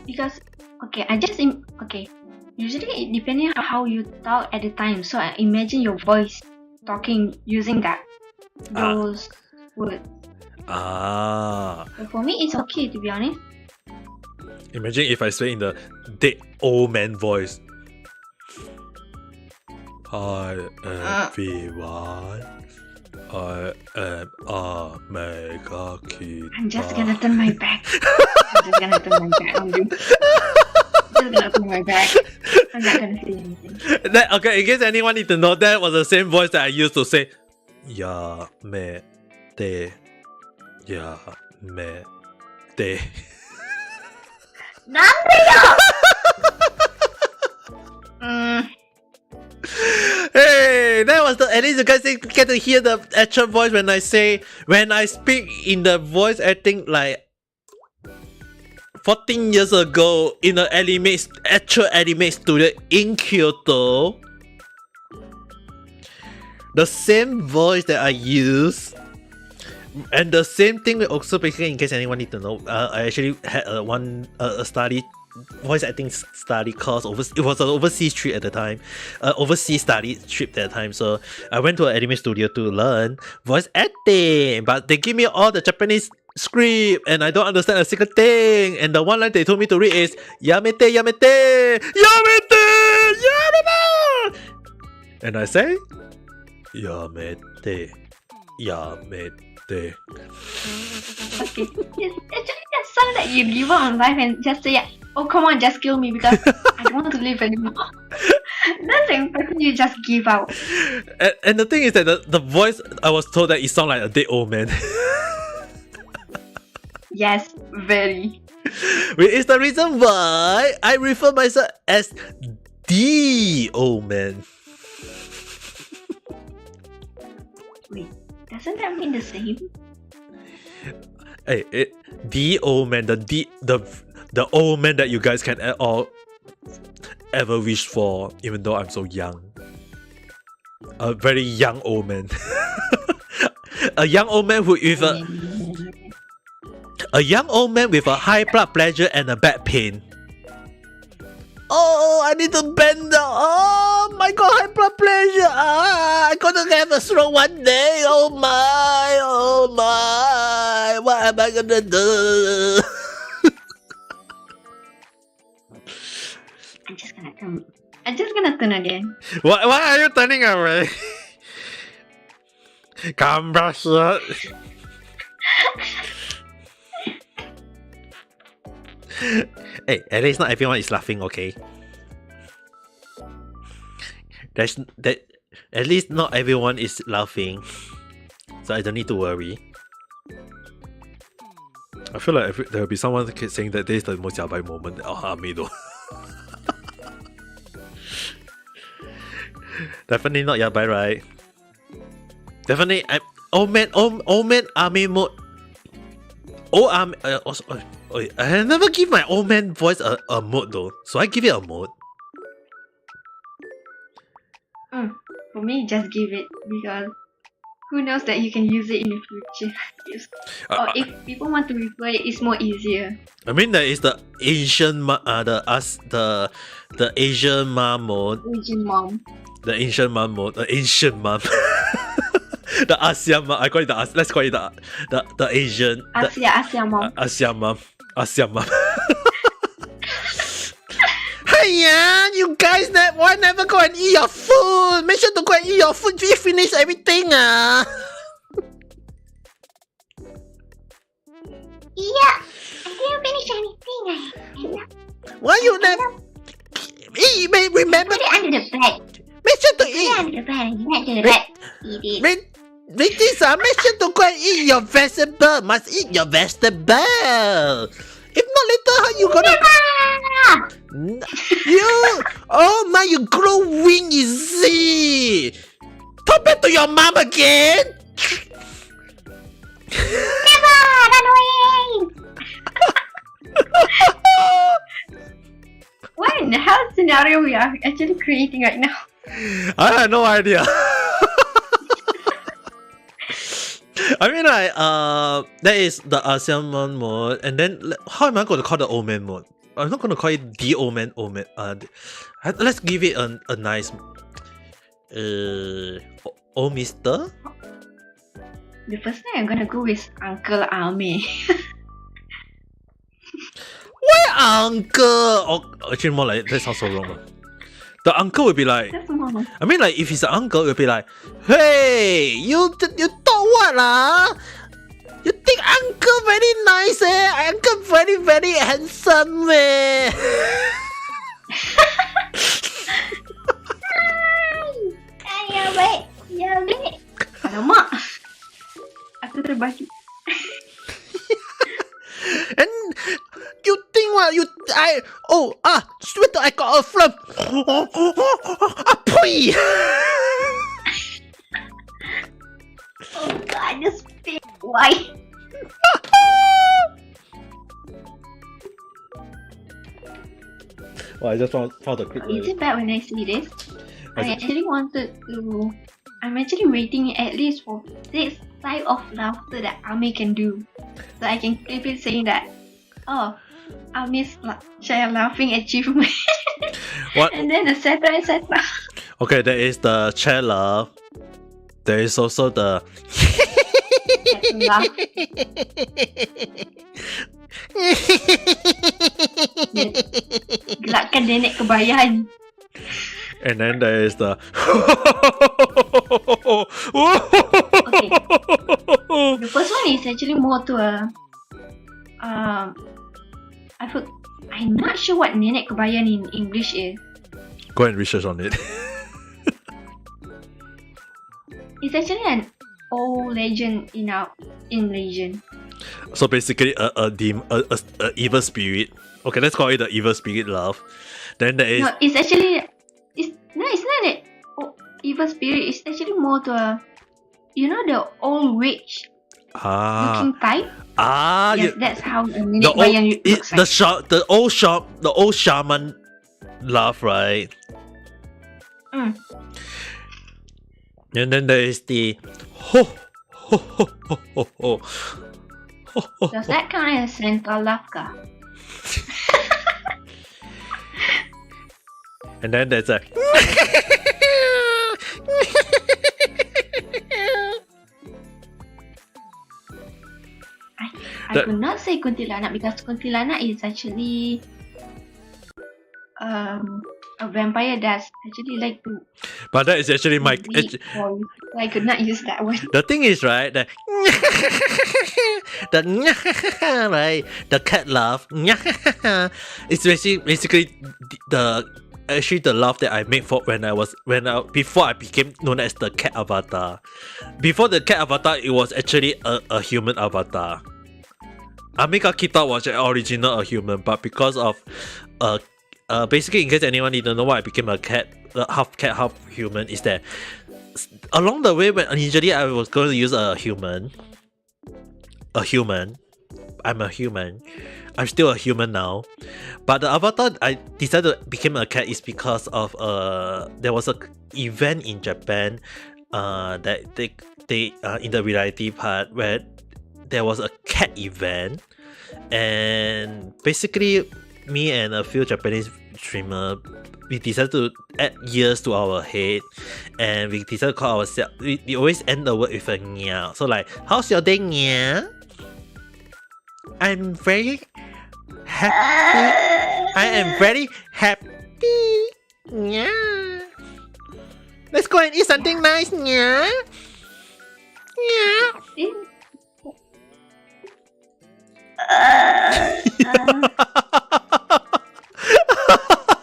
Because, usually it depending on how you talk at the time. So I imagine your voice talking using those words. So for me, it's okay to be honest. Imagine if I say in the dead old man voice. Hi everyone. I am a mega kid. I'm just gonna turn my back. I'm just gonna turn my back on you. I'm not gonna say anything. Okay, in case anyone need to know, that was the same voice that I used to say. Ya me te. Ya me te. Hey, that was at least you guys get to hear the actual voice when I speak in the voice acting like 14 years ago in an actual anime studio in Kyoto. The same voice that I use. And the same thing also basically, in case anyone need to know, I actually had a voice acting study course. It was an overseas trip at the time, overseas study trip at the time. So I went to an anime studio to learn voice acting, but they give me all the Japanese script and I don't understand a single thing. And the one line they told me to read is Yamete, Yamete, Yamete, Yamete. And I say Yamete, Yamete. Okay. Yes, actually that sounds like you give up on life and just say, oh come on, just kill me because I don't want to live anymore. That's the impression you just give out. And the thing is that the voice, I was told that it sounds like a dead old man. Yes, very. Which is the reason why I refer myself as the old man. Wait. Doesn't that mean the same? Hey, the old man, the old man that you guys can all ever wish for, even though I'm so young. A very young old man. A young old man with a young old man with a high blood pressure and a back pain. Oh, I need to bend down. Oh my god, high blood pressure. I'm gonna have a stroke one day. Oh my. What am I gonna do? I'm just gonna turn again. Why are you turning away? Come back. Hey, at least not everyone is laughing, okay? At least not everyone is laughing, so I don't need to worry. I feel like there will be someone saying that this is the most yabai moment of me though. Definitely not yabai, right? Definitely, old man army mode. I never give my old man voice a mode though, so I give it a mode. For me, just give it because who knows that you can use it in the future. Or if people want to replay it, it's more easier. I mean, there is the Asian the Asian mom mode. Asian mom. The ancient mom mode. The ancient mom. The ASEAN mom. I call it let's call it the Asian. ASEAN mom. ASEAN mom. ASEAN mom. Hey, you guys why never go and eat your food? Make sure to go and eat your food. You finish everything. Yeah, I didn't finish anything. Why you never eat? Remember? Put it under the bed. Make sure to Put it eat. under the bed and you under the bed. Eat it. Make sure to go and eat your vegetable. Must eat your vegetable. If not, later how you gonna? You. Oh my, you grow wing, is it? Talk back to your mom again. Never run away. What in the hell scenario we are actually creating right now? I have no idea. I mean, like, that is the ASEAN mode, and then how am I going to call the old man mode? I'm not going to call it the old man. Let's give it a nice, old Mister. The first thing I'm gonna go is Uncle Ame. Why uncle? Oh, actually, more like that sounds so wrong. The uncle would be like, That's more. I mean, like, if he's an uncle, it would be like, hey, you thought what lah? You think uncle very nice Uncle very, very handsome Ya baik. Ya baik. Alamak. Aku terbaju. And you think what? Sweeter, I got a flap. Pui. Oh god, just spit. Why? Well, I just found the clip. Is it bad when I see this? I'm actually waiting at least for this type of laughter that Ame can do. So I can clip it saying that, oh, Ame's laughing achievement. What? And then etc. Okay, there is the chair laugh. There is also the laugh. Gelakkan nenek kebayan. And then there is the Okay. The first one is actually more to a I'm not sure what nenek kebayan in English is. Go and research on it. It's actually an old legend in Malaysian. So basically, a evil spirit. Okay, let's call it the evil spirit love. Then there is No, it's actually it's not an evil spirit. It's actually more to a, you know, the old witch looking type. Yes, that's how the nenek kebayan looks like. The old shaman love, right? Mm. And then there is the ho ho ho ho ho ho. Does that count as Santa Lafka? And then there's a I could not say kuntilanak because kuntilanak is actually a vampire that's actually like to. But that is actually my. I could not use that word. The thing is, right, the right, the cat laugh. It's basically the laugh that I made before I became known as the cat avatar. Before the cat avatar, it was actually a human avatar. Amika Kita was original a human, but because of basically, in case anyone didn't know why I became a half cat, half human, is that along the way when initially I was going to use a human. I'm a human. I'm still a human now. But the avatar I decided to become a cat is because of there was a event in Japan that they in the reality part where there was a cat event, and basically me and a few Japanese streamers, we decided to add ears to our head, and we decided to call ourselves. We always end the word with a nya. So like, how's your day, nya? I'm very happy. I am very happy. Nya. Let's go and eat something nice, nya. Nya.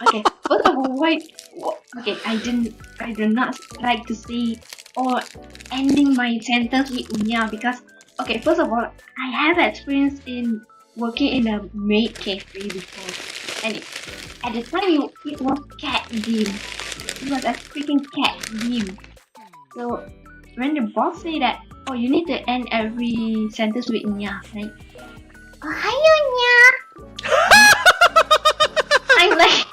Okay, first of all, okay, I do not like to say or ending my sentence with unya because, okay, first of all, I have experience in working in a maid cafe before, and at the time it was cat game. It was a freaking cat game. So when the boss say that, oh, you need to end every sentence with nya, right? Ohayo nya. I'm like.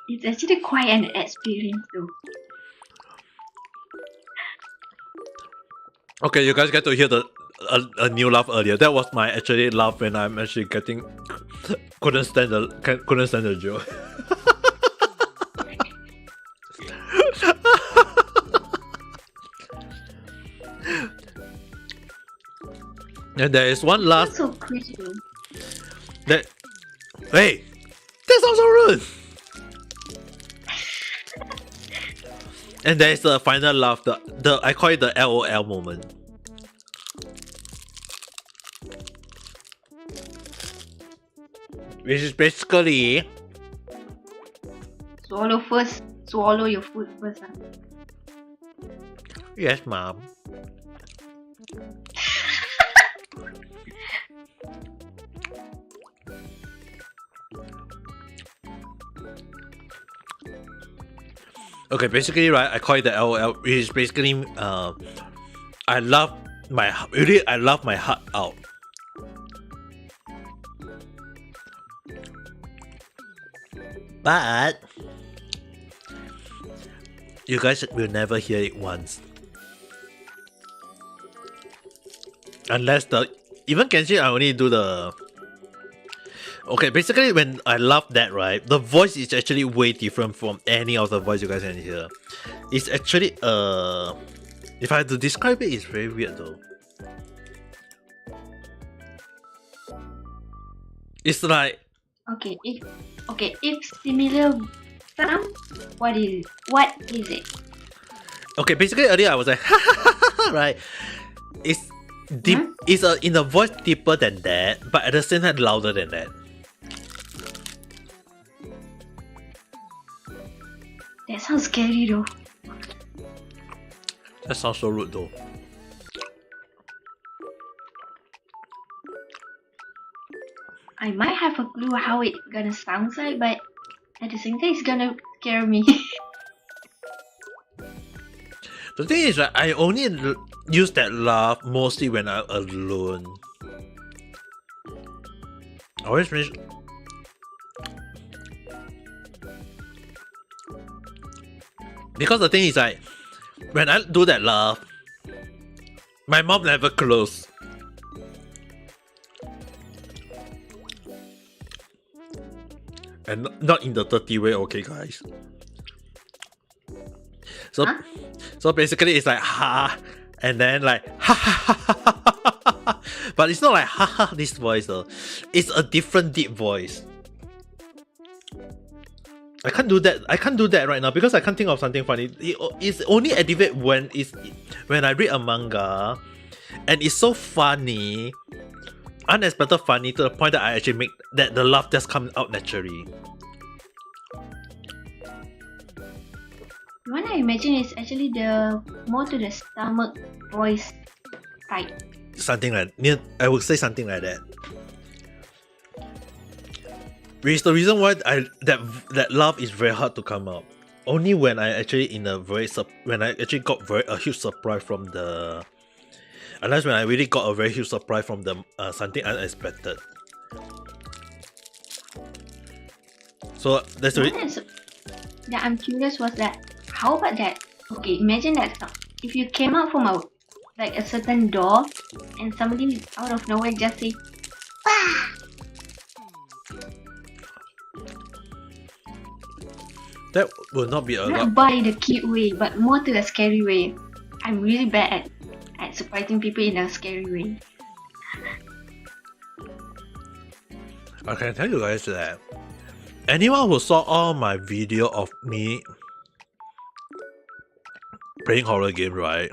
It's actually quite an experience though. Okay, you guys get to hear a new laugh earlier. That was my actually laugh when I'm actually couldn't stand the joke. And there is one last. That's so crazy. Hey, that's also rude. And there is the final laugh. I call it the LOL moment. Which is basically swallow your food first. yes, mom. Okay, basically, right, I call it the LOL, which is basically, I love my heart out. But you guys will never hear it once. Unless even Genshin, I only do the. Okay, basically when I love that, right, the voice is actually way different from any of the voice you guys can hear. It's actually if I had to describe it, it's very weird though. It's like if similar sound, what is it? Okay, basically earlier I was like right. It's deep. It's in a voice deeper than that, but at the same time louder than that. That sounds scary though. That sounds so rude though. I might have a clue how it gonna sound like, but at the same time it's gonna scare me. The thing is that I only use that laugh mostly when I'm alone. I always finish. Because the thing is like, when I do that laugh, my mouth never close. And not in the dirty way, okay guys. So basically it's like ha, and then like ha ha ha ha ha ha. But it's not like ha ha this voice though. It's a different deep voice. I can't do that right now because I can't think of something funny. It's only activate when I read a manga, and it's so funny, unexpected funny to the point that I actually make that the laugh just comes out naturally. The one I imagine is actually the more to the stomach voice type. Something like I would say something like that. Which is the reason why that laugh is very hard to come out. Only when I actually when I actually got a huge surprise from the. Unless when I really got a very huge surprise from the something unexpected. So that's the reason that I'm curious was that how about that? Okay, imagine that if you came out from a certain door and somebody out of nowhere just say, "Bah!" That will not be a lot. Not by the cute way, but more to a scary way. I'm really bad at surprising people in a scary way. I can tell you guys that anyone who saw all my video of me playing horror game, right?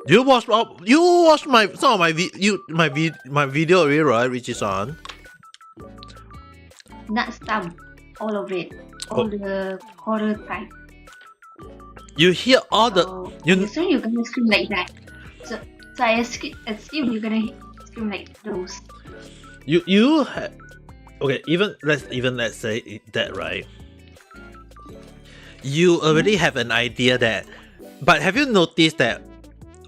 You watch my some of my video already, right? Which is on. Not some, all of it, all the horror type. You hear all the So you're gonna scream like that. So I assume you're gonna scream like those. Okay, let's say that, right? You already have an idea that, but have you noticed that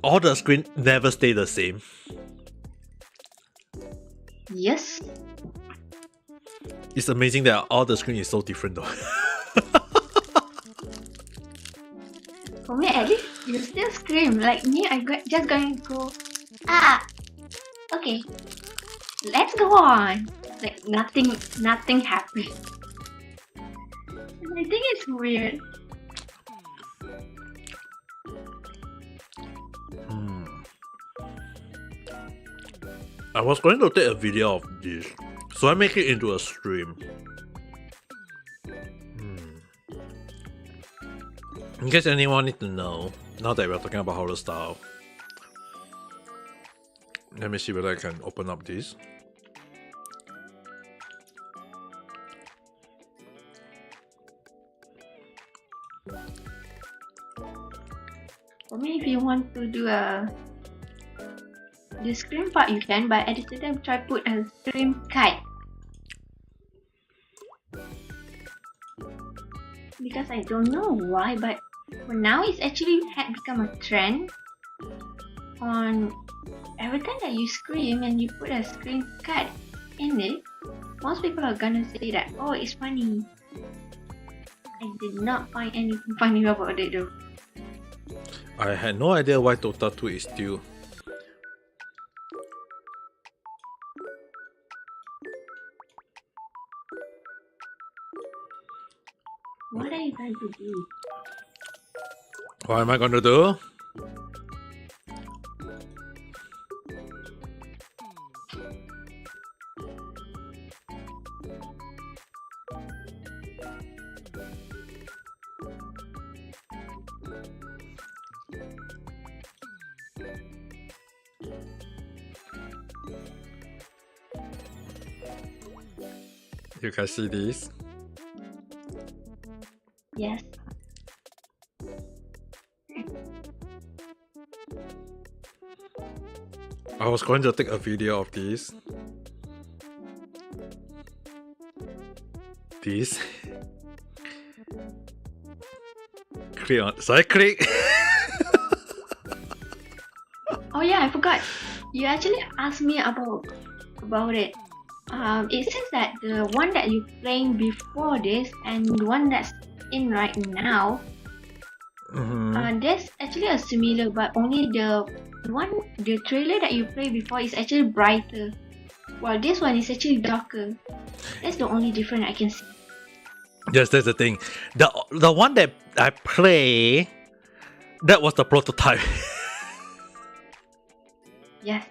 all the screen never stay the same? Yes. It's amazing that all the screen is so different though. For me, at least you still scream. Like me, just going to go, okay, let's go on. Like nothing happened. I think it's weird. I was going to take a video of this, so I make it into a stream. In case anyone need to know, now that we're talking about horror style, let me see whether I can open up this. For me, if you want to do the scream part, you can, but at the same time, try put a scream kite. Because I don't know why, but for now, it's actually had become a trend. On every time that you scream and you put a scream kite in it, most people are gonna say that, oh, it's funny. I did not find anything funny about it though. I had no idea why Dota 2 is still. What are you trying to do? What am I gonna do? You can see this. Yes. I was going to take a video of this. Click on. So I click. Oh yeah, I forgot. You actually asked me about it. It says that the one that you playing before this and the one that's in right now, there's actually a similar, but only the trailer that you played before is actually brighter, while this one is actually darker. That's the only difference I can see. Yes, that's the thing. The one that I play, that was the prototype. Yes.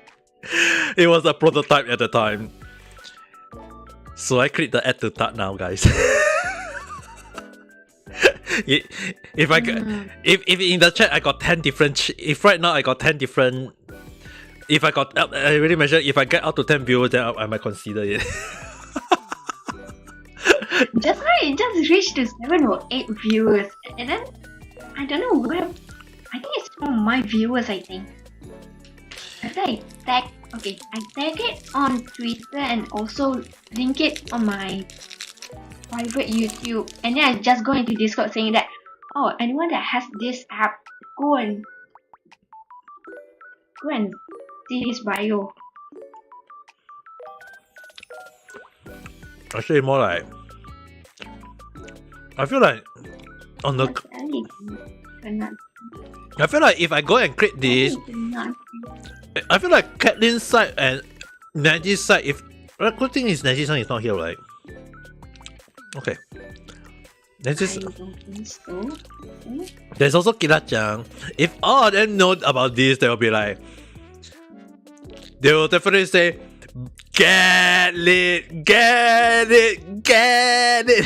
It was a prototype at the time. So I click the add to start now, guys. If in the chat I got 10 different, if right now I got 10 different, if I already mentioned, if I get out to 10 viewers, then I might consider it. Just reached to 7 or 8 viewers, and then I don't know where. I think it's from my viewers. I think. I tag it on Twitter and also link it on my private YouTube, and then I just go into Discord saying that, oh, anyone that has this app, go and see his bio. Actually, more like, I feel like on the. I feel like if I go and click this, I feel like Catherine's side and Naji's side. If good thing is Naji's side is not here, right? Okay. I don't think so. There's also Kira-chan. If all of them know about this, they will be like, they will definitely say, get it, get it, get it.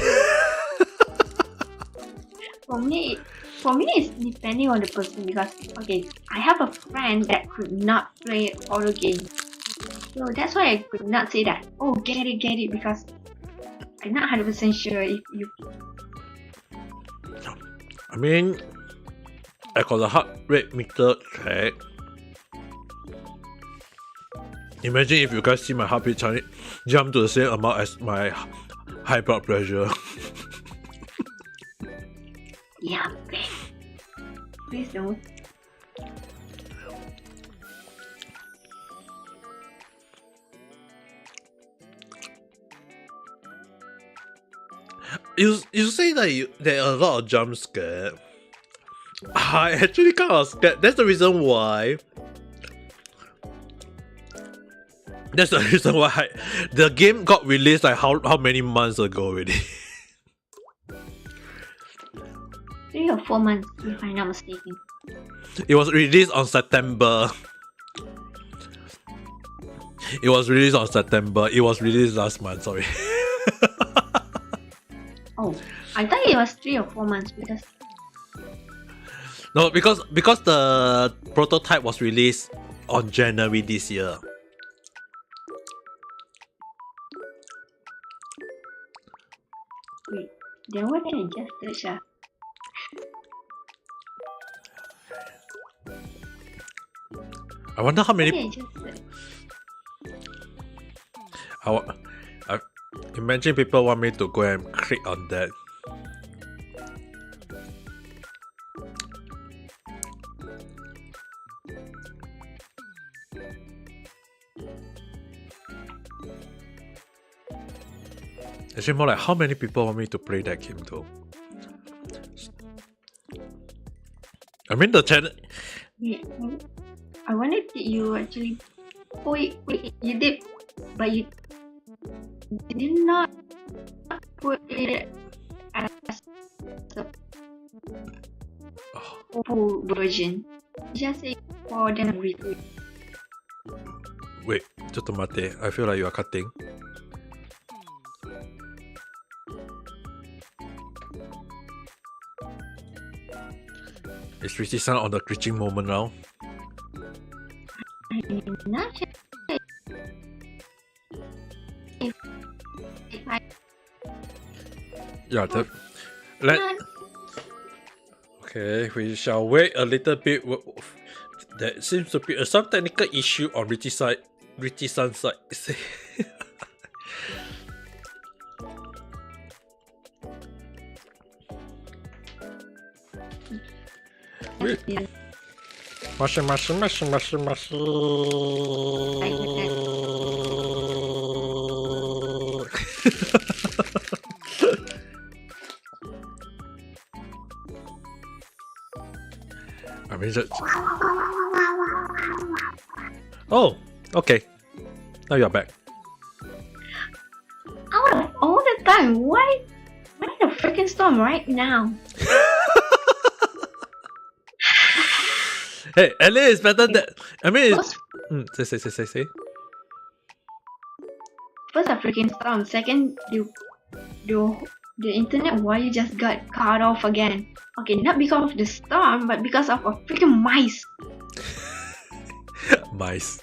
For me, For me, it's depending on the person because okay, I have a friend that could not play horror games, so that's why I could not say that. Oh, get it, because I'm not 100% sure if you. I mean, I got a heart rate meter check. Imagine if you guys see my heartbeat jump to the same amount as my high blood pressure. Yeah, please don't. You say that there are a lot of jump scares. I actually kind of scared. That's the reason why. That's the reason why the game got released like how many months ago already. 3 or 4 months, if I'm not mistaken. It was released on September. It was released last month, sorry. Oh, I thought it was 3 or 4 months because. No, because the prototype was released on January this year. Wait, then what did I just search? I wonder how many. What did I just search? I imagine people want me to go and click on that. Actually, more like how many people want me to play that game though. I mean the channel. I wanted you actually. Oh wait, you did, but you did not put it as the full version. Just say for them review. Wait, ちょっと待って. I feel like you are cutting. Is Richie-san on the glitching moment now? I'm not sure if I. Yeah, okay, we shall wait a little bit. There seems to be some technical issue on Richie-san's side. Mashi. I mean, oh, okay. Now you're back. Out of all the time, why the freaking storm right now? Hey, at least it's better than. I mean, say. First, a freaking storm. Second, the internet wire just got cut off again. Okay, not because of the storm, but because of a freaking mice. Mice.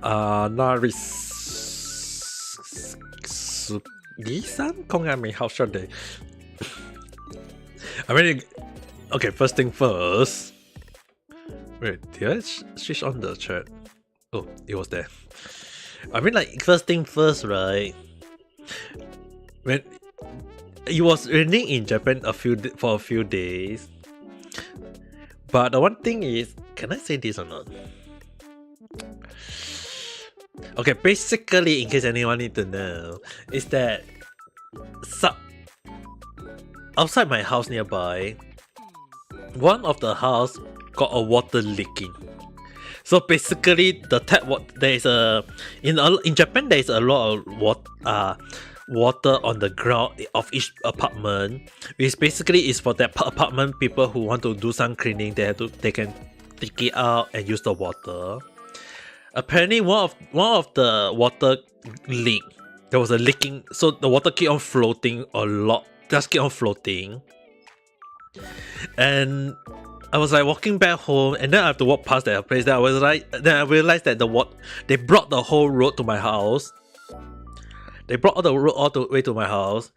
Narisugi-san? Kongami, how should they? I mean, okay, first thing first. Wait, did I switch on the chat? Oh, it was there. I mean, like, first thing first, right? When it was raining in Japan for a few days. But the one thing is, can I say this or not? Okay, basically, in case anyone need to know, is that outside my house nearby, one of the house got a water leaking. So basically, the tap there is in Japan there is a lot of water on the ground of each apartment, which basically is for that apartment people who want to do some cleaning. They can take it out and use the water. Apparently, one of the water leak. There was a leaking, so the water keep on floating a lot just keep on floating. And I was like walking back home, and then I have to walk past that place. Then I realized that they brought the whole road to my house. They brought all the road all the way to my house,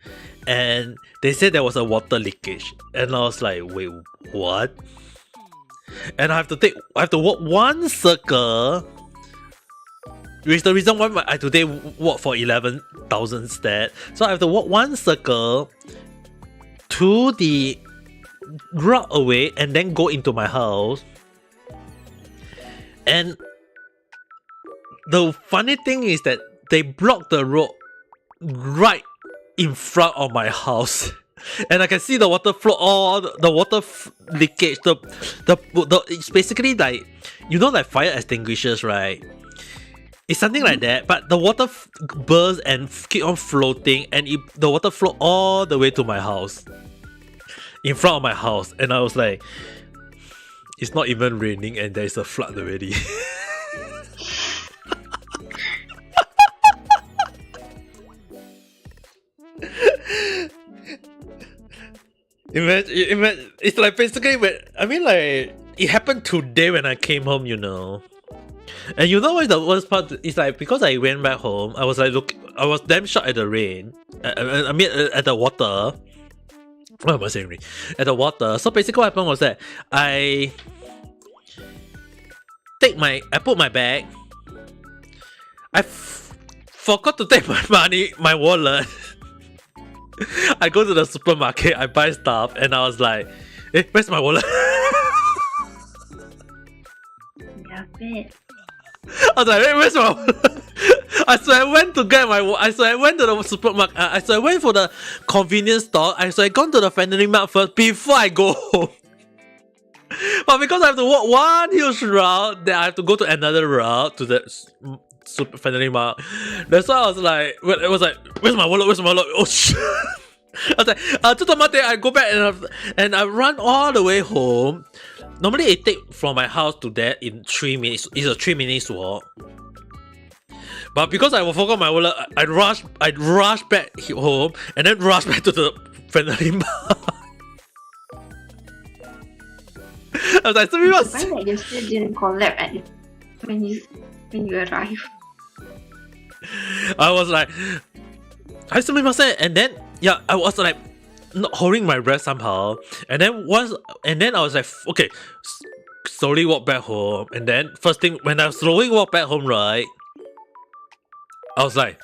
and they said there was a water leakage. And I was like, wait, what? And I have to walk one circle, which is the reason why I today walk for 11,000 stat. So I have to walk one circle to the route away and then go into my house. And the funny thing is that they blocked the road right in front of my house. And I can see the water flow, all the water leakage. It's basically like, you know, like fire extinguishers, right? It's something like that, but the water bursts and keep on floating, and the water flow all the way to my house, in front of my house. And I was like, it's not even raining, and there's a flood already. Imagine, it's like basically it happened today when I came home, you know. And you know what the worst part is, like, because I went back home, I was like, I was damn shocked at the rain. I mean, at the water. What am I saying? Rain? At the water. So basically, what happened was that I put my bag. I forgot to take my money, my wallet. I go to the supermarket, I buy stuff, and I was like, "Hey, where's my wallet?" Yeah, bet. I was like, "Hey, where's my wallet?" So I went to get so I went to the supermarket. So I went for the convenience store. So I gone to the Family Mart first before I go home. But because I have to walk one huge route, then I have to go to another route to the Super Family Mart. That's why I was like, it was like, where's my wallet? Where's my wallet? Oh shit! I was like, to the market. I go back and I run all the way home. Normally it take from my house to there in 3 minutes. It's a 3 minutes walk. But because I forgot my wallet, I rushed back home and then rushed back to the Family Mart. I was like, so we must. Why that you still didn't collab when you arrive? I was like, and then I was like not holding my breath somehow, and then I was like, okay, slowly walk back home, and then first thing when I slowly walk back home, right, I was like,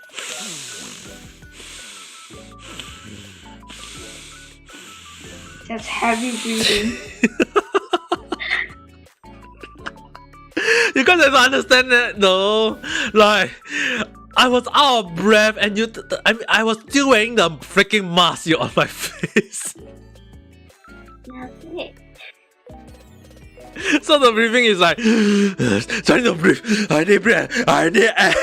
just heavy breathing. You guys have to understand that, though. Like, I was out of breath, and I was still wearing the freaking mask on my face. Yeah, So the breathing is like, trying to breathe. I need breath. I need air.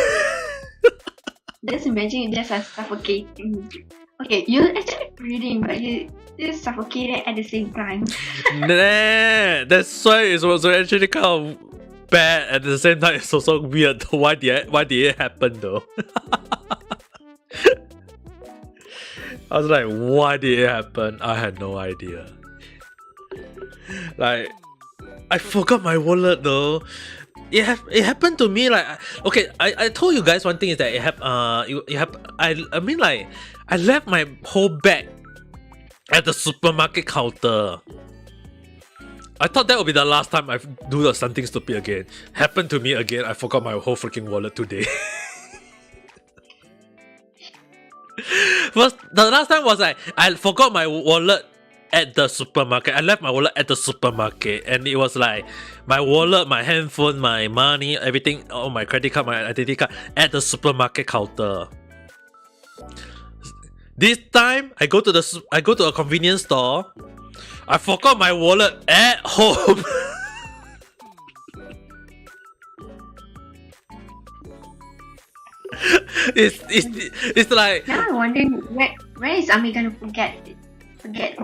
Just imagine there's a suffocating. Okay, you're actually breathing, but you're suffocating at the same time. Nah, that's why it was actually kind of bad. At the same time, it's also weird. Why did it happen though? I was like, why did it happen? I had no idea. Like, I forgot my wallet though. It happened to me, like, okay, I told you guys one thing is that it happened. I mean, like, I left my whole bag at the supermarket counter. I thought that would be the last time I do something stupid again. Happened to me again. I forgot my whole freaking wallet today. First, the last time was like, I forgot my wallet at the supermarket. I left my wallet at the supermarket, and it was like my wallet, my handphone, my money, everything, oh, my credit card, my identity card at the supermarket counter. This time, I go to a convenience store. I forgot my wallet at home. It's like, Now I'm wondering where is Ami gonna forget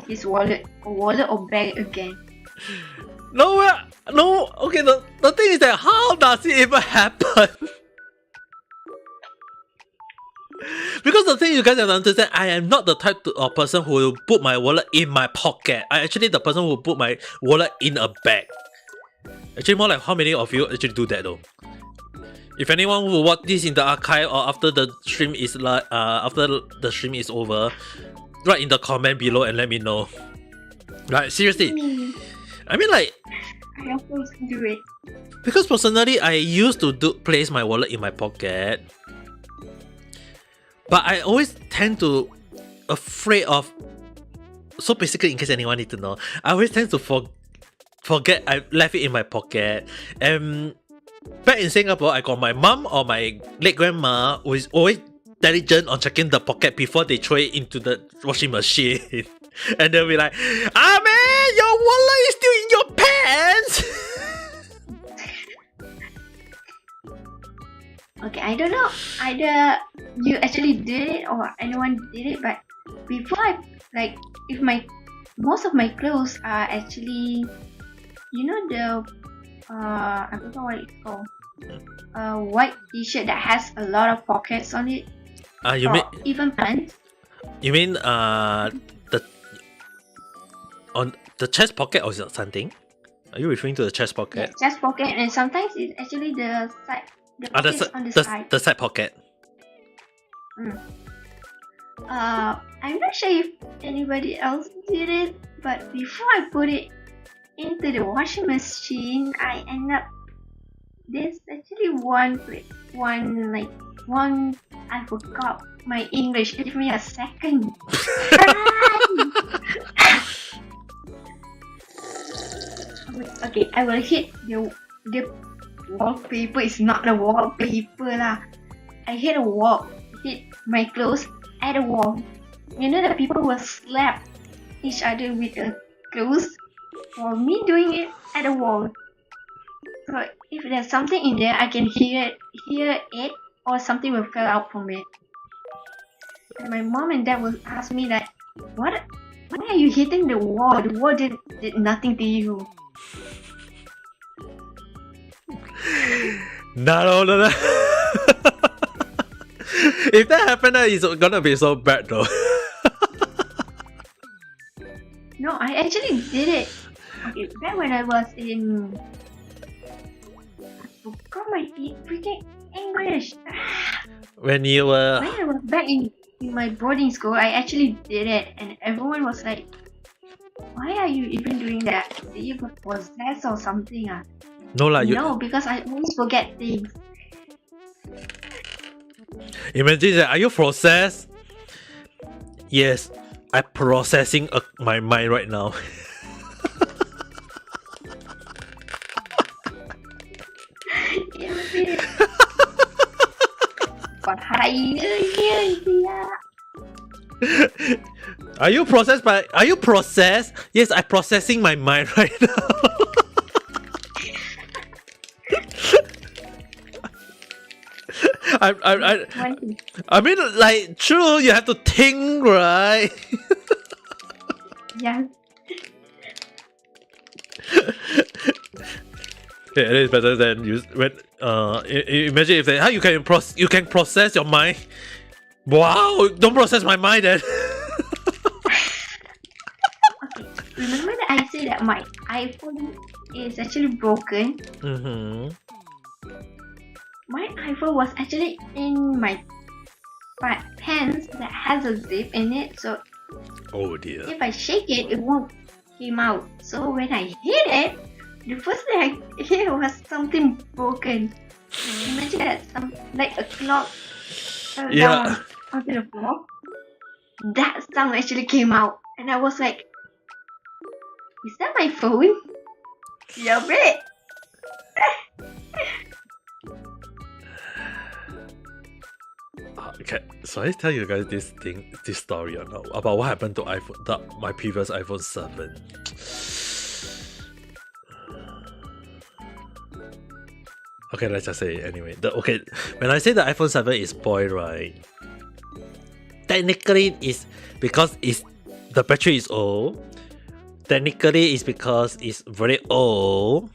his wallet or bag again? no, okay, the thing is that how does it even happen? Because the thing you guys have to understand. I am not the type of person who will put my wallet in my pocket. I actually the person who will put my wallet in a bag. Actually, more like how many of you actually do that though? If anyone will watch this in the archive or after the stream is over, write in the comment below and let me know. Right, seriously. I mean, like, I always do it. Because personally, I used to place my wallet in my pocket, but I always tend to afraid of. So basically, in case anyone need to know, I always tend to forget I left it in my pocket. And back in Singapore, I got my mom or my late grandma who is always diligent on checking the pocket before they throw it into the washing machine. And they'll be like, "Ah man, your wallet is still in your pants." Okay, I don't know either you actually did it or anyone did it, but before if most of my clothes are actually, you know, the I forgot what it's called, white t-shirt that has a lot of pockets on it. You mean even pants? You mean the chest pocket or something? Are you referring to the chest pocket? Yeah, chest pocket, and sometimes it's actually the side. The side pocket. I'm not sure if anybody else did it, but before I put it into the washing machine, I end up. There's actually one. I forgot my English. Give me a second. Okay, I will hit the wallpaper. Is not the wallpaper lah. I hit my clothes at a wall. You know that people will slap each other with the clothes, for me doing it at a wall. So if there's something in there, I can hear it, or something will fall out from it. And my mom and dad will ask me that, why are you hitting the wall? The wall did nothing to you. No. If that happened, it's gonna be so bad though. No, I actually did it. Okay, back when I was in... I forgot my freaking English. When you were... When I was back in my boarding school, I actually did it, and everyone was like, "Why are you even doing that? Did you get possessed or something?" No, because I always forget things. Imagine that. Are you processed? Yes, I'm processing my mind right now. Are you processed? Yes, I'm processing my mind right now. I mean, like, true, you have to think, right? Yeah. Yeah, it is better than imagine if how you can process your mind. Wow, don't process my mind then. Okay, remember that I said that my iPhone is actually broken. Mm-hmm. My iPhone was actually in my pants that has a zip in it, so oh dear. If I shake it, it won't come out. So when I hit it, the first thing I hit was something broken. Imagine that, like a clock fell down onto the floor. That sound actually came out, and I was like, "Is that my phone?" Yeah, babe. Okay, so I tell you guys this story or no about what happened to my previous iPhone 7. Okay, let's just say it anyway. When I say the iPhone 7 is spoiled, right? Technically, it's because the battery is old. Technically, it's because it's very old.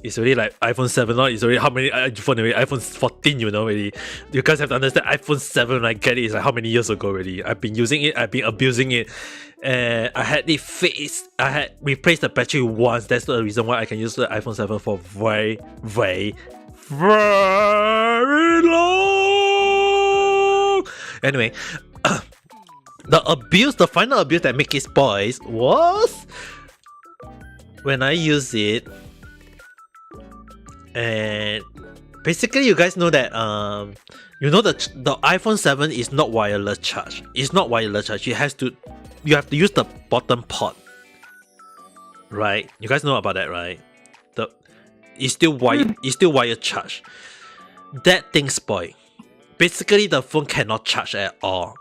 It's already like iPhone 7 now. It's already how many iPhone already? iPhone 14, you know already. You guys have to understand iPhone 7 when I get it is like how many years ago already. I've been using it, I've been abusing it. And I had it fixed. I had replaced the battery once. That's the reason why I can use the iPhone 7 for very, very, very long. Anyway, the final abuse that made it spoil was when I use it. And basically, you guys know that you know the iPhone 7 is not wireless charge. It's not wireless charge. You have to use the bottom port, right? You guys know about that, right? It's still wired charge. That thing spoiled. Basically, the phone cannot charge at all.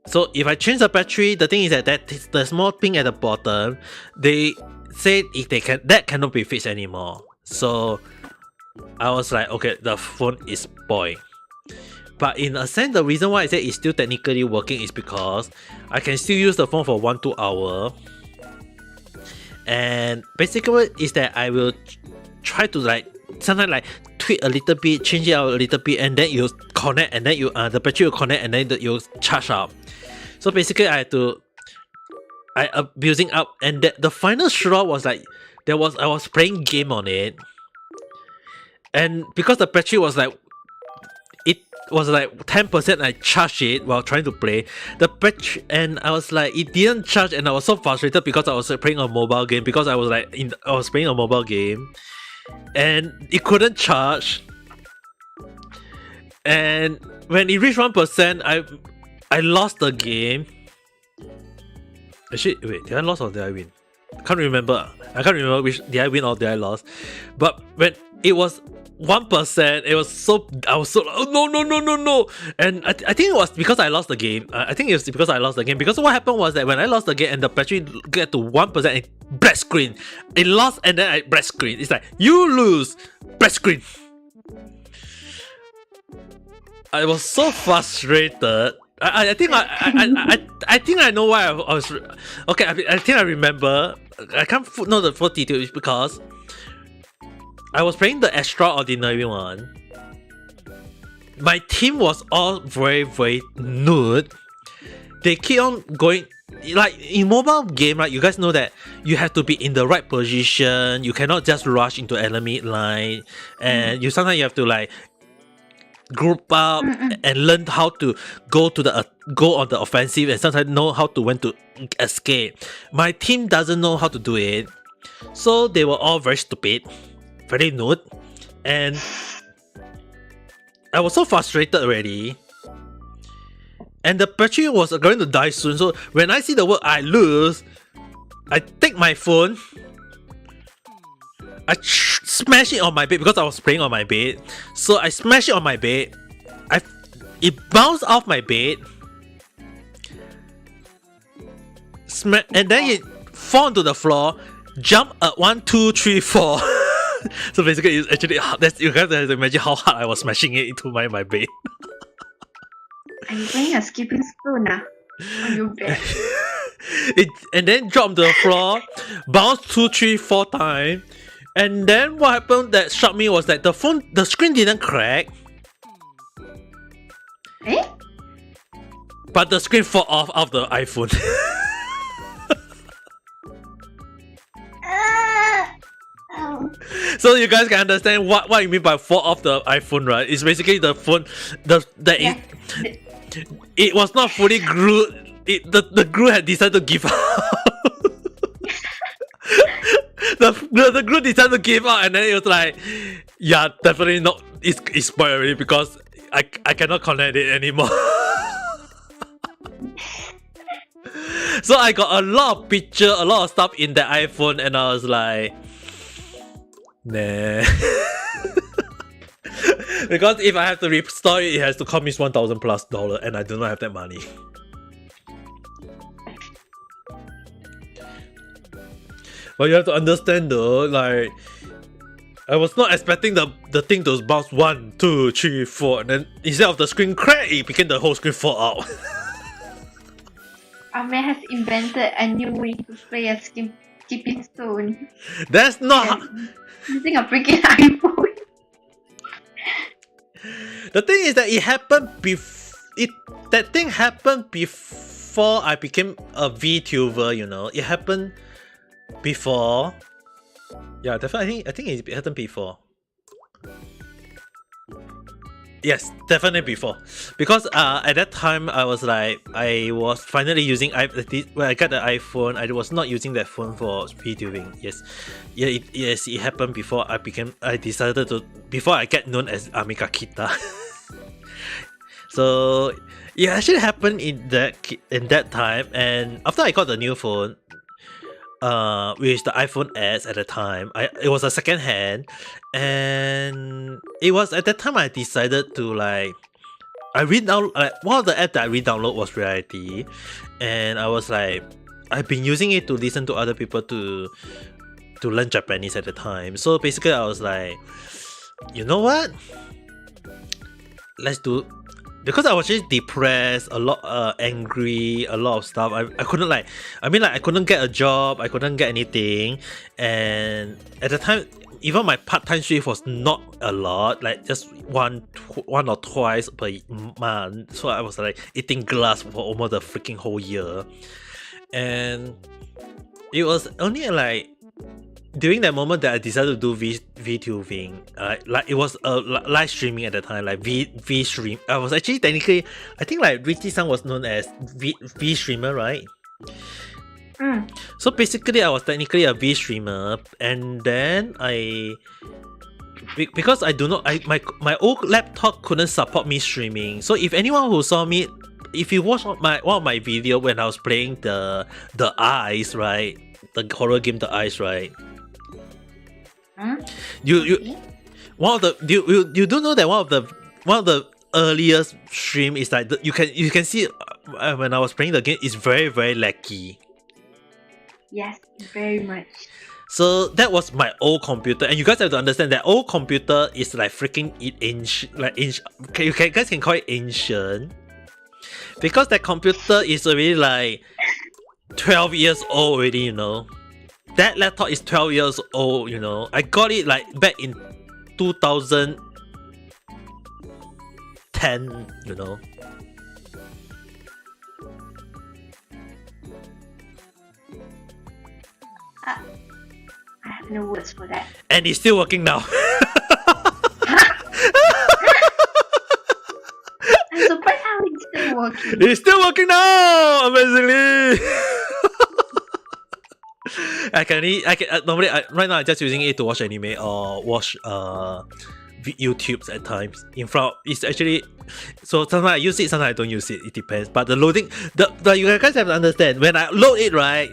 So if I change the battery, the thing is that the small pin at the bottom, they said that cannot be fixed anymore. So I was like, okay, the phone is spoiled. But in a sense, the reason why I said it's still technically working is because I can still use the phone for 1-2 hours. And basically is that I will try to like sometimes like tweak a little bit, change it out a little bit, and then you connect, and then the battery will connect, and then you charge up. So basically I abusing up, and the final straw was like I was playing game on it, and because the battery was like 10%, I charged it while trying to play the battery, and I was like it didn't charge, and I was so frustrated because I was playing a mobile game, because I was playing a mobile game and it couldn't charge. And when it reached 1%, I lost the game. Actually, wait, did I lose or did I win? I can't remember which did I win or did I lose. But when it was 1%, I was so oh no. And I think it was because I lost the game. Because what happened was that when I lost the game and the battery get to 1%, it black screen. It lost and then I black screen. It's like you lose, black screen. I was so frustrated. I think I know why I was okay. I think I remember. I can't know the full details because I was playing the extraordinary one. My team was all very, very nude. They keep on going. Like in mobile game, right? You guys know that you have to be in the right position. You cannot just rush into enemy line, and sometimes you have to like group up and learn how to go on the offensive, and sometimes know how to when to escape. My team doesn't know how to do it, so they were all very stupid, very nude, and I was so frustrated already. And the battery was going to die soon, so when I see the word I lose, I take my phone, I smash it on my bed because I was playing on my bed. So I smash it on my bed. It bounced off my bed, and then it fall onto the floor. Jump at 1, 2, 3, 4. So basically, it's actually you guys have to imagine how hard I was smashing it into my bed. Are you playing a skipping stone on your bed? And then dropped to the floor, bounced 2, 3, 4 times. And then what happened that shocked me was that the screen didn't crack. Eh? But the screen fall off of the iPhone. So you guys can understand what you mean by fall off the iPhone, right? It's basically the phone, it was not fully glued. The glue had decided to give up. The glue decided to give out, and then it was like, yeah, definitely not. It's spoiled already because I cannot connect it anymore. So I got a lot of picture, a lot of stuff in the iPhone, and I was like, nah. Because if I have to restore it, it has to cost me $1,000+, and I do not have that money. But you have to understand though, like I was not expecting the thing to bounce 1, 2, 3, 4, and then instead of the screen crack, it became the whole screen fall out. Ahmed has invented a new way to play a skipping stone. That's not. Using a freaking iPhone. The thing is that it happened that thing happened before I became a VTuber, you know. It happened before. Yeah, definitely. I think it happened before. Yes, definitely before. Because at that time I was finally using when I got the iPhone. I was not using that phone for VTubing. Yes, it happened before I decided to before I get known as Amiga Kita. So it actually happened in that time, and after I got the new phone, with the iPhone S at the time, it was a second hand, and it was at that time I decided to one of the apps that I re-download was Reality, and I was I've been using it to listen to other people to learn Japanese at the time. So basically I was you know what? Let's do. Because I was just depressed, a lot angry, a lot of stuff. I couldn't I couldn't get a job, I couldn't get anything, and at the time, even my part-time shift was not a lot, just one or twice per month. So I was eating glass for almost the freaking whole year, and it was only during that moment that I decided to do VTubing. It was live streaming at the time, V stream. I was actually technically, I think Richie-san was known as V streamer, right? So basically I was technically a V streamer, and then because I do not, my old laptop couldn't support me streaming. So if anyone who saw me, if you watch one of my video when I was playing the Eyes, right? The horror game The Eyes, right? You do know that one of the earliest stream is you can see when I was playing the game, it's very, very laggy. Yes, very much. So that was my old computer, and you guys have to understand that old computer is freaking you guys can call it ancient, because that computer is already 12 years old already, you know. That laptop is 12 years old, you know. I got it back in 2010, you know. I have no words for that. And it's still working now. I'm surprised how it's still working. It's still working now, amazingly. Normally right now I'm just using it to watch anime or watch YouTubes at times. In front, it's actually, so sometimes I use it, sometimes I don't use it. It depends. But the loading, you guys have to understand, when I load it, right,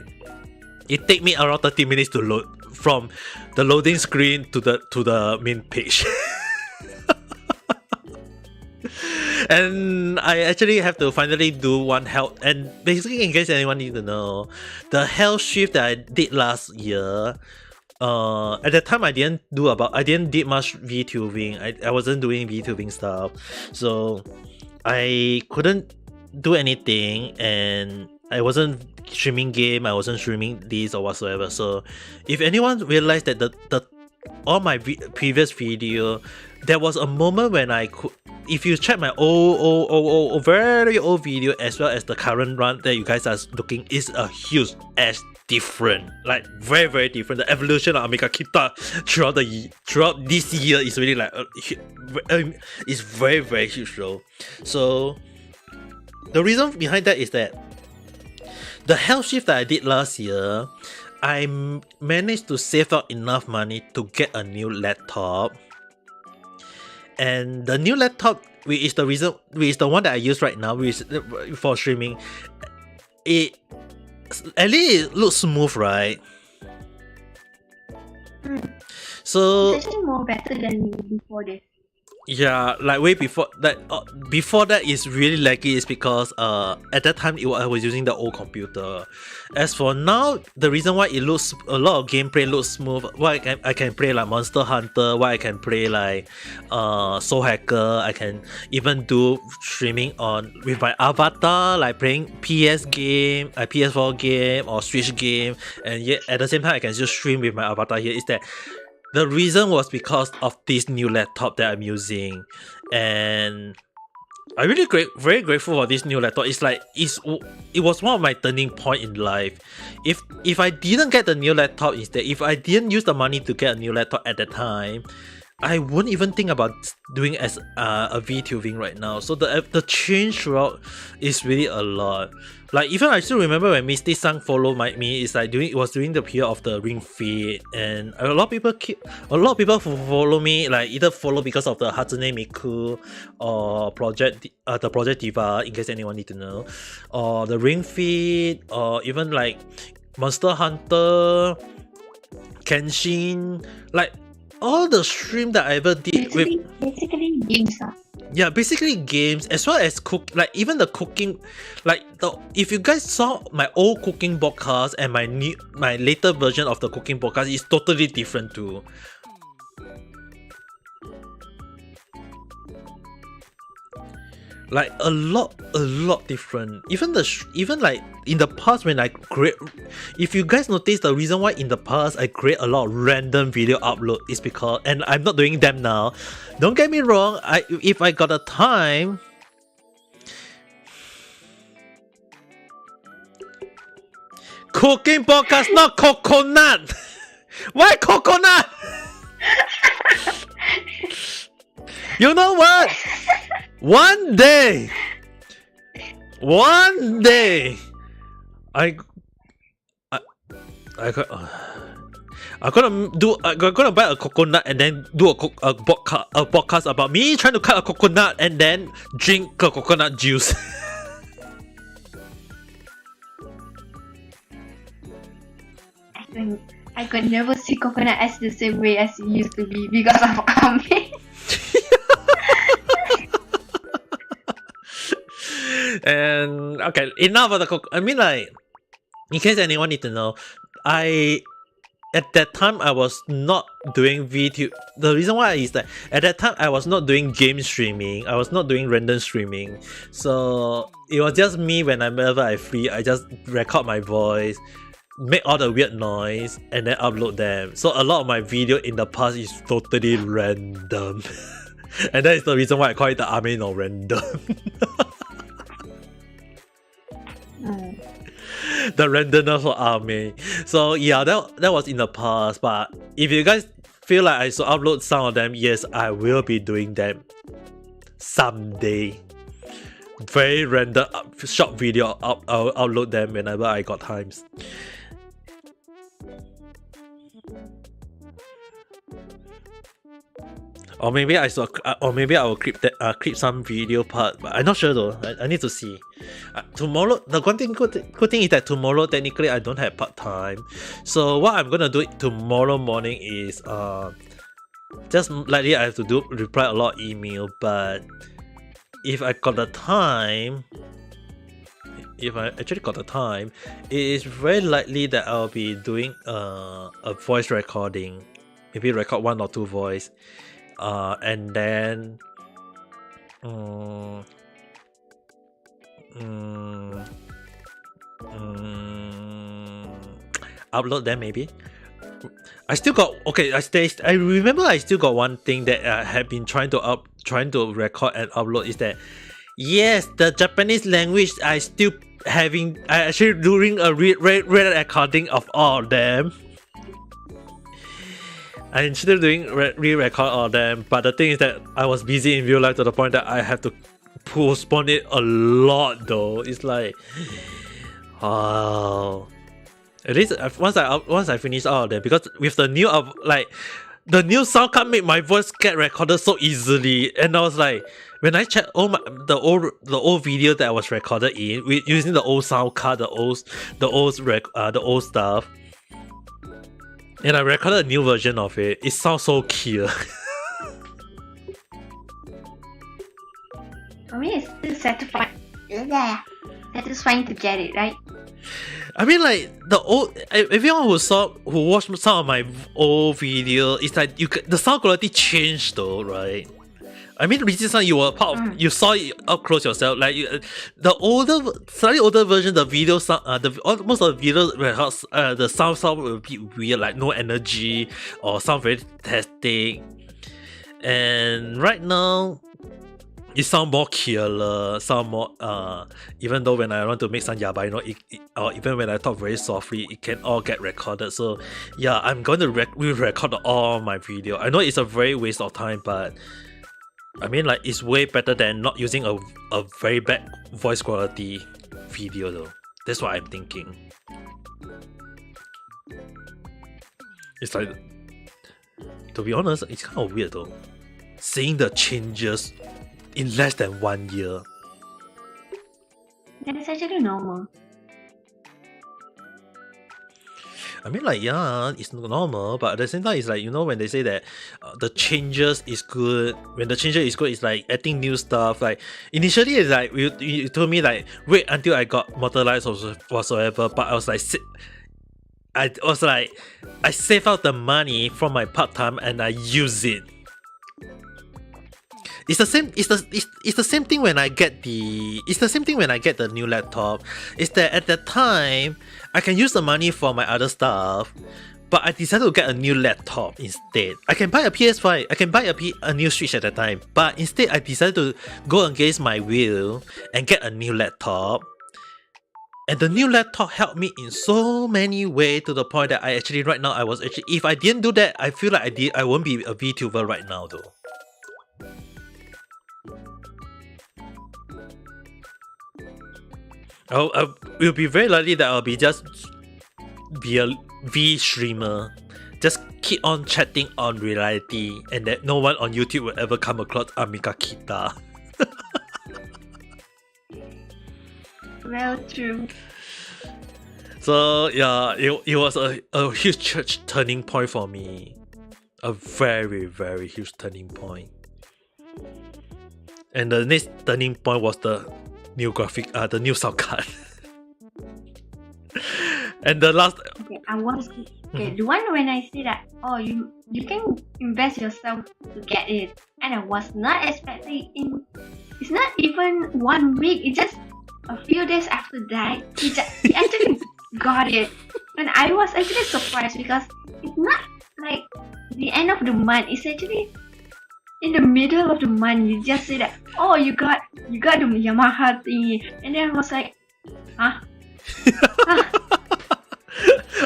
it take me around 30 minutes to load from the loading screen to the main page. And I actually have to finally do one health, and basically, in case anyone needs to know, the health shift that I did last year, at that time I didn't do much VTubing. I wasn't doing VTubing stuff, so I couldn't do anything, and I wasn't streaming game, I wasn't streaming this or whatsoever. So if anyone realized that all my previous video, there was a moment when I could, if you check my old very old video as well as the current run that you guys are looking, is a huge ass different, very, very different. The evolution of Amiga Kita throughout this year is really it's very, very huge though. So the reason behind that is that the health shift that I did last year, I managed to save up enough money to get a new laptop. And the new laptop, which is the one that I use right now, for streaming, at least it looks smooth, right? So it's actually more better than before this. Yeah, like way before that. Before that is really laggy. Is because at that time I was using the old computer. As for now, the reason why it looks a lot of gameplay looks smooth. Why I can play like Monster Hunter. Why I can play like Soul Hacker. I can even do streaming on with my avatar, like playing PS game, PS4 game or Switch game, and yet at the same time I can just stream with my avatar here. Is that the reason was because of this new laptop that I'm using, and I'm really very grateful for this new laptop. It's like it was one of my turning point in life. If I didn't get the new laptop instead, if I didn't use the money to get a new laptop at that time, I wouldn't even think about doing as a VTubing right now. So the change throughout is really a lot. Like even I still remember when Misty Sang followed me. It's like it was during the period of the Ring Fit, and a lot of people who follow me like either follow because of the Hatsune Miku or the Project Diva, in case anyone need to know, or the Ring Fit, or even like Monster Hunter, Kenshin, like all the stream that I ever did basically games. Yeah, basically games as well as like even the cooking, like if you guys saw my old cooking podcast and my later version of the cooking podcast is totally different too. Like a lot different. Even like in the past when I create, if you guys notice, the reason why in the past I create a lot of random video upload is because, and I'm not doing them now. Don't get me wrong. If I got the time, cooking podcast, not coconut. Why coconut? You know what? One day, I'm gonna buy a coconut and then do a podcast about me trying to cut a coconut and then drink a coconut juice. I could never see coconut as the same way as it used to be because of Ami. And okay, enough of the I mean, like, in case anyone need to know, at that time I was not doing VTube. The reason why is that at that time I was not doing game streaming. I was not doing random streaming. So it was just me whenever I free. I just record my voice, make all the weird noise, and then upload them. So a lot of my video in the past is totally random. And that is the reason why I call it the Armin or random. The randomness for Army. So yeah, that was in the past. But if you guys feel like I should upload some of them, yes, I will be doing them someday. Very random short video. I'll upload them whenever I got times. Or maybe I will clip some video part, but I'm not sure though. I need to see. Tomorrow, the good thing is that tomorrow technically I don't have part time. So what I'm gonna do tomorrow morning is just likely I have to reply a lot of email. But if I got the time, if I actually got the time, it is very likely that I'll be doing a voice recording. Maybe record 1 or 2 voice. And then upload them maybe. I still got I remember I still got one thing that I have been trying to record and upload is that yes, the Japanese language I actually doing a recording of all of them. I'm still doing re-record all of them, but the thing is that I was busy in real life to the point that I have to postpone it a lot though. It's like, oh, at least once I finish all of them, because with the new the new sound card made my voice get recorded so easily, and I was like, when I checked the old video that I was recorded in using the old sound card, the old stuff. And I recorded a new version of it. It sounds so clear. mean, it's still satisfying to get it, right? I mean, like everyone who watched some of my old video, it's like the sound quality changed though, right? I mean, recently you were part of, you saw it up close yourself. Like the slightly older version, the video sound, most of the videos, the sound will be weird, like no energy or sound very static. And right now, it sound more clearer, sound more even though when I want to make some yaba, or even when I talk very softly, it can all get recorded. So yeah, I'm going to re-record all my video. I know it's a very waste of time, but I mean, like, it's way better than not using a very bad voice quality video though. That's what I'm thinking. It's like, to be honest, it's kind of weird though, seeing the changes in less than 1 year. That is actually normal. I mean, like, yeah, it's normal, but at the same time, it's like, when they say that the changes is good, when the changes is good, it's like adding new stuff. Like, initially, it's like, you told me, like, wait until I got Mortalized or whatsoever, but I was like, I save out the money from my part-time and I use it. It's the same. It's the same thing when I get the. It's the same thing when I get the new laptop. It's that at that time I can use the money for my other stuff, but I decided to get a new laptop instead. I can buy a PS5. I can buy a new Switch at that time, but instead I decided to go against my will and get a new laptop. And the new laptop helped me in so many ways to the point that right now if I didn't do that, I feel like I won't be a VTuber right now though. It will be very likely that I'll be a V streamer. Just keep on chatting on reality, and that no one on YouTube will ever come across Amiga Kita. Well, true. So yeah, it was a huge turning point for me. A very, very huge turning point. And the next turning point was the new the new sound card. And the last. Okay, the one when I say that, you can invest yourself to get it, and I was not expecting it's not even 1 week. It's just a few days after that, he actually got it, and I was actually surprised because it's not like the end of the month. It's actually in the middle of the month. You just say that, you got the Yamaha thingy, and then I was like, huh?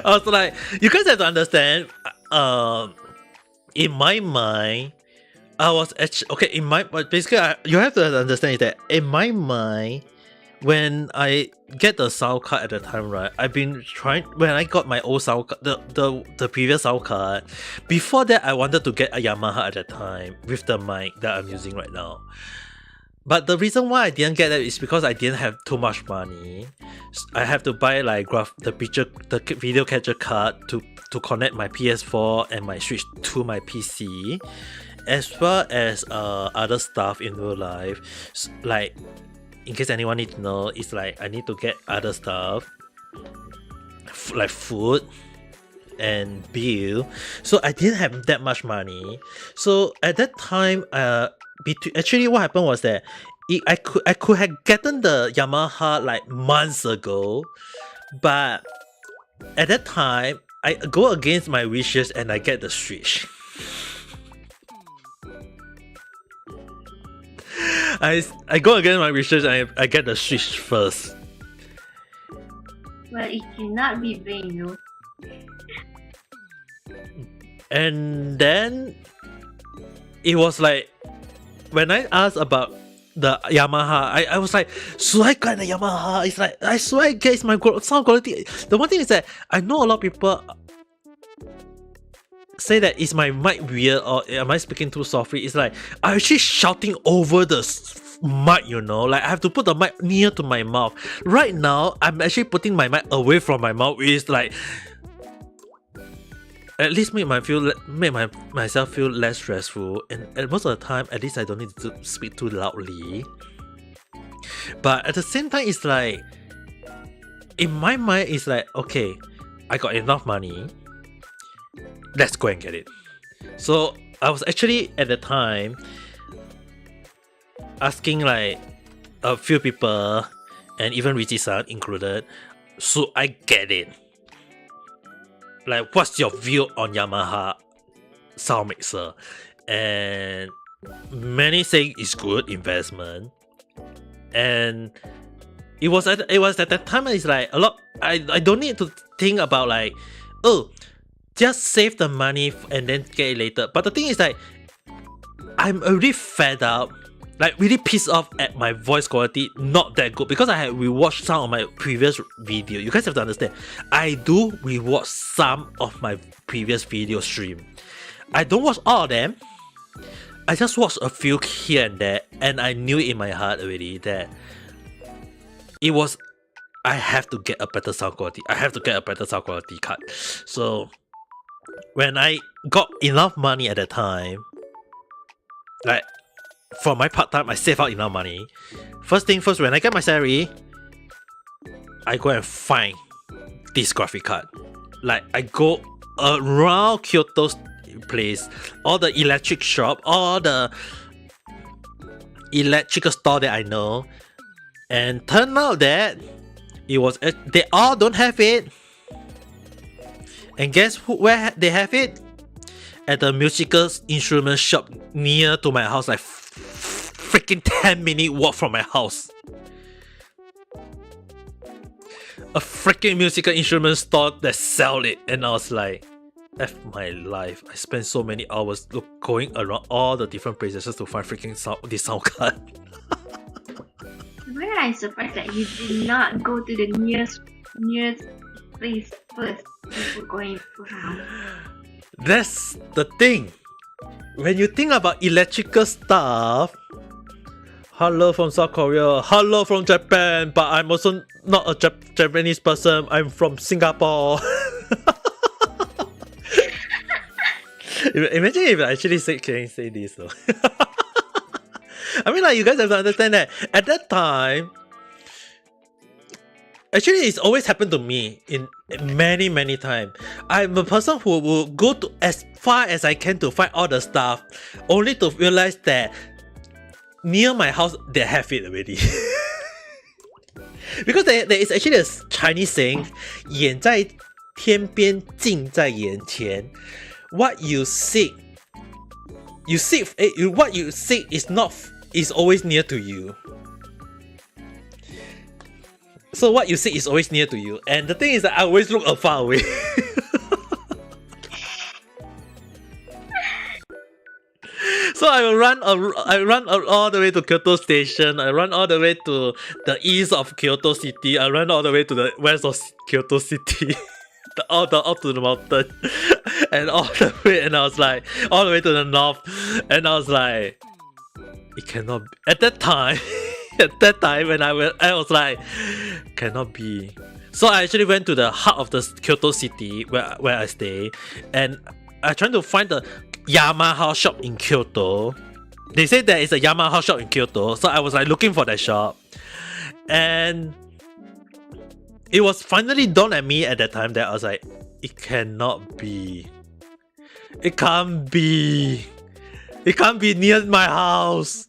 I was like, you guys have to understand. In my mind, I was actually you have to understand that in my mind, when I get the sound card at the time, right? I've been trying when I got my old sound card, the previous sound card. Before that, I wanted to get a Yamaha at the time with the mic that I'm using right now. But the reason why I didn't get that is because I didn't have too much money. I have to buy like the video capture card to connect my PS4 and my Switch to my PC, as well as other stuff in real life. Like, in case anyone needs to know, it's like I need to get other stuff like food and bill. So I didn't have that much money. So at that time, actually what happened was that I could have gotten the Yamaha like months ago, but at that time I go against my wishes and I get the Switch. I go against my wishes and I get the Switch first. Well, it cannot be vain, no. And then it was like, when I asked about the Yamaha, I was like, should I get the Yamaha? It's like, I swear, guys, my sound quality. The one thing is that I know a lot of people say that is my mic weird or am I speaking too softly. It's like I'm actually shouting over the mic, like I have to put the mic near to my mouth. Right now, I'm actually putting my mic away from my mouth, which is like at least make myself feel less stressful, and most of the time, at least I don't need to speak too loudly. But at the same time, it's like, in my mind, it's like, okay, I got enough money, let's go and get it. So I was actually at the time asking like a few people, and even Richie-san included, should I get it? Like, what's your view on Yamaha sound mixer? And many say it's good investment, and it was at that time. It's like a lot. I don't need to think about like, oh, just save the money and then get it later. But the thing is like, I'm already fed up, like really pissed off at my voice quality not that good, because I had rewatched some of my previous video. You guys have to understand, I do rewatch some of my previous video stream. I don't watch all of them. I just watched a few here and there, and I knew in my heart already that it was, I have to get a better sound quality. I have to get a better sound quality card. So when I got enough money at the time, like for my part-time, I save out enough money. First thing first, when I get my salary, I go and find this graphic card. Like, I go around Kyoto's place, all the electric shop, all the electrical store that I know, and turn out that it was, they all don't have it. And guess where they have it? At the musical instrument shop near to my house, like freaking 10-minute walk from my house. A freaking musical instrument store that sell it, and I was like, F my life. I spent so many hours going around all the different places just to find freaking this sound card. Where I'm surprised that you did not go to the nearest place first before going around. That's the thing. When you think about electrical stuff, hello from South Korea, hello from Japan, but I'm also not a Japanese person, I'm from Singapore. Imagine if I actually can say this though. I mean, like, you guys have to understand that at that time, actually, it's always happened to me in many times. I'm a person who will go to as far as I can to find all the stuff, only to realize that near my house they have it already. Because there is actually a Chinese saying, 眼在天边，近在眼前. What you seek, what you seek is always near to you. So what you see is always near to you, and the thing is that I always look far away. So I run all the way to Kyoto Station. I run all the way to the east of Kyoto City. I run all the way to the west of Kyoto City. All to the mountain, and all the way, and I was like, all the way to the north, and I was like, it cannot be. At that time. At that time, when I was like, cannot be. So I actually went to the heart of the Kyoto city where I stay, and I tried to find the Yamaha shop in Kyoto. They said there is a Yamaha shop in Kyoto, so I was like looking for that shop, and it was finally dawned at me at that time that I was like, it cannot be. It can't be. It can't be near my house.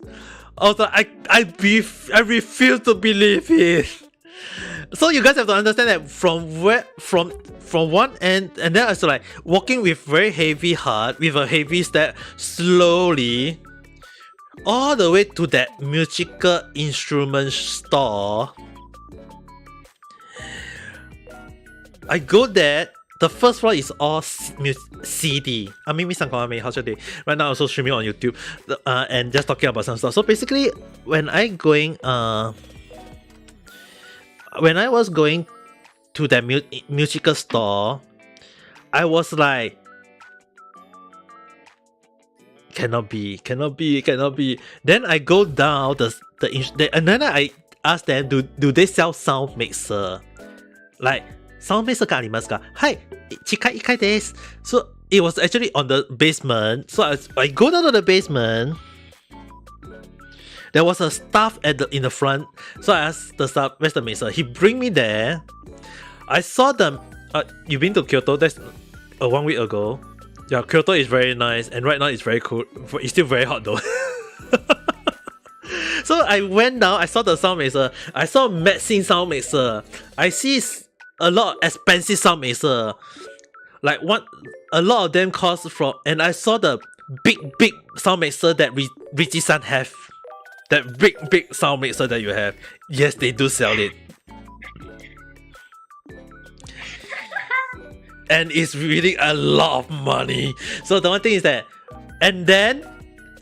I was like, I refuse to believe it. So you guys have to understand that from one end, and then I was like walking with very heavy heart, with a heavy step, slowly, all the way to that musical instrument store. I go there. The first floor is all CD. I mean, how should they? Right now, I'm also streaming on YouTube, and just talking about some stuff. So basically, when I was going to that musical store, I was like, cannot be. Then I go down and then I ask them, do they sell sound mixer? Like, sound mixer がありますか? Hi, 地下1階です. So it was actually on the basement. So I go down to the basement. there was a staff in the front. So I asked the staff, where's the mixer? He bring me there. I saw them. You been to Kyoto? That's 1 week ago. Yeah, Kyoto is very nice, and right now it's very cool. It's still very hot though. So I went down. I saw the sound mixer. I saw Maxine sound mixer. I see a lot of expensive sound mixer. Like a lot of them cost from, and I saw the big sound mixer that Richie-san have. That big sound mixer that you have. Yes, they do sell it. And it's really a lot of money. So the one thing is that, and then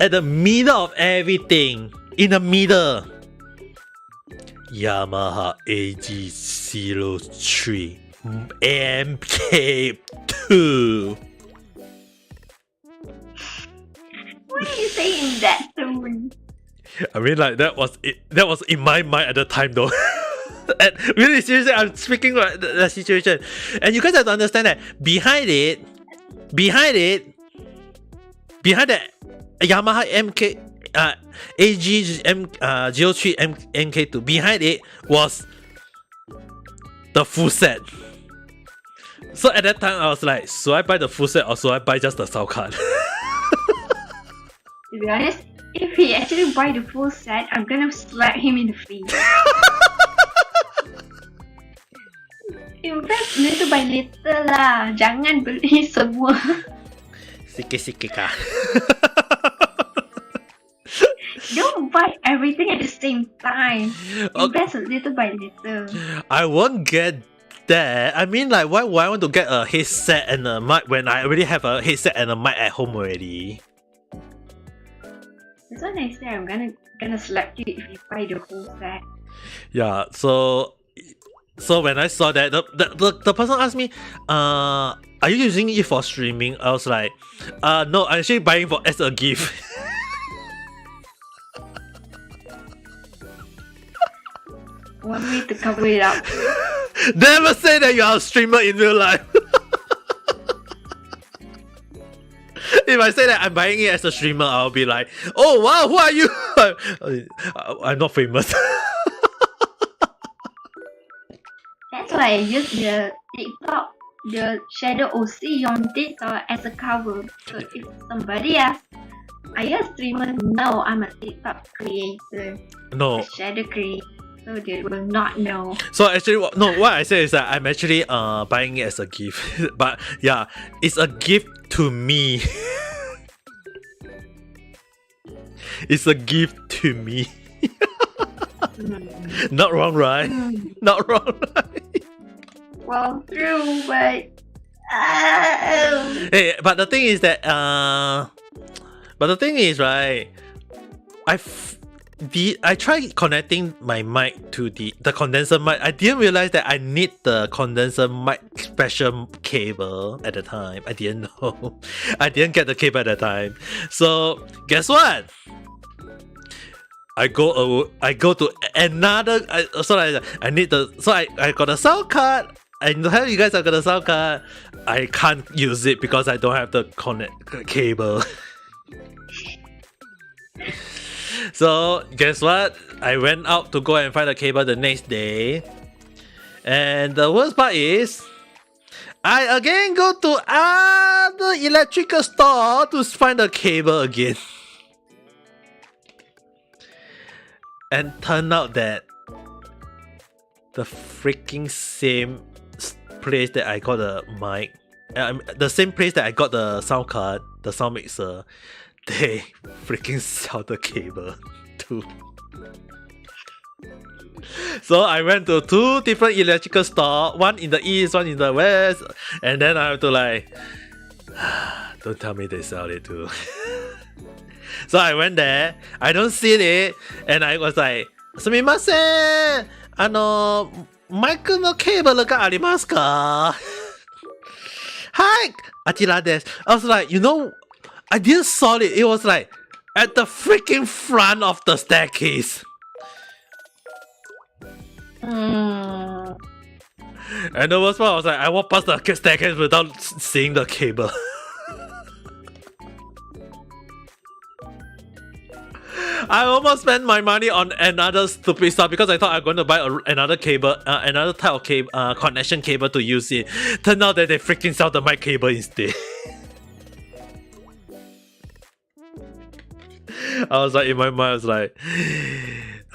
at the middle of everything, in the middle, Yamaha AG03 MK2. Why are you saying that tone? I mean, like, that was in my mind at the time though. And really seriously, I'm speaking about the situation, and you guys have to understand that behind the Yamaha MK AG03 MK2, behind it was the full set. So at that time I was like, should I buy the full set or should I buy just the sound card? To be honest, if he actually buy the full set, I'm gonna slap him in the face. Invest little by little lah, jangan beli semua. Sikit-sikit kah? Don't buy everything at the same time. Invest a little by little. I won't get that. I mean, like, why would I want to get a headset and a mic when I already have a headset and a mic at home already? That's what I say. I'm gonna slap you if you buy the whole set. Yeah. So when I saw that, the person asked me, are you using it for streaming? I was like, no, I'm actually buying as a gift. Want me to cover it up? Never say that you are a streamer in real life. If I say that I'm buying it as a streamer, I'll be like, oh wow, who are you? I'm not famous. That's why I use the TikTok, the Shadow OC on TikTok as a cover. So if somebody asks, are you a streamer? No, I'm a TikTok creator. No. A shadow creator. So they will not know. So actually, no, what I say is that I'm actually buying it as a gift. But yeah, it's a gift to me. It's a gift to me. Not wrong, right? Not wrong, right? Well, true, but hey, but the thing is that right, I tried connecting my mic to the condenser mic. I didn't realize that I need the condenser mic special cable at the time. I didn't know. I didn't get the cable at the time. So guess what? I go to another. I got a sound card. I know you guys have got a sound card. I can't use it because I don't have the cable. So guess what? I went out to go and find the cable the next day, and the worst part is, I again go to other electrical store to find the cable again, and turn out that the freaking same place that I got the mic, the same place that I got the sound card, the sound mixer, they freaking sell the cable too. So I went to 2 different electrical stores, one in the east, one in the west, and then I have to like, don't tell me they sell it too. So I went there, I don't see it, and I was like, sumimasen, mic no cable ga arimasu ka? Hi, Achira desu. I was like, I didn't saw it. It was like at the freaking front of the staircase. And the worst part was like, I walked past the staircase without seeing the cable. I almost spent my money on another stupid stuff because I thought I'm going to buy another cable, another type of cable, connection cable to use it. Turned out that they freaking sell the mic cable instead. I was like, in my mind, I was like,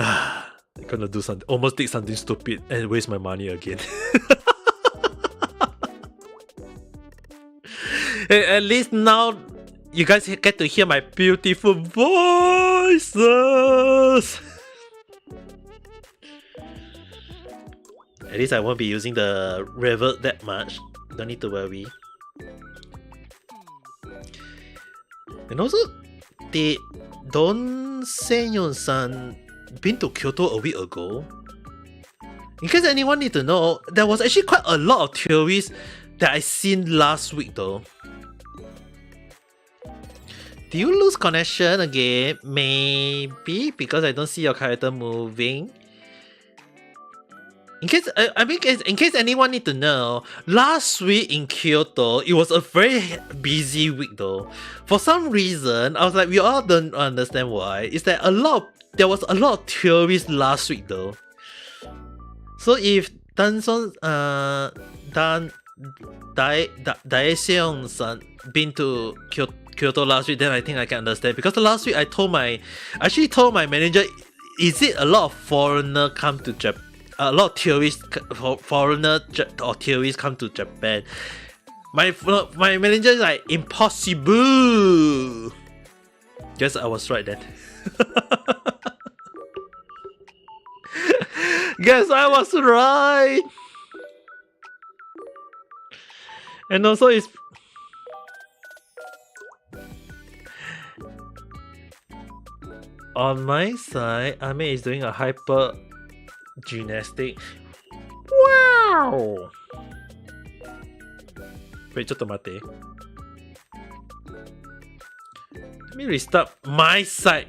I'm gonna do something, almost did something stupid and waste my money again. At least now, you guys get to hear my beautiful voices. At least I won't be using the reverb that much. Don't need to worry. And also, did Don Senyon-san been to Kyoto a week ago? In case anyone need to know, there was actually quite a lot of theories that I seen last week though. Do you lose connection again? Maybe because I don't see your character moving. In case in case anyone need to know, last week in Kyoto, it was a very busy week though. For some reason, I was like, we all don't understand why. It's that there was a lot of theories last week though. So if Dae-seong-san been to Kyoto last week, then I think I can understand. Because last week I actually told my manager, is it a lot of foreigner come to Japan? A lot of tourists, foreigner or tourists come to Japan. My manager is like, impossible. Guess I was right then. Guess I was right. And also it's on my side, Ame is doing a hyper gymnastic. Wow! Wait, ちょっと待って。Let me restart my side.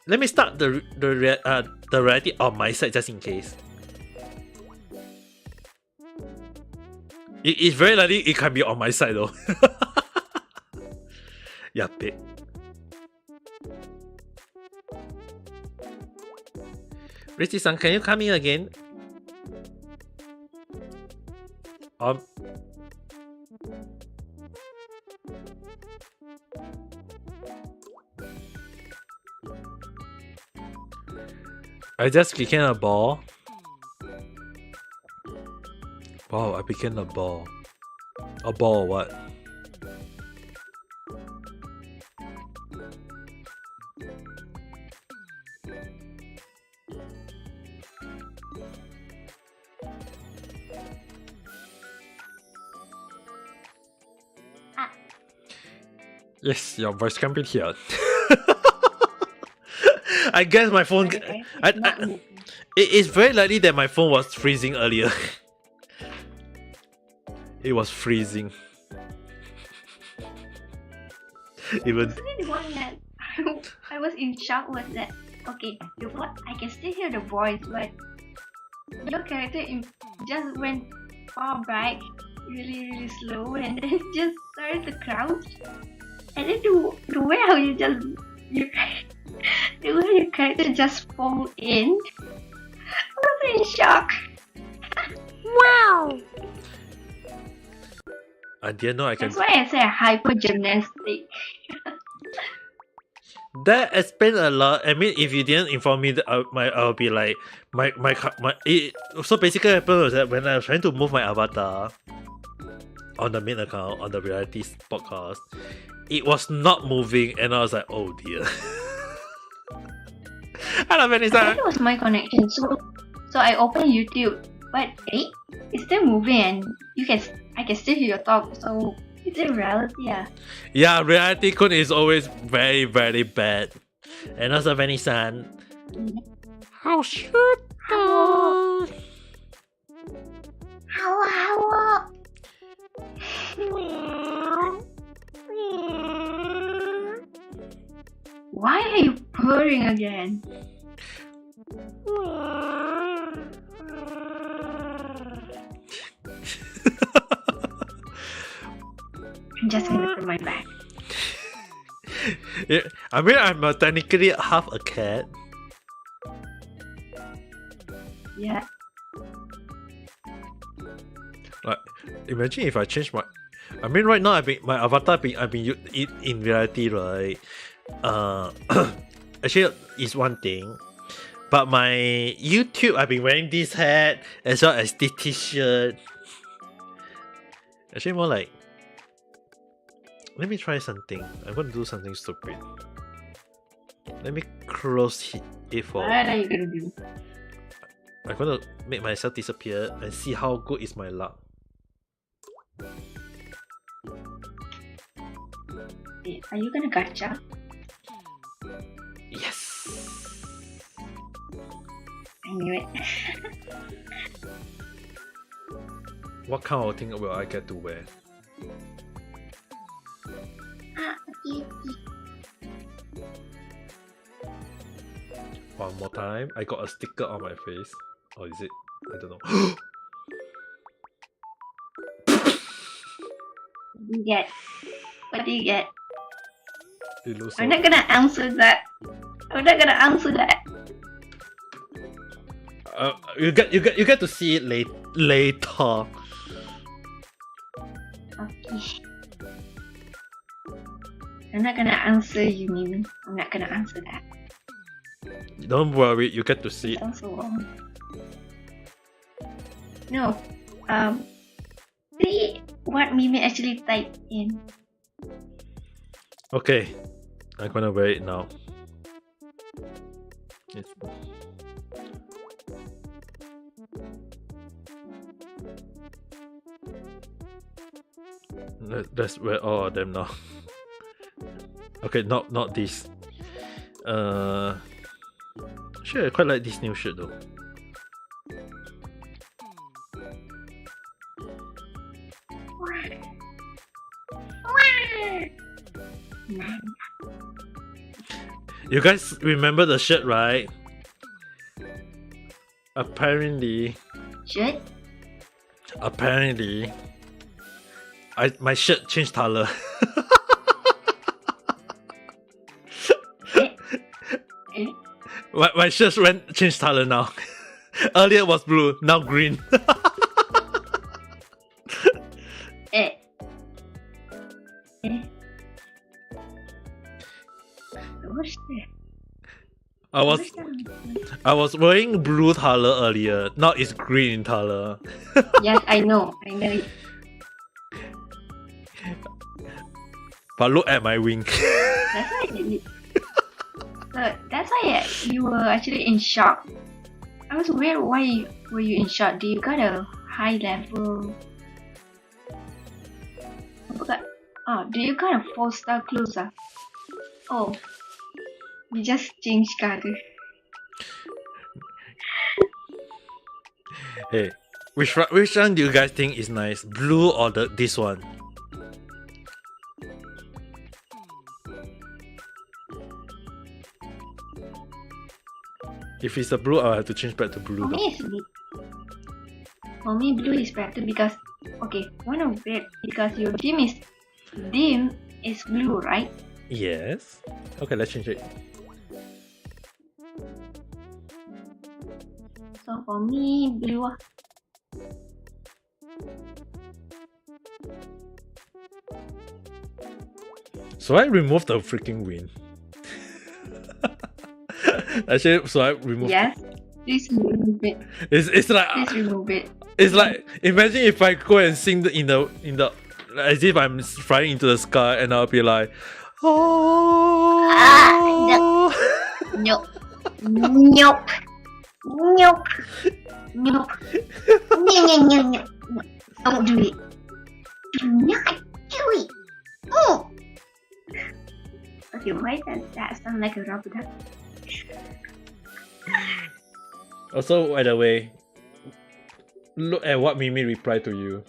Let me start the reality on my side just in case. It's very likely it can be on my side though. Yappe. Richie-san, can you come in again? I just became a ball. Wow, I became a ball. A ball or what? Yes, your voice can be heard. I guess my phone. It's very likely that my phone was freezing earlier. It was freezing. Even. The one that I was in shock was that, okay, I can still hear the voice, but your character just went far back, really slow, and then just started to crouch. And then the way how the way your character just fall in, I was in shock. Wow! I didn't know I can. That's why I say hyper gymnastic. That explains a lot. I mean, if you didn't inform me, that I'll be like so basically, what happened was that when I was trying to move my avatar on the main account on the reality podcast, it was not moving, and I was like, oh dear. I don't know if I think it was my connection. So I opened YouTube, but it's still moving, and I can still hear your talk. So it's in reality, yeah. Yeah, reality kun is always very, very bad. And also Venisan. How should How? Why are you purring again? I'm just gonna put my back. Yeah, I mean, I'm technically half a cat. Yeah. Like, imagine if I change my. I mean, right now my avatar I've been in reality, right? Actually, is one thing, but my YouTube I've been wearing this hat as well as this T-shirt. Actually, more like. Let me try something. I'm going to do something stupid. Let me close it for. What are you gonna do? I'm going to make myself disappear and see how good is my luck. Are you gonna gacha? Yes. I knew it. What kind of thing will I get to wear? One more time. I got a sticker on my face. Or is it? I don't know. What do you get? What do you get? It looks so... I'm not gonna answer that. I'm not gonna answer that. You get to see it later. Okay. I'm not gonna answer you, Mimi. I'm not gonna answer that. Don't worry, you get to see it. Sounds so wrong. No. See what Mimi actually typed in. Okay, I'm gonna wear it now. Let's wear all of them now. Okay, not this. Sure, I quite like this new shirt though. You guys remember the shirt, right? Apparently, my shirt changed color. My shirt changed color now. Earlier was blue, now green. I was wearing blue color earlier. Now it's green color. Yes, I know it. But look at my wing. That's why you were actually in shock. I was weird. Why were you in shock? Do you got a high level? Do you got a 4-star closer? Oh, you just changed color. Hey, which one do you guys think is nice? Blue or this one? If it's a blue, I'll have to change back to blue. For me, blue is better because one of it because your dim is blue, right? Yes. Okay, let's change it. So for me, blue. So I remove the freaking wing. Actually, so I remove. Yes. Please remove it. It's like. Please remove it. It's like, imagine if I go and sing in the as if I'm flying into the sky and I'll be like, oh. Nope. Nope. Nope. Nope. No. Don't do it. Do not do it. Oh. Okay, why does that sound like a rubber duck? Also, by the way, look at what Mimi replied to you.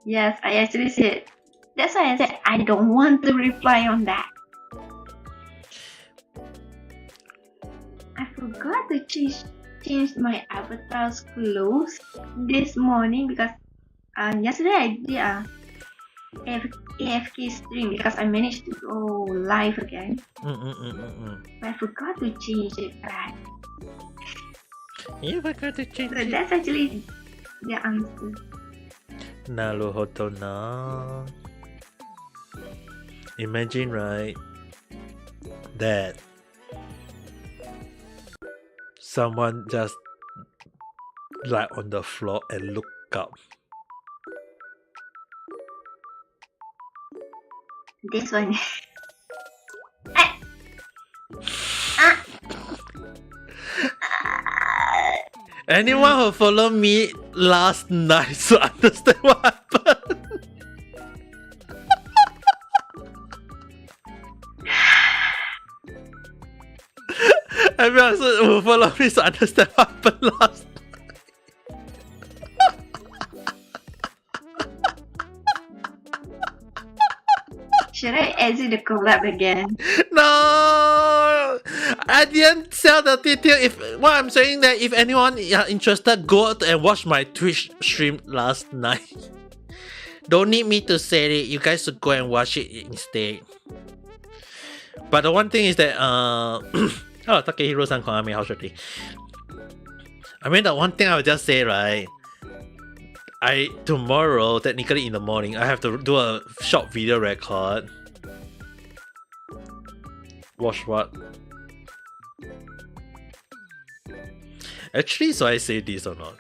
Yes, I actually said. That's why I said I don't want to reply on that. I forgot to change my avatar's clothes this morning because yesterday I did AFK stream because I managed to go live again. But I forgot to change it back. You forgot to change So it. that's actually the answer. Naruhodo na. Imagine, right, that someone just lie on the floor and look up. This one. Anyone who followed me last night to understand what happened. Everyone who followed me to understand what happened last night. Should I exit the collab again? No, I didn't sell the detail. If what I'm saying that if anyone are interested, go out and watch my Twitch stream last night. Don't need me to say it. You guys should go and watch it instead. But the one thing is that hello Takehiro-san, Konami, how's your day? I mean, the one thing I would just say, right? Tomorrow, technically in the morning, I have to do a short video record. Watch what? Actually, so I say this or not?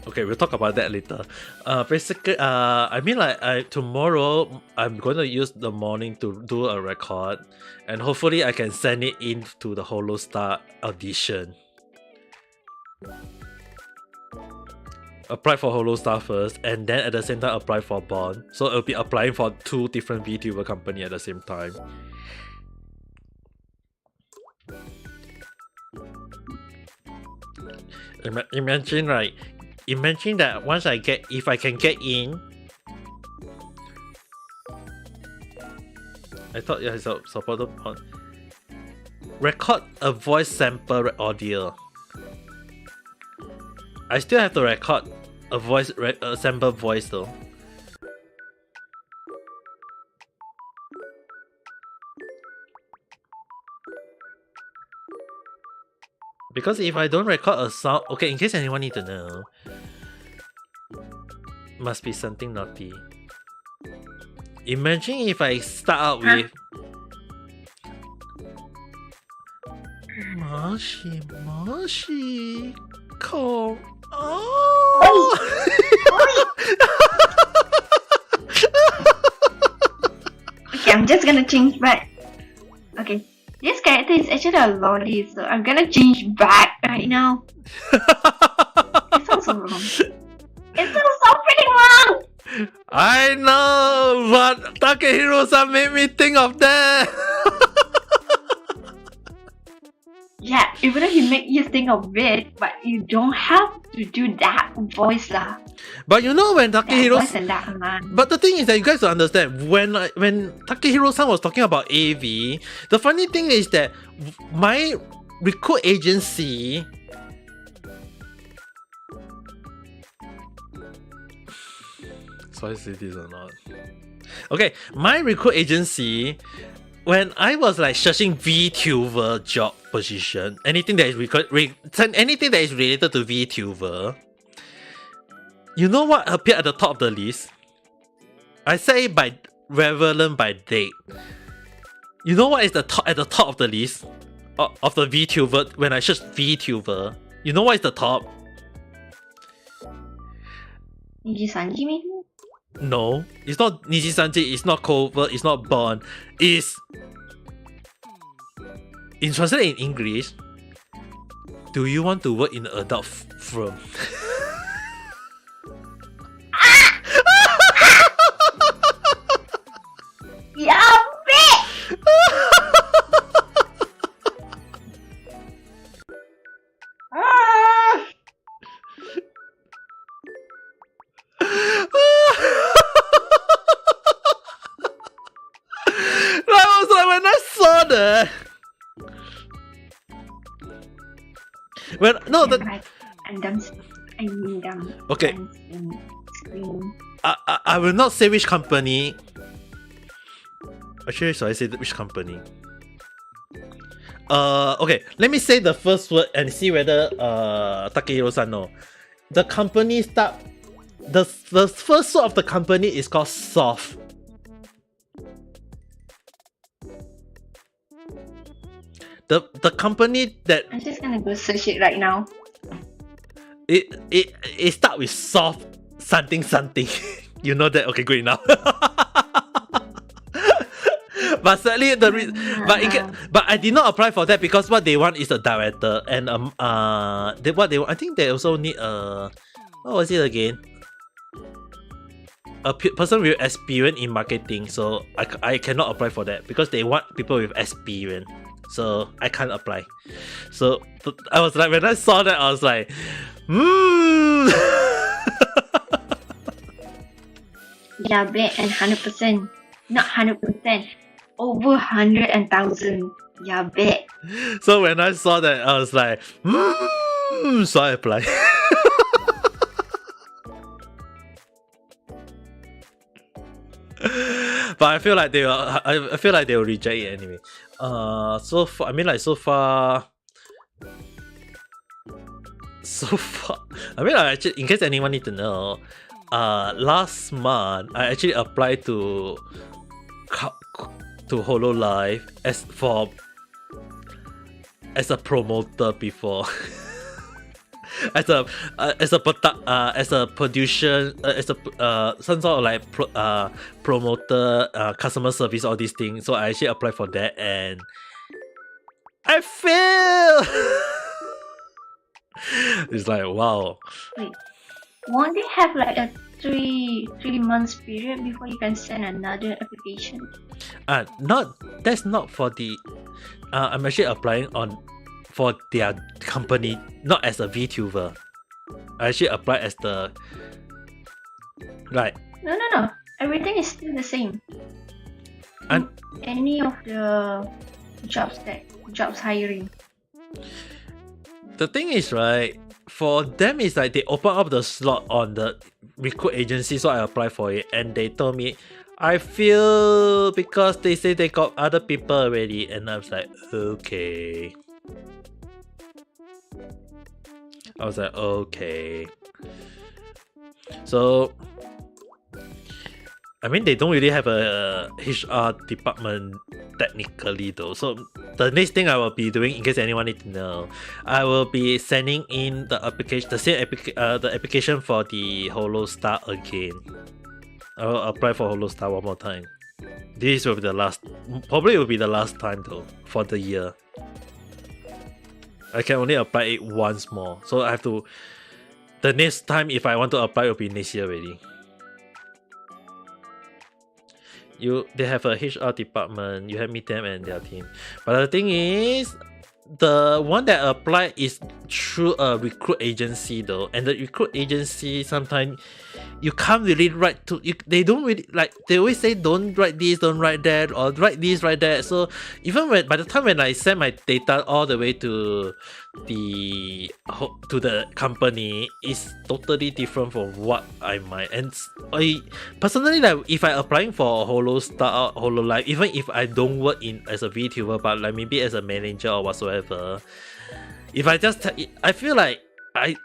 Okay, we'll talk about that later. Basically, I mean, like, tomorrow I'm going to use the morning to do a record, and hopefully I can send it in to the Holostar audition. Apply for Holostar first, and then at the same time apply for Bond. So it'll be applying for 2 different VTuber companies at the same time. Imagine, right? Imagine that once if I can get in. I thought it was supported on. Record a voice sample audio. I still have to record a sample voice though. Because if I don't record a sound, okay, in case anyone need to know, must be something naughty. Imagine if I start out with Moshi, come on. Okay, I'm just gonna change back. Okay, this character is actually a lolly, so I'm gonna change back right now. It sounds so wrong. It sounds so freaking wrong! I know, but Takehiro-san made me think of that. Yeah, even though he make you think of it, but you don't have to do that voice lah. But you know when That voice Takehiro, and that line. but the thing is that you guys don't understand when Takehiro-san was talking about AV. The funny thing is that my recruit agency. So I say this or not? Okay, my recruit agency. When I was like searching VTuber job position, anything that is anything that is related to VTuber, you know what appeared at the top of the list? I say by relevant by date. You know what is at the top of the list of the VTuber when I search VTuber? You know what is the top? Nijisanji maybe? No, it's not Nijisanji, it's not Covert, it's not Bond. It's translated in English. Do you want to work in an adult firm? Yeah, bitch! That was like when I saw that. I'm done. Okay. Scream. I will not say which company. Actually, should I say which company? Okay, let me say the first word and see whether Takehiro-san know. The company start. The first word of the company is called soft. The company that I'm just gonna go search it right now. It start with soft something. You know that? Okay, good enough. But sadly, but I did not apply for that because what they want is a director and I think they also need what was it again? A person with experience in marketing. So I cannot apply for that because they want people with experience. So I can't apply. So I was like, when I saw that, I was like, Yeah, bet and 100%, not 100%, over 100,000. Yeah, bet. So when I saw that, I was like, so I applied. But I feel like they will reject it anyway. So far, I mean, like so far. I mean, like, actually, in case anyone need to know, last month I actually applied to Hololive as a promoter before. as a producer, as a some sort of like promoter, customer service, all these things. So I actually applied for that and I failed. It's like, wow. Wait, won't they have like a 3 months period before you can send another application? That's not for the. I'm actually applying for their company, not as a VTuber. I actually applied as the. Right. No. Everything is still the same. And any of the jobs hiring. The thing is, right, for them it's like they open up the slot on the recruit agency, so I applied for it and they told me I feel because they say they got other people already, and I was like, okay. So I mean, they don't really have a HR department technically though. So the next thing I will be doing, in case anyone need to know, I will be sending in the application, the application for the Holostar again. I will apply for Holostar one more time. This will be the last, probably will be the last time though for the year. I can only apply it once more, so I have to. The next time if I want to apply, it will be next year already. They have a HR department, you have meet them and their team. But the thing is, the one that applied is through a recruit agency though, and the recruit agency sometimes you can't really write to you, they don't really like, they always say don't write this, don't write that, or write this, write that. So even by the time when I send my data all the way to the company, is totally different from what I might. And I personally, like, if I applying for Holostar or Hololive, even if I don't work in as a VTuber, but like maybe as a manager or whatsoever, if I just I feel like I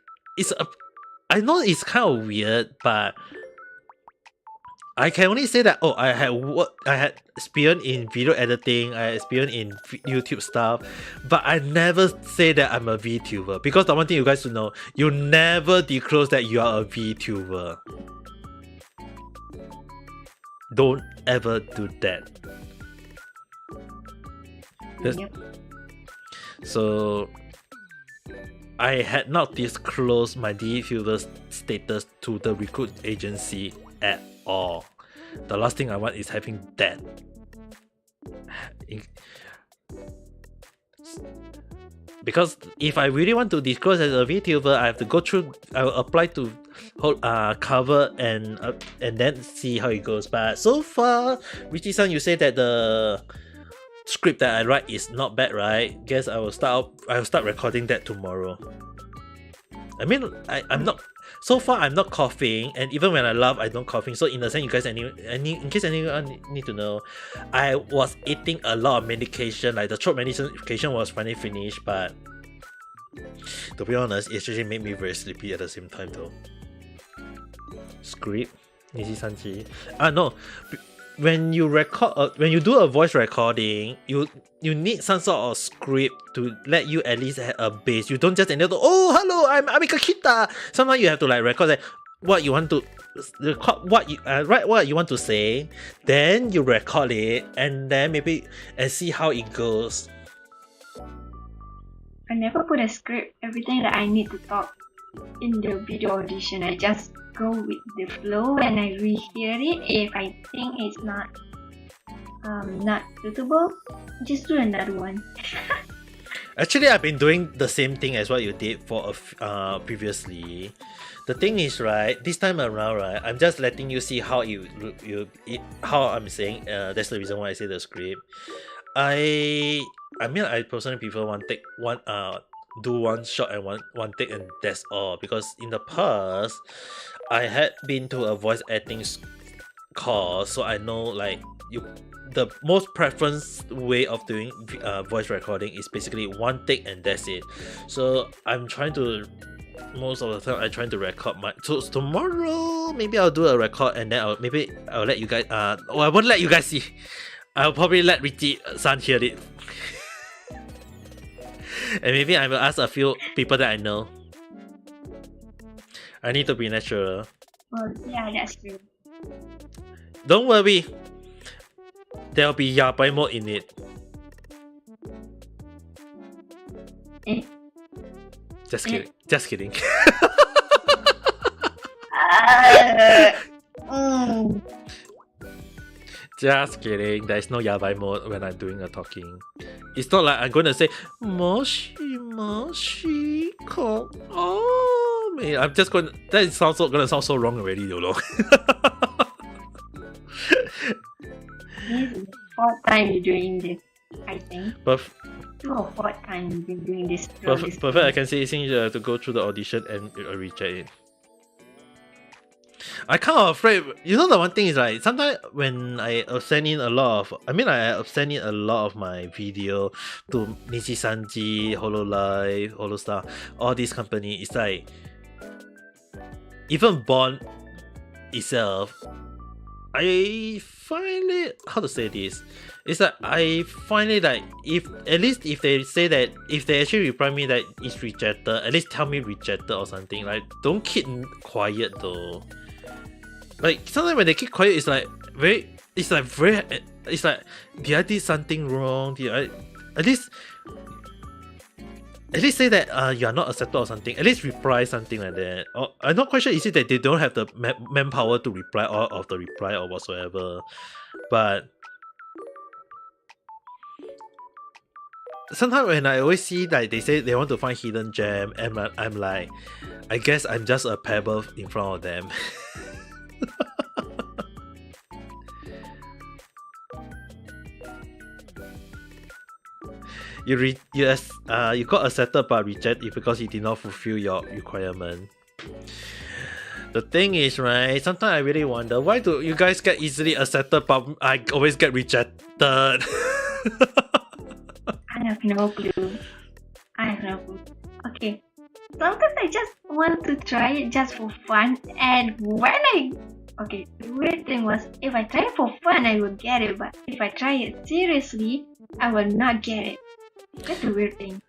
know it's kind of weird, but I can only say that, I had experience in video editing, I had experience in YouTube stuff, but I never say that I'm a VTuber, because the one thing you guys should know, you never disclose that you are a VTuber. Don't ever do that. Yep. So I had not disclosed my VTuber status to the recruit agency at all. The last thing I want is having that. Because if I really want to disclose as a VTuber, I have to go through. I will apply to cover and then see how it goes. But so far, Richie-san, you say that the script that I write is not bad, right? Guess I will start recording that tomorrow. I mean, I'm not. so far I'm not coughing, and even when I laugh, I don't coughing. So in the sense, you guys, in case anyone need to know, I was eating a lot of medication. Like the throat medication was finally finished, but to be honest, it actually made me very sleepy at the same time though. Script, Niji Sanji. No. When you record, when you do a voice recording, you need some sort of script to let you at least have a base. You don't just end up, oh hello, I'm Amika Kita. Sometimes you have to like record what you want to record, write what you want to say, then you record it, and then maybe and see how it goes. I never put a script. Everything that I need to talk in the video audition, I just go with the flow and I rehear it. If I think it's not suitable, just do another one. Actually, I've been doing the same thing as what you did for previously. The thing is, right, this time around, right, I'm just letting you see how how I'm saying. That's the reason why I say the script. I mean, I personally prefer do one shot and one take, and that's all. Because in the past, I had been to a voice acting course, so I know like the most preference way of doing voice recording is basically one take and that's it. So I'm trying to, most of the time I'm trying to record so tomorrow maybe I'll do a record, and then I'll let you guys I won't let you guys see. I'll probably let Richie-san hear it. And maybe I will ask a few people that I know. I need to be natural. Well, yeah, that's true. Don't worry. There'll be yabai mode in it. Just kidding. Just kidding. Just kidding. There's no yabai mode when I'm doing a talking. It's not like I'm going to say Moshi Moshi Ko. Oh man, I'm just going. That sounds gonna sound so wrong already, you know. This is the fourth time you're doing this, I think. But 2 or 4th time you've been doing this. Perfect. I can say since you have to go through the audition and reject it. I kind of afraid. You know, the one thing is like sometimes when I send in a lot of, I send in a lot of my video to Niji Sanji, Hololive, Holostar, all these companies. It's like even Bond itself, I find it, how to say this? It's like I find it like if they say that, if they actually reply me that it's rejected, at least tell me rejected or something. Like don't keep quiet though. Like sometimes when they keep quiet, it's like did I did something wrong? At least say that you are not accepted or something. At least reply something like that. Or I'm not quite sure. Is it that they don't have the manpower to reply all of the reply or whatsoever? But sometimes when I always see like they say they want to find hidden gem, and I'm like, I guess I'm just a pebble in front of them. You got accepted but rejected because you did not fulfill your requirement. The thing is, right, sometimes I really wonder, why do you guys get easily accepted but I always get rejected? I have no clue. Okay, sometimes I just want to try it just for fun, and the weird thing was, if I try it for fun I will get it, but if I try it seriously I will not get it. That's the weird thing.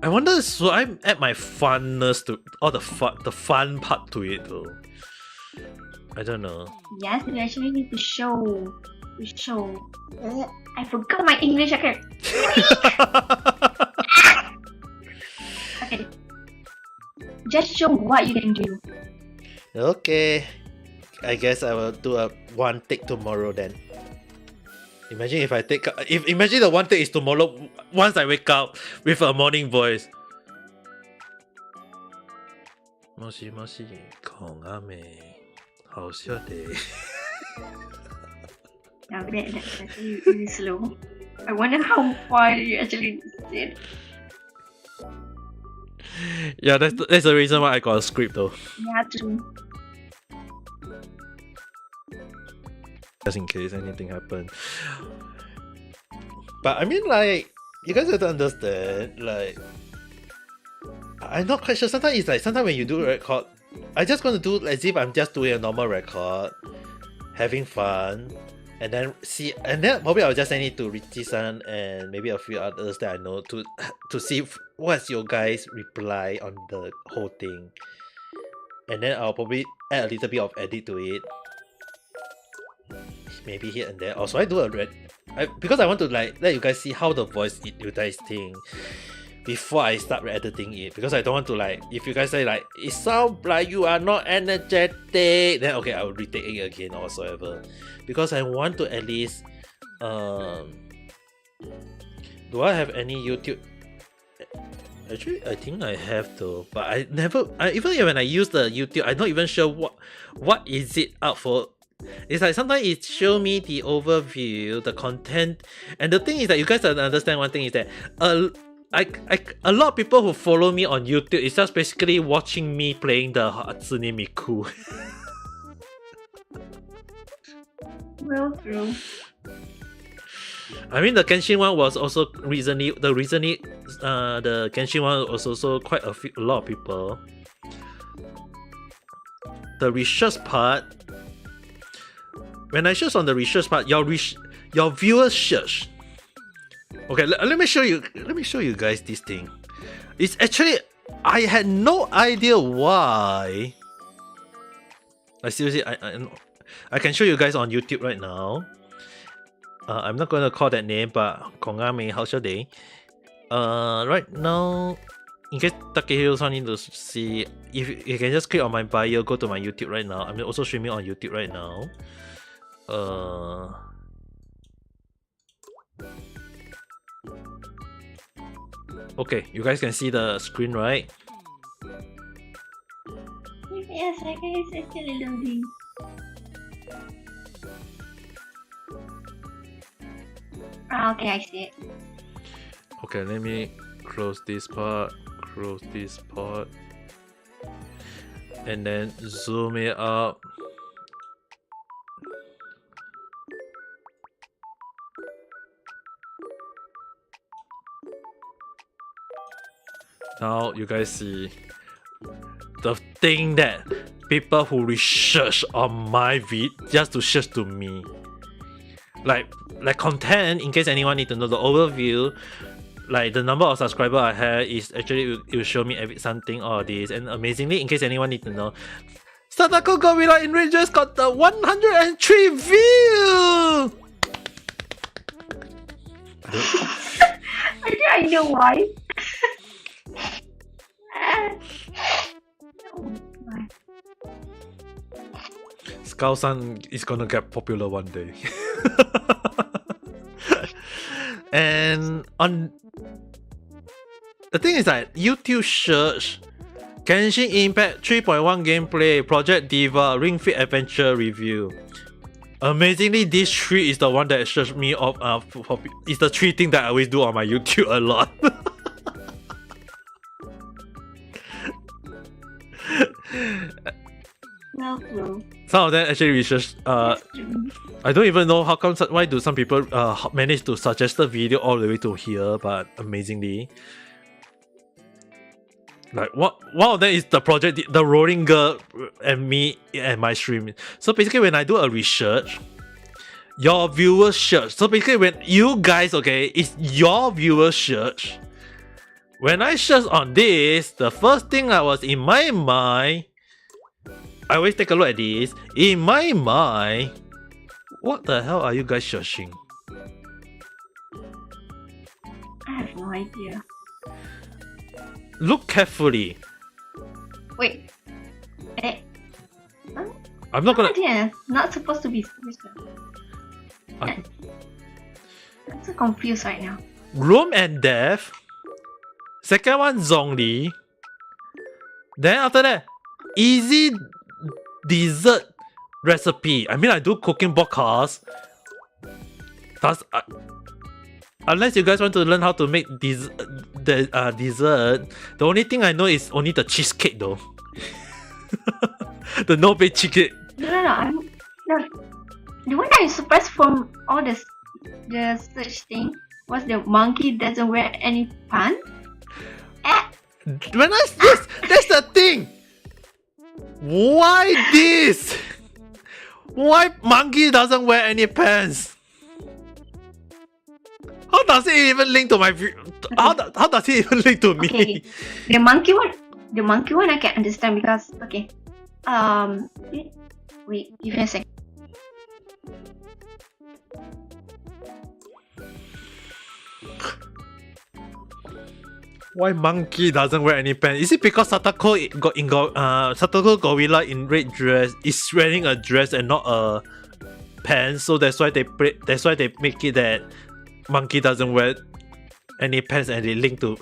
I wonder, so I'm at my funness to all the fun part to it though. I don't know. Yes, you actually need to show. I forgot my English. Okay. Okay. Just show what you can do. Okay. I guess I will do a one take tomorrow then. Imagine imagine the one take is tomorrow once I wake up with a morning voice. Moshi moshi, kongame, how's your day? Now that's actually really slow. I wonder how far you actually said. Yeah, that's the reason why I got a script though. Yeah, true. Just in case anything happen. But I mean, like, you guys have to understand, like, I'm not quite sure. Sometimes it's like, sometimes when you do a record, I just want to do as if I'm just doing a normal record, having fun, and then probably I'll just send it to Richie-san and maybe a few others that I know to see what's your guys' reply on the whole thing. And then I'll probably add a little bit of edit to it. Maybe here and there. Also, I do because I want to like let you guys see how the voice you guys think before I start editing it. Because I don't want to like, if you guys say like it sounds like you are not energetic, then okay, I will retake it again or whatsoever. Because I want to at least do I have any YouTube? Actually, I think I have though, but I never. Even when I use the YouTube, I'm not even sure what is it out for. It's like sometimes it show me the overview, the content, and the thing is that you guys don't understand one thing is that a lot of people who follow me on YouTube is just basically watching me playing the Hatsune Miku. Well, true. I mean, the Genshin one was also recently. The Genshin one was also quite a lot of people. The research part. When I search on the research part, your viewers search. Okay, let me show you. Let me show you guys this thing. It's actually, I had no idea why. Like seriously, I can show you guys on YouTube right now. I'm not gonna call that name, but Kongame Haushade. Right now, in case Takehiro-san need to see, if you can just click on my bio, go to my YouTube right now. I'm also streaming on YouTube right now. Okay, you guys can see the screen, right? Yes, I can. It's actually loading. Okay, I see it. Okay, let me close this part, and then zoom it up. Now you guys see the thing that people who research on my vid just to search to me. Like content, in case anyone need to know the overview, like the number of subscribers I have is actually it will show me something or this, and amazingly, in case anyone need to know, Sadako Gorilla in Rangers got the 103 views. I think I know why. Skull-san is gonna get popular one day. And on the thing is that YouTube search Genshin Impact 3.1 gameplay, Project Diva, Ring Fit Adventure review. Amazingly, this three is the one that searched me off. It's the three things that I always do on my YouTube a lot. Well, true. Some of them actually research. I don't even know how come. Why do some people manage to suggest the video all the way to here? But amazingly, like one of them is the project, the Rolling Girl, and me and my stream. So basically, when I do a research, your viewers search. So basically, when you guys, okay, it's your viewers search. When I search on this, the first thing that was in my mind, I always take a look at this. In my mind, what the hell are you guys searching? I have no idea. Look carefully. Wait. I'm not gonna. Yeah, not supposed to be special. I'm so confused right now. Room and Death. Second one, Zhongli. Then after that, easy dessert recipe. I mean, I do cooking podcast. Unless you guys want to learn how to make dessert, the only thing I know is only the cheesecake though. The no-bake cheesecake. No. The one that is surprised from all the search thing was the monkey doesn't wear any pants. That's the thing. Why this? Why monkey doesn't wear any pants? How does it even link to my view? How does it even link to me? Okay. The monkey one I can understand because okay. Wait, give me a second. Why monkey doesn't wear any pants? Is it because Satoko Gorilla in red dress is wearing a dress and not a pants? So that's why they make it that monkey doesn't wear any pants and they link to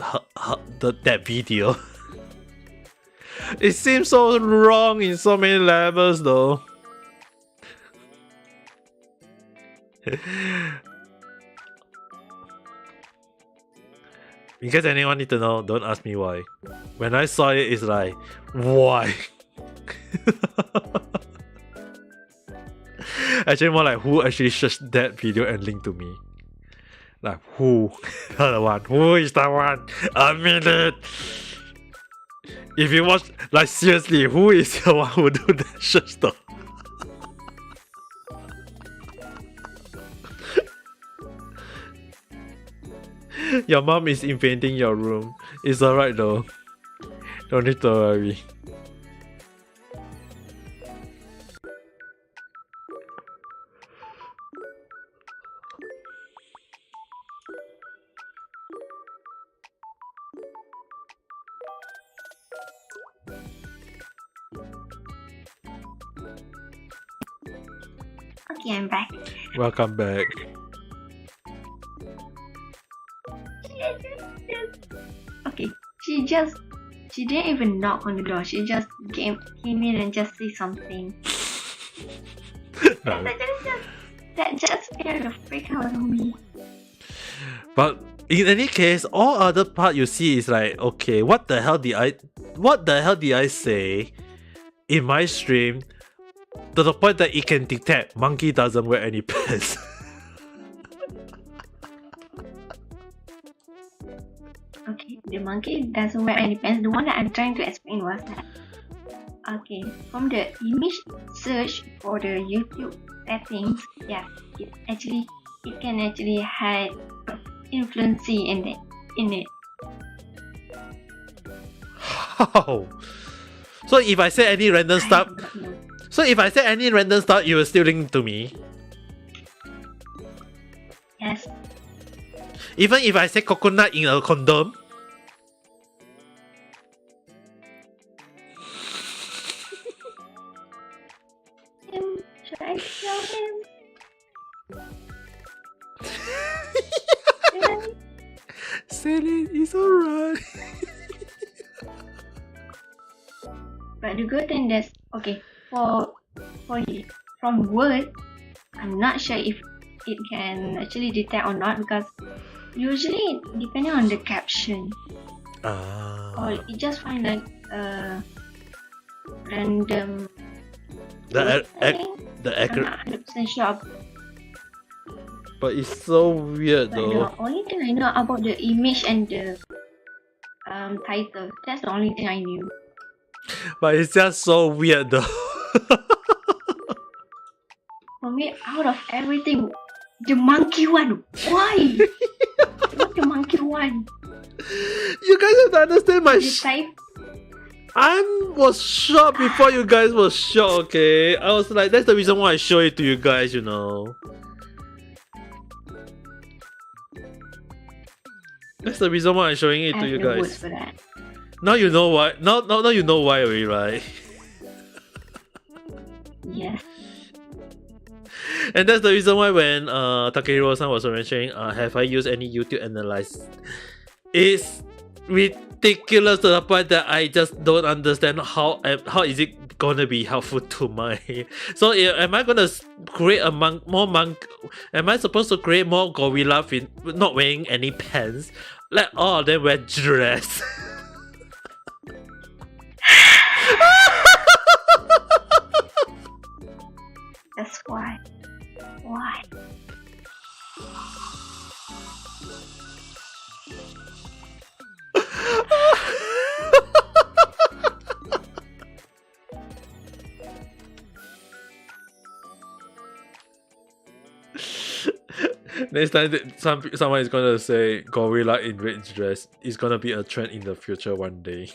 that video. It seems so wrong in so many levels though. In case anyone need to know, don't ask me why. When I saw it, it's like, why? Actually, more like who actually searched that video and linked to me. Like who? The one. Who is the one? Admit it. If you watch, like seriously, who is the one who do that search though? Your mom is invading your room. It's alright though. Don't need to worry. Okay, I'm back. Welcome back. Okay, she didn't even knock on the door. She just came in and just say something. That just scared the freak out of me. But in any case, all other part you see is like, okay, what the hell did I say in my stream to the point that it can detect monkey doesn't wear any pants? Okay, the monkey doesn't wear any pants. The one that I'm trying to explain was that, okay, from the image search for the YouTube settings, yeah, it can actually hide influency in it. How? So if I say any random stuff, you will still link to me? Yes. Even if I say coconut in a condom? Should I tell him? Sally, it's alright. But the good thing is, okay, from word, I'm not sure if it can actually detect or not because usually depending on the caption or it just find like random. The accurate. I'm not 100% sure. But it's so weird But though. the only thing I know about the image and the title, that's the only thing I knew. But it's just so weird though. For me, out of everything, the monkey one. Why? What the monkey one? You guys have to understand my The type. I was shocked before you guys were shocked, okay? I was like, that's the reason why I show it to you guys, you know. That's the reason why I'm showing it to you The words guys. for that. Now you know why. Now you know why already, right? Yes. And that's the reason why when Takehiro-san was mentioning, have I used any YouTube analyze? It's ridiculous to the point that I just don't understand how is it gonna be helpful to my. So am I gonna create a more monk? Am I supposed to create more gorilla not wearing any pants? Let all of them wear dress. That's why. Why? Next time, someone is gonna say gorilla in red dress is gonna be a trend in the future one day.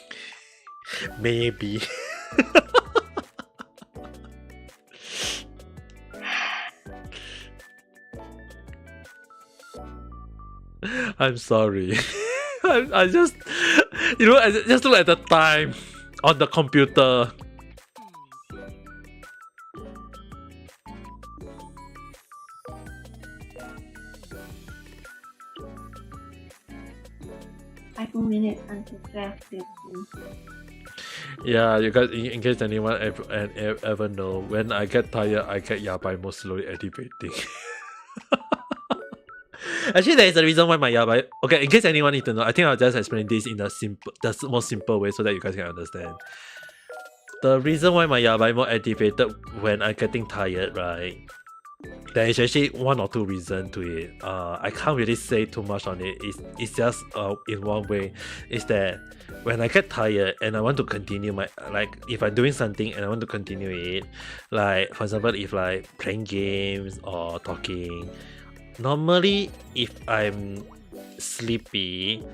Maybe. I'm sorry. I just, I just look at the time on the computer. Minutes until 12:30. Yeah, you guys, in case anyone ever know, when I get tired, I get yabai more slowly activating. Actually, there is a reason why my yabai. Okay, in case anyone need to know, I think I'll just explain this in the most simple way so that you guys can understand. The reason why my yabai more activated when I'm getting tired, right? There is actually one or two reasons to it. I can't really say too much on it. It's just in one way. Is that when I get tired and I want to continue if I'm doing something and I want to continue it, like for example, if like playing games or talking, normally if I'm sleepy,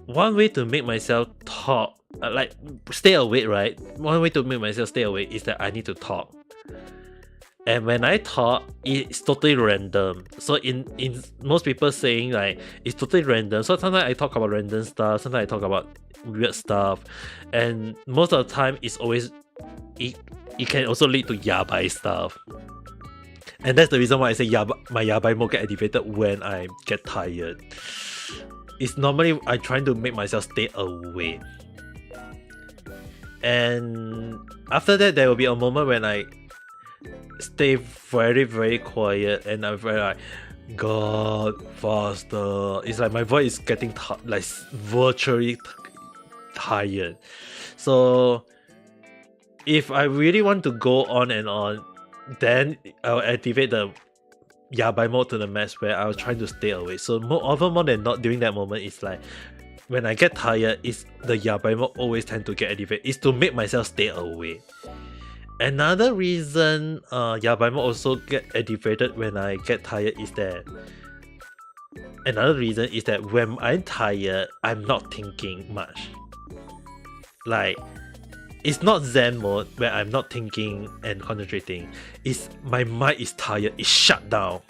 one way to make myself talk, stay awake, right? One way to make myself stay awake is that I need to talk. And when I talk, it's totally random. So in most people saying like it's totally random. So sometimes I talk about random stuff, sometimes I talk about weird stuff, and most of the time it's always it can also lead to yabai stuff. And that's the reason why I say my yabai mode get activated when I get tired. It's normally I trying to make myself stay awake. And after that there will be a moment when I stay very, very quiet and I'm very like, God, faster. It's like my voice is getting virtually tired. So if I really want to go on and on, then I'll activate the yabai mode to the max where I'll try to stay awake. So more than not during that moment, it's like when I get tired, it's the yabai mode always tend to get activated. It's to make myself stay awake. Another reason yabai mode also get activated when I get tired is that when I'm tired, I'm not thinking much. Like, it's not Zen mode where I'm not thinking and concentrating. It's my mind is tired, it's shut down.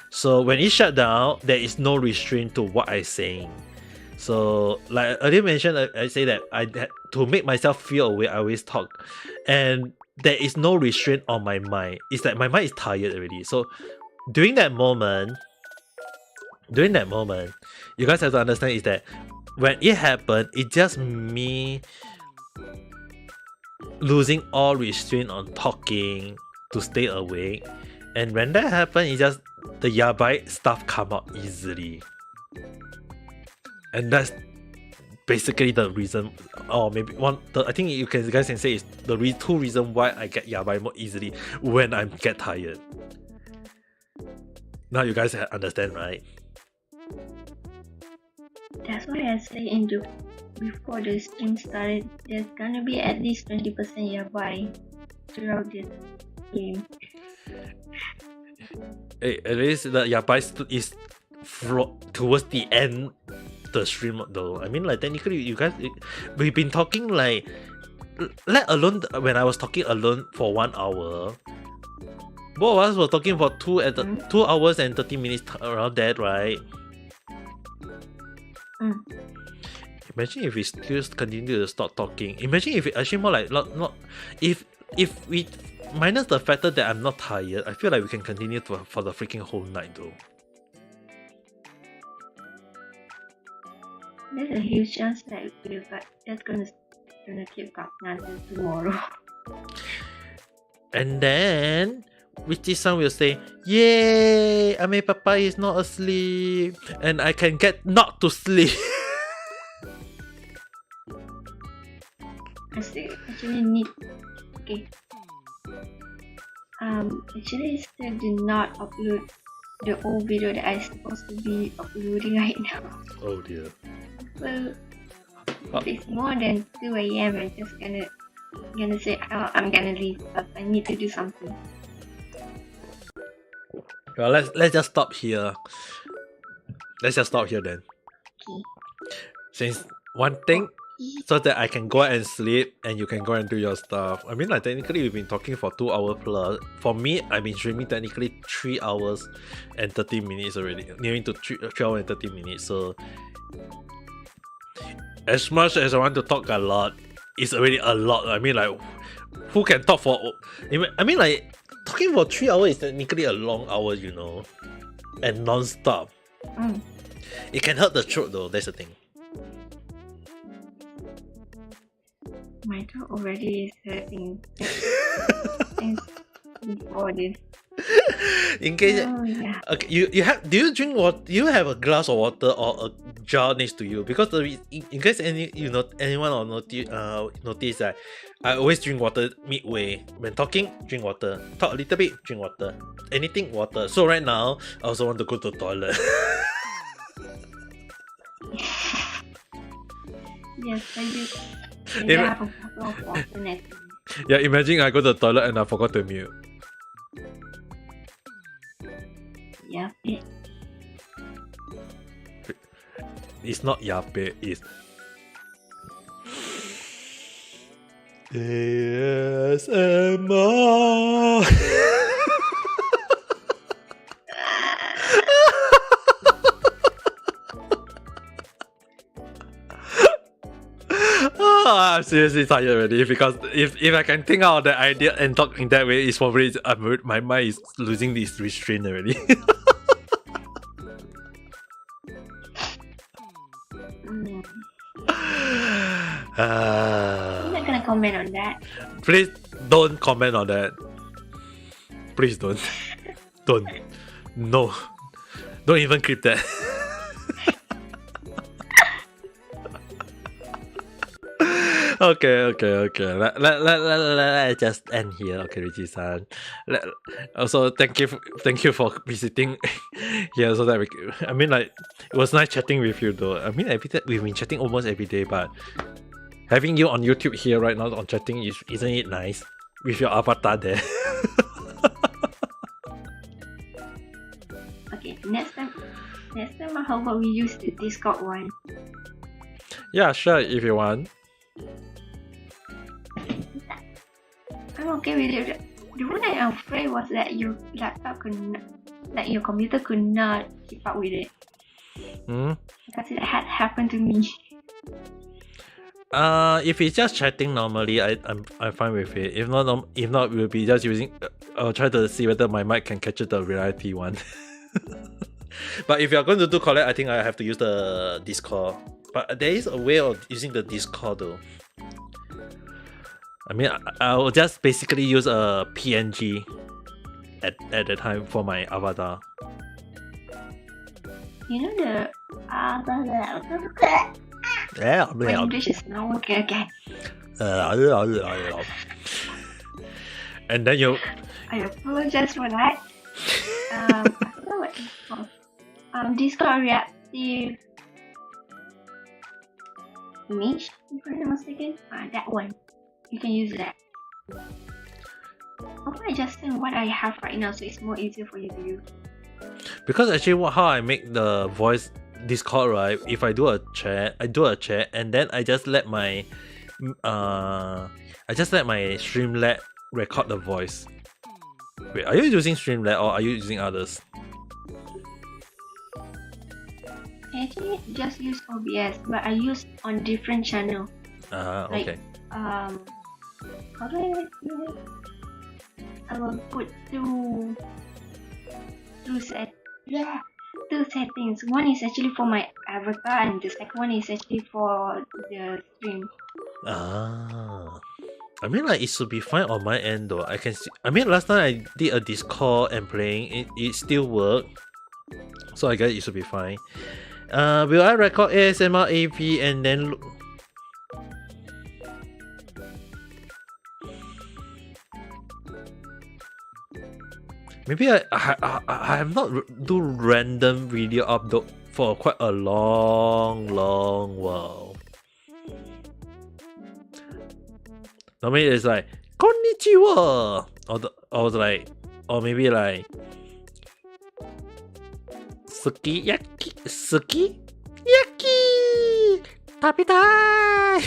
So when it's shut down, there is no restraint to what I'm saying. So like I earlier mentioned, I say that to make myself feel awake, I always talk. And there is no restraint on my mind. It's like my mind is tired already. So during that moment, you guys have to understand is that when it happened, it's just me losing all restraint on talking to stay awake. And when that happens, it's just the yabai stuff come out easily. And that's basically the reason, or maybe I think you guys can say is the two reasons why I get yabai more easily when I get tired. Now you guys understand, right? That's why I say before the stream started, there's gonna be at least 20% yabai throughout this game. Hey, at least the yabai is towards the end the stream though. I mean, like technically you guys, we've been talking like, let alone when I was talking alone for 1 hour, both of us were talking for 2 hours and 30 minutes around that, right? Imagine if we still continue to stop talking. Imagine if it actually more like not if we minus the factor that I'm not tired, I feel like we can continue for the freaking whole night though. There's a huge chance that that's gonna keep talking until tomorrow. And then Richie-san will say, "Yay! Ame Papa is not asleep, and I can get not to sleep." I still actually need. Okay. Actually, I still did not upload the old video that I'm supposed to be uploading right now. Oh dear. So if it's more than 2 a.m., I'm just gonna say, oh, I'm gonna leave because I need to do something. Well, let's just stop here. Let's just stop here then. Okay. Since one thing, so that I can go and sleep and you can go and do your stuff. I mean, like technically we've been talking for 2 hours plus. For me, I've been streaming technically 3 hours and 30 minutes already, nearing to 3 hours and 30 minutes. So as much as I want to talk a lot, it's already a lot. I mean, like, who can talk for? I mean, like, talking for 3 hours is technically a long hour, you know, and non-stop. It can hurt the throat though. That's the thing. My throat already is hurting since before this. In case, yeah. okay, you have. Do you drink water? Do you have a glass of water or a jar next to you? Because in case anyone will notice that I always drink water midway when talking. Drink water. Talk a little bit. Drink water. Anything water. So right now I also want to go to the toilet. Yes, I do. I have a bottle of water next to me. Yeah, imagine I go to the toilet and I forgot to mute. Yeah. It's not yape, it's ASMR. I'm seriously tired already because if I can think out of that idea and talk in that way, it's probably my mind is losing this restraint already. I'm not gonna comment on that. Please don't comment on that. Please don't. Don't. No. Don't even clip that. Okay. Let's just end here. Okay, Richie-san. Also, thank you for visiting here so that I mean, like, it was nice chatting with you though. I mean, we've been chatting almost every day, but having you on YouTube here right now on chatting isn't it nice with your avatar there? Okay, next time how about we use the Discord one? Yeah, sure, if you want. I'm okay with it. The one I'm afraid was that your laptop your computer could not keep up with it. Because it had happened to me. If it's just chatting normally, I'm fine with it. If not, we'll be just using. I'll try to see whether my mic can capture the reality one. But if you're going to do collab, I think I have to use the Discord. But there is a way of using the Discord though. I mean, I'll just basically use a PNG at the time for my avatar. You know the my English is not okay again. And then you. I apologize for that. I forgot what it's called. Discord reactive image, if I'm not mistaken. That one. You can use that. I'm gonna just send what I have right now so it's more easier for you to use. Because actually how I make the voice Discord, right? If I do a chat and then I just let my Streamlabs record the voice. Wait, are you using Streamlabs or are you using others? I actually just use OBS, but I use on different channel. Okay. How do I do it? I will put two set. Yeah. two settings. One is actually for my avatar, and the second one is actually for the stream. I mean, like, it should be fine on my end though. I can see. I mean, last time I did a Discord and playing, it still worked. So I guess it should be fine. Will I record ASMR AV and then? Maybe I have not do random video upload for quite a long while. Normally it's like konnichiwa, or maybe like sukiyaki tapitai.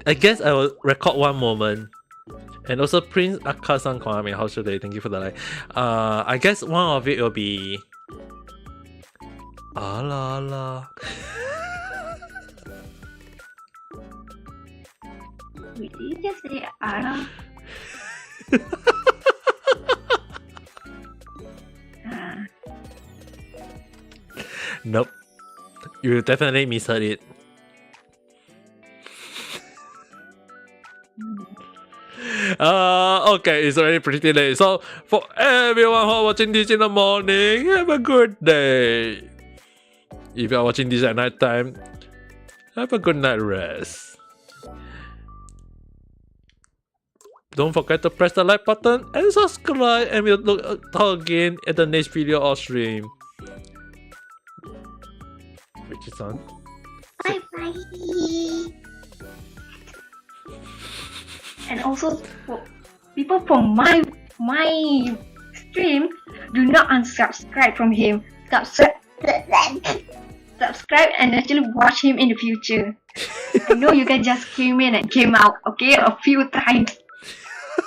I guess I will record one moment. And also Prince Akasan Kwame, how should I? Thank you for the like. I guess one of it will be ala ala. Wait, did you just say Ara? Nope. You definitely misheard it. Okay, it's already pretty late. So for everyone who are watching this in the morning, have a good day. If you are watching this at night time, have a good night rest. Don't forget to press the like button and subscribe, and we'll talk again at the next video or stream. Which is on. Bye bye. And also for people from my stream, do not unsubscribe from him. Subscribe and actually watch him in the future. I know you guys just came in and came out, okay, a few times.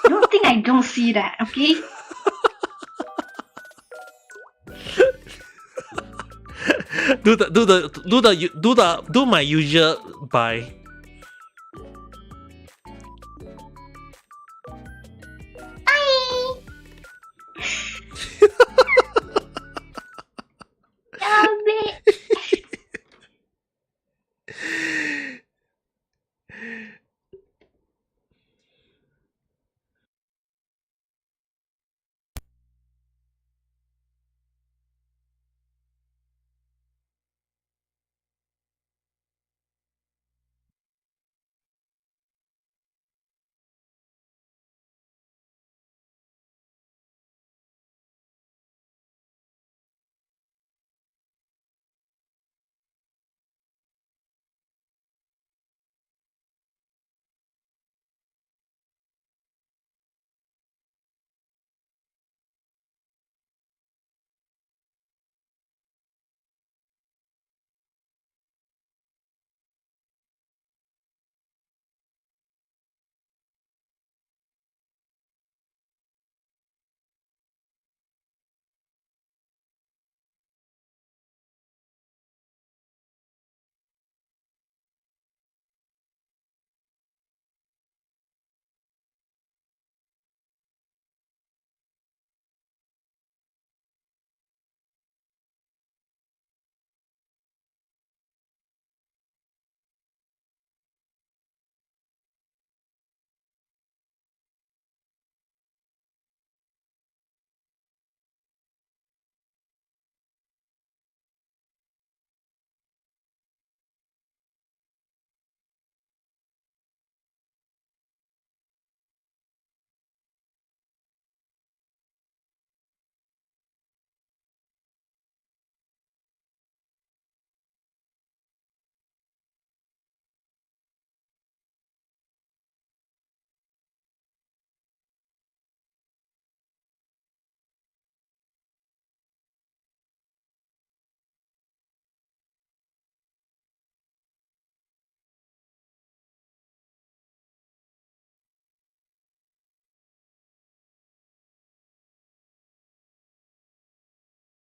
Don't think I don't see that, okay? Do my usual bye.